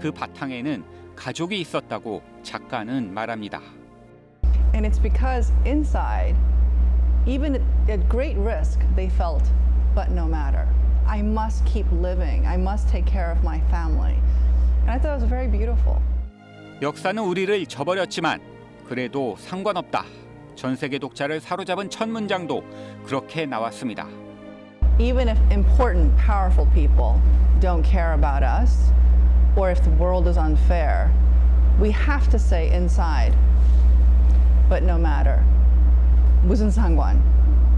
그 바탕에는 가족이 있었다고 작가는 말합니다. And it's because inside, even at great risk, they felt, but no matter, I must keep living. I must take care of my family. And I thought it was very beautiful. 역사는 우리를 저버렸지만 그래도 상관없다. 전 세계 독자를 사로잡은 첫 문장도 그렇게 나왔습니다. Even if important, powerful people don't care about us, or if the world is unfair, we have to say inside. But no matter. 무슨 상관,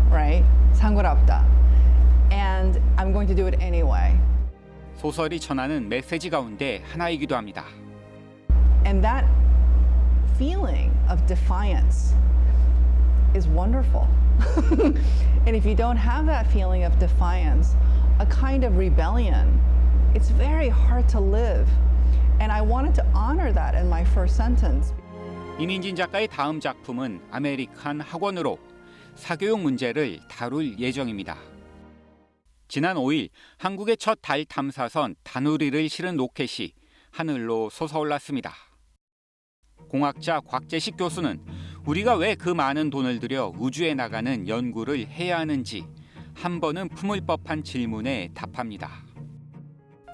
right? 상관없다. And I'm going to do it anyway. 소설이 전하는 메시지 가운데 하나이기도 합니다. And that feeling of defiance is wonderful. And if you don't have that feeling of defiance, a kind of rebellion, it's very hard to live. And I wanted to honor that in my first sentence. 이민진 작가의 다음 작품은 아메리칸 학원으로 사교육 문제를 다룰 예정입니다. 지난 5일 한국의 첫 달 탐사선 다누리를 실은 로켓이 하늘로 솟아올랐습니다. 공학자 곽재식 교수는 우리가 왜 그 많은 돈을 들여 우주에 나가는 연구를 해야 하는지 한 번은 품을 법한 질문에 답합니다.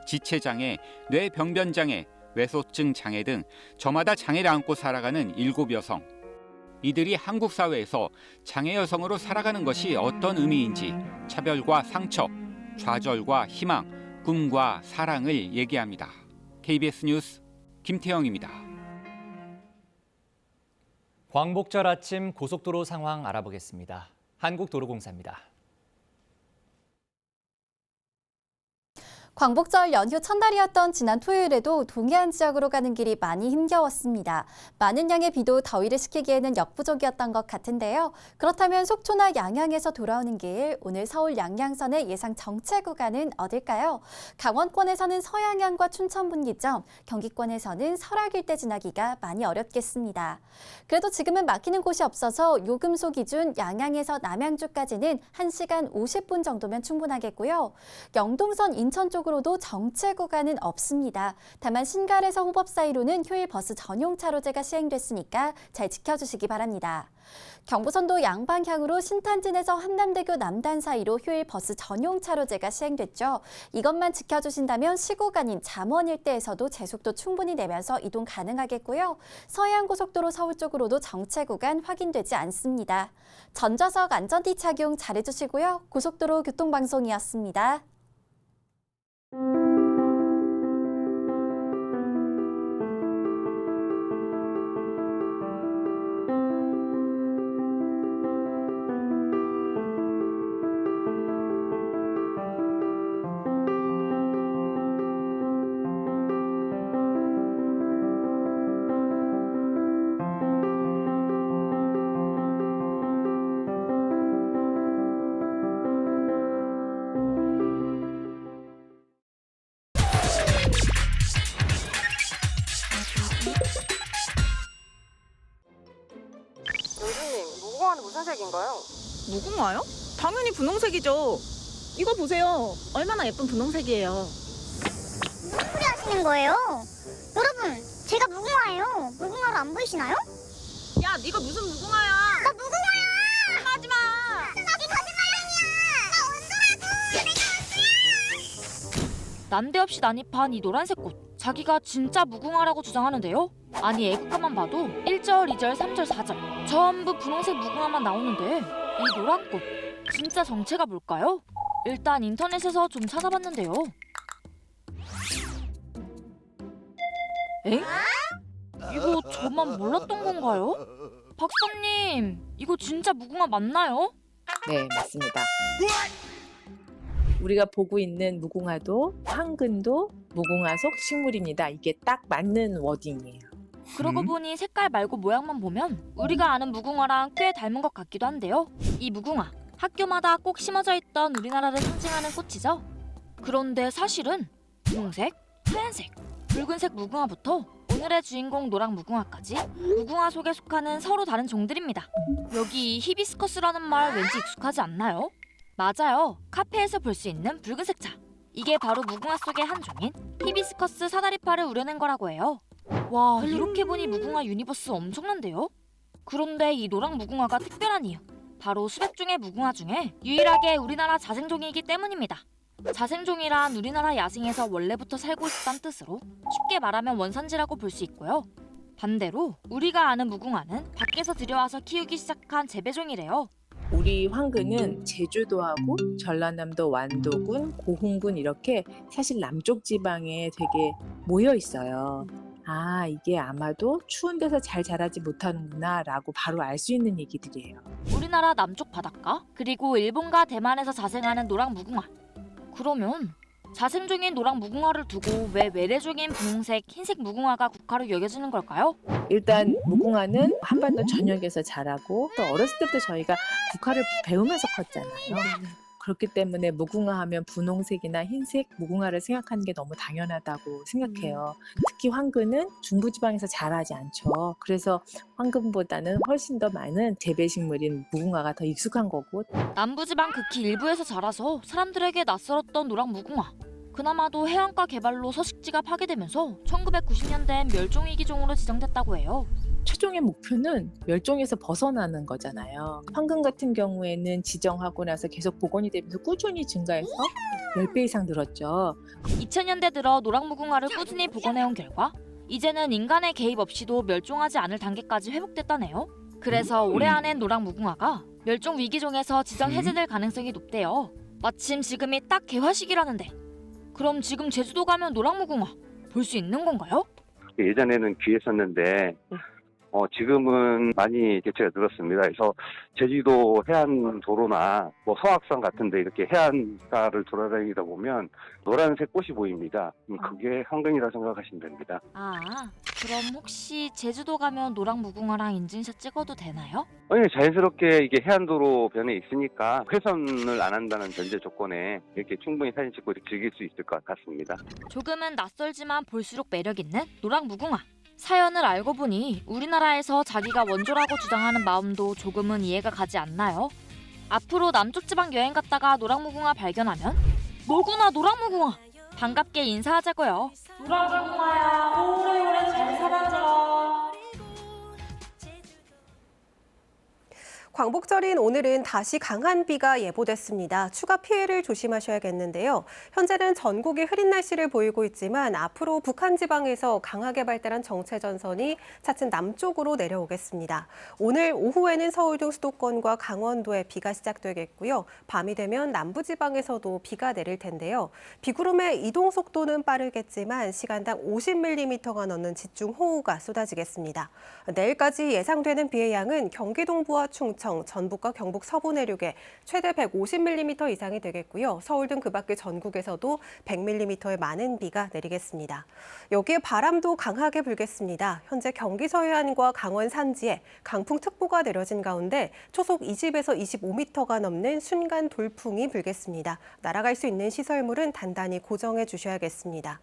지체장애, 뇌병변장애, 외소증 장애 등 저마다 장애를 안고 살아가는 7 여성. 이들이 한국 사회에서 장애 여성으로 살아가는 것이 어떤 의미인지 차별과 상처, 좌절과 희망, 꿈과 사랑을 얘기합니다. KBS 뉴스 김태영입니다. 광복절 아침 고속도로 상황 알아보겠습니다. 한국도로공사입니다. 광복절 연휴 첫날이었던 지난 토요일에도 동해안 지역으로 가는 길이 많이 힘겨웠습니다. 많은 양의 비도 더위를 식히기에는 역부족이었던 것 같은데요. 그렇다면 속초나 양양에서 돌아오는 길, 오늘 서울 양양선의 예상 정체 구간은 어딜까요? 강원권에서는 서양양과 춘천 분기점, 경기권에서는 설악 일대 지나기가 많이 어렵겠습니다. 그래도 지금은 막히는 곳이 없어서 요금소 기준 양양에서 남양주까지는 1시간 50분 정도면 충분하겠고요. 영동선 인천 쪽으로도 정체 구간은 없습니다. 다만 신갈에서 호법 사이로는 휴일 버스 전용 차로제가 시행됐으니까 잘 지켜주시기 바랍니다. 경부선도 양방향으로 신탄진에서 한남대교 남단 사이로 휴일 버스 전용 차로제가 시행됐죠. 이것만 지켜주신다면 시구간인 잠원 일대에서도 제속도 충분히 내면서 이동 가능하겠고요. 서해안고속도로 서울 쪽으로도 정체 구간 확인되지 않습니다. 전좌석 안전띠 착용 잘해주시고요. 고속도로 교통방송이었습니다. 무궁화는 무슨 색인가요? 무궁화요? 당연히 분홍색이죠. 이거 보세요. 얼마나 예쁜 분홍색이에요. 무슨 소리 하시는 거예요? 여러분, 제가 무궁화예요. 무궁화로 안 보이시나요? 야, 네가 무슨 무궁화야? 나 무궁화야! 하지 마. 나 거짓말쟁이야! 나 원더라고! 난데없이 난입한 이 노란색 꽃. 자기가 진짜 무궁화라고 주장하는데요. 아니 애국가만 봐도 1절, 2절, 3절, 4절 전부 분홍색 무궁화만 나오는데 이 노란 꽃 진짜 정체가 뭘까요? 일단 인터넷에서 좀 찾아봤는데요. 엥? 이거 저만 몰랐던 건가요? 박사님, 이거 진짜 무궁화 맞나요? 네, 맞습니다. 우리가 보고 있는 무궁화도 황금도 무궁화 속 식물입니다. 이게 딱 맞는 워딩이에요. 그러고 보니 색깔 말고 모양만 보면 우리가 아는 무궁화랑 꽤 닮은 것 같기도 한데요. 이 무궁화, 학교마다 꼭 심어져 있던 우리나라를 상징하는 꽃이죠. 그런데 사실은 분홍색, 하얀색, 붉은색 무궁화부터 오늘의 주인공 노랑 무궁화까지 무궁화 속에 속하는 서로 다른 종들입니다. 여기 히비스커스라는 말 왠지 익숙하지 않나요? 맞아요. 카페에서 볼 수 있는 붉은색 차. 이게 바로 무궁화 속의 한 종인 히비스커스 사다리파를 우려낸 거라고 해요. 와, 이렇게 보니 무궁화 유니버스 엄청난데요? 그런데 이 노랑 무궁화가 특별한 이유, 바로 수백 종의 무궁화 중에 유일하게 우리나라 자생종이기 때문입니다. 자생종이란 우리나라 야생에서 원래부터 살고 있었다는 뜻으로 쉽게 말하면 원산지라고 볼 수 있고요. 반대로 우리가 아는 무궁화는 밖에서 들여와서 키우기 시작한 재배종이래요. 우리 황근은 제주도하고 전라남도 완도군, 고흥군 이렇게 사실 남쪽 지방에 되게 모여 있어요. 아, 이게 아마도 추운 데서 잘 자라지 못하는구나 라고 바로 알 수 있는 얘기들이에요. 우리나라 남쪽 바닷가 그리고 일본과 대만에서 자생하는 노랑 무궁화. 그러면 자생종인 노랑 무궁화를 두고 왜 외래종인 분홍색, 흰색 무궁화가 국화로 여겨지는 걸까요? 일단 무궁화는 한반도 전역에서 자라고 또 어렸을 때부터 저희가 국화를 배우면서 컸잖아요. 그렇기 때문에 무궁화 하면 분홍색이나 흰색 무궁화를 생각하는 게 너무 당연하다고 생각해요. 특히 황근은 중부지방에서 자라지 않죠. 그래서 황근보다는 훨씬 더 많은 재배식물인 무궁화가 더 익숙한 거고. 남부지방 극히 일부에서 자라서 사람들에게 낯설었던 노랑 무궁화. 그나마도 해안가 개발로 서식지가 파괴되면서 1990년대엔 멸종위기종으로 지정됐다고 해요. 최종의 목표는 멸종에서 벗어나는 거잖아요. 황금 같은 경우에는 지정하고 나서 계속 복원이 되면서 꾸준히 증가해서 10배 이상 늘었죠. 2000년대 들어 노랑무궁화를 꾸준히 복원해온 결과 이제는 인간의 개입 없이도 멸종하지 않을 단계까지 회복됐다네요. 그래서 올해 안엔 노랑무궁화가 멸종위기종에서 지정 해제될 가능성이 높대요. 마침 지금이 딱 개화 시기라는데 그럼 지금 제주도 가면 노랑무궁화 볼 수 있는 건가요? 예전에는 귀했었는데 지금은 많이 개체가 늘었습니다. 그래서 제주도 해안도로나 뭐 서학산 같은데 이렇게 해안가를 돌아다니다 보면 노란색 꽃이 보입니다. 그게 황근이라 생각하시면 됩니다. 아, 그럼 혹시 제주도 가면 노랑 무궁화랑 인증샷 찍어도 되나요? 아니, 자연스럽게 이게 해안도로 변에 있으니까 훼손을 안 한다는 전제 조건에 이렇게 충분히 사진 찍고 이렇게 즐길 수 있을 것 같습니다. 조금은 낯설지만 볼수록 매력 있는 노랑 무궁화. 사연을 알고 보니 우리나라에서 자기가 원조라고 주장하는 마음도 조금은 이해가 가지 않나요? 앞으로 남쪽 지방 여행 갔다가 노랑무궁화 발견하면 뭐구나 노랑무궁화 반갑게 인사하자고요. 노랑무궁화야 오래오래 잘 살아라. 광복절인 오늘은 다시 강한 비가 예보됐습니다. 추가 피해를 조심하셔야겠는데요. 현재는 전국이 흐린 날씨를 보이고 있지만 앞으로 북한 지방에서 강하게 발달한 정체전선이 차츰 남쪽으로 내려오겠습니다. 오늘 오후에는 서울 등 수도권과 강원도에 비가 시작되겠고요. 밤이 되면 남부지방에서도 비가 내릴 텐데요. 비구름의 이동 속도는 빠르겠지만 시간당 50mm가 넘는 집중호우가 쏟아지겠습니다. 내일까지 예상되는 비의 양은 경기 동부와 충청, 전북과 경북 서부 내륙에 최대 150mm 이상이 되겠고요. 서울 등 그 밖의 전국에서도 100mm의 많은 비가 내리겠습니다. 여기에 바람도 강하게 불겠습니다. 현재 경기 서해안과 강원 산지에 강풍특보가 내려진 가운데 초속 20에서 25m가 넘는 순간 돌풍이 불겠습니다. 날아갈 수 있는 시설물은 단단히 고정해 주셔야겠습니다.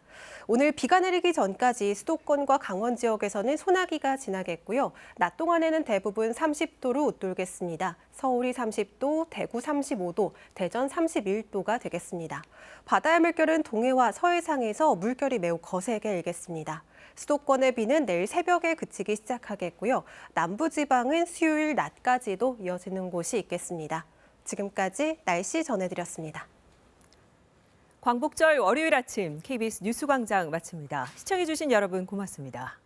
오늘 비가 내리기 전까지 수도권과 강원 지역에서는 소나기가 지나겠고요. 낮 동안에는 대부분 30도로 웃돌겠습니다. 서울이 30도, 대구 35도, 대전 31도가 되겠습니다. 바다의 물결은 동해와 서해상에서 물결이 매우 거세게 일겠습니다. 수도권의 비는 내일 새벽에 그치기 시작하겠고요. 남부지방은 수요일 낮까지도 이어지는 곳이 있겠습니다. 지금까지 날씨 전해드렸습니다. 광복절 월요일 아침 KBS 뉴스광장 마칩니다. 시청해주신 여러분 고맙습니다.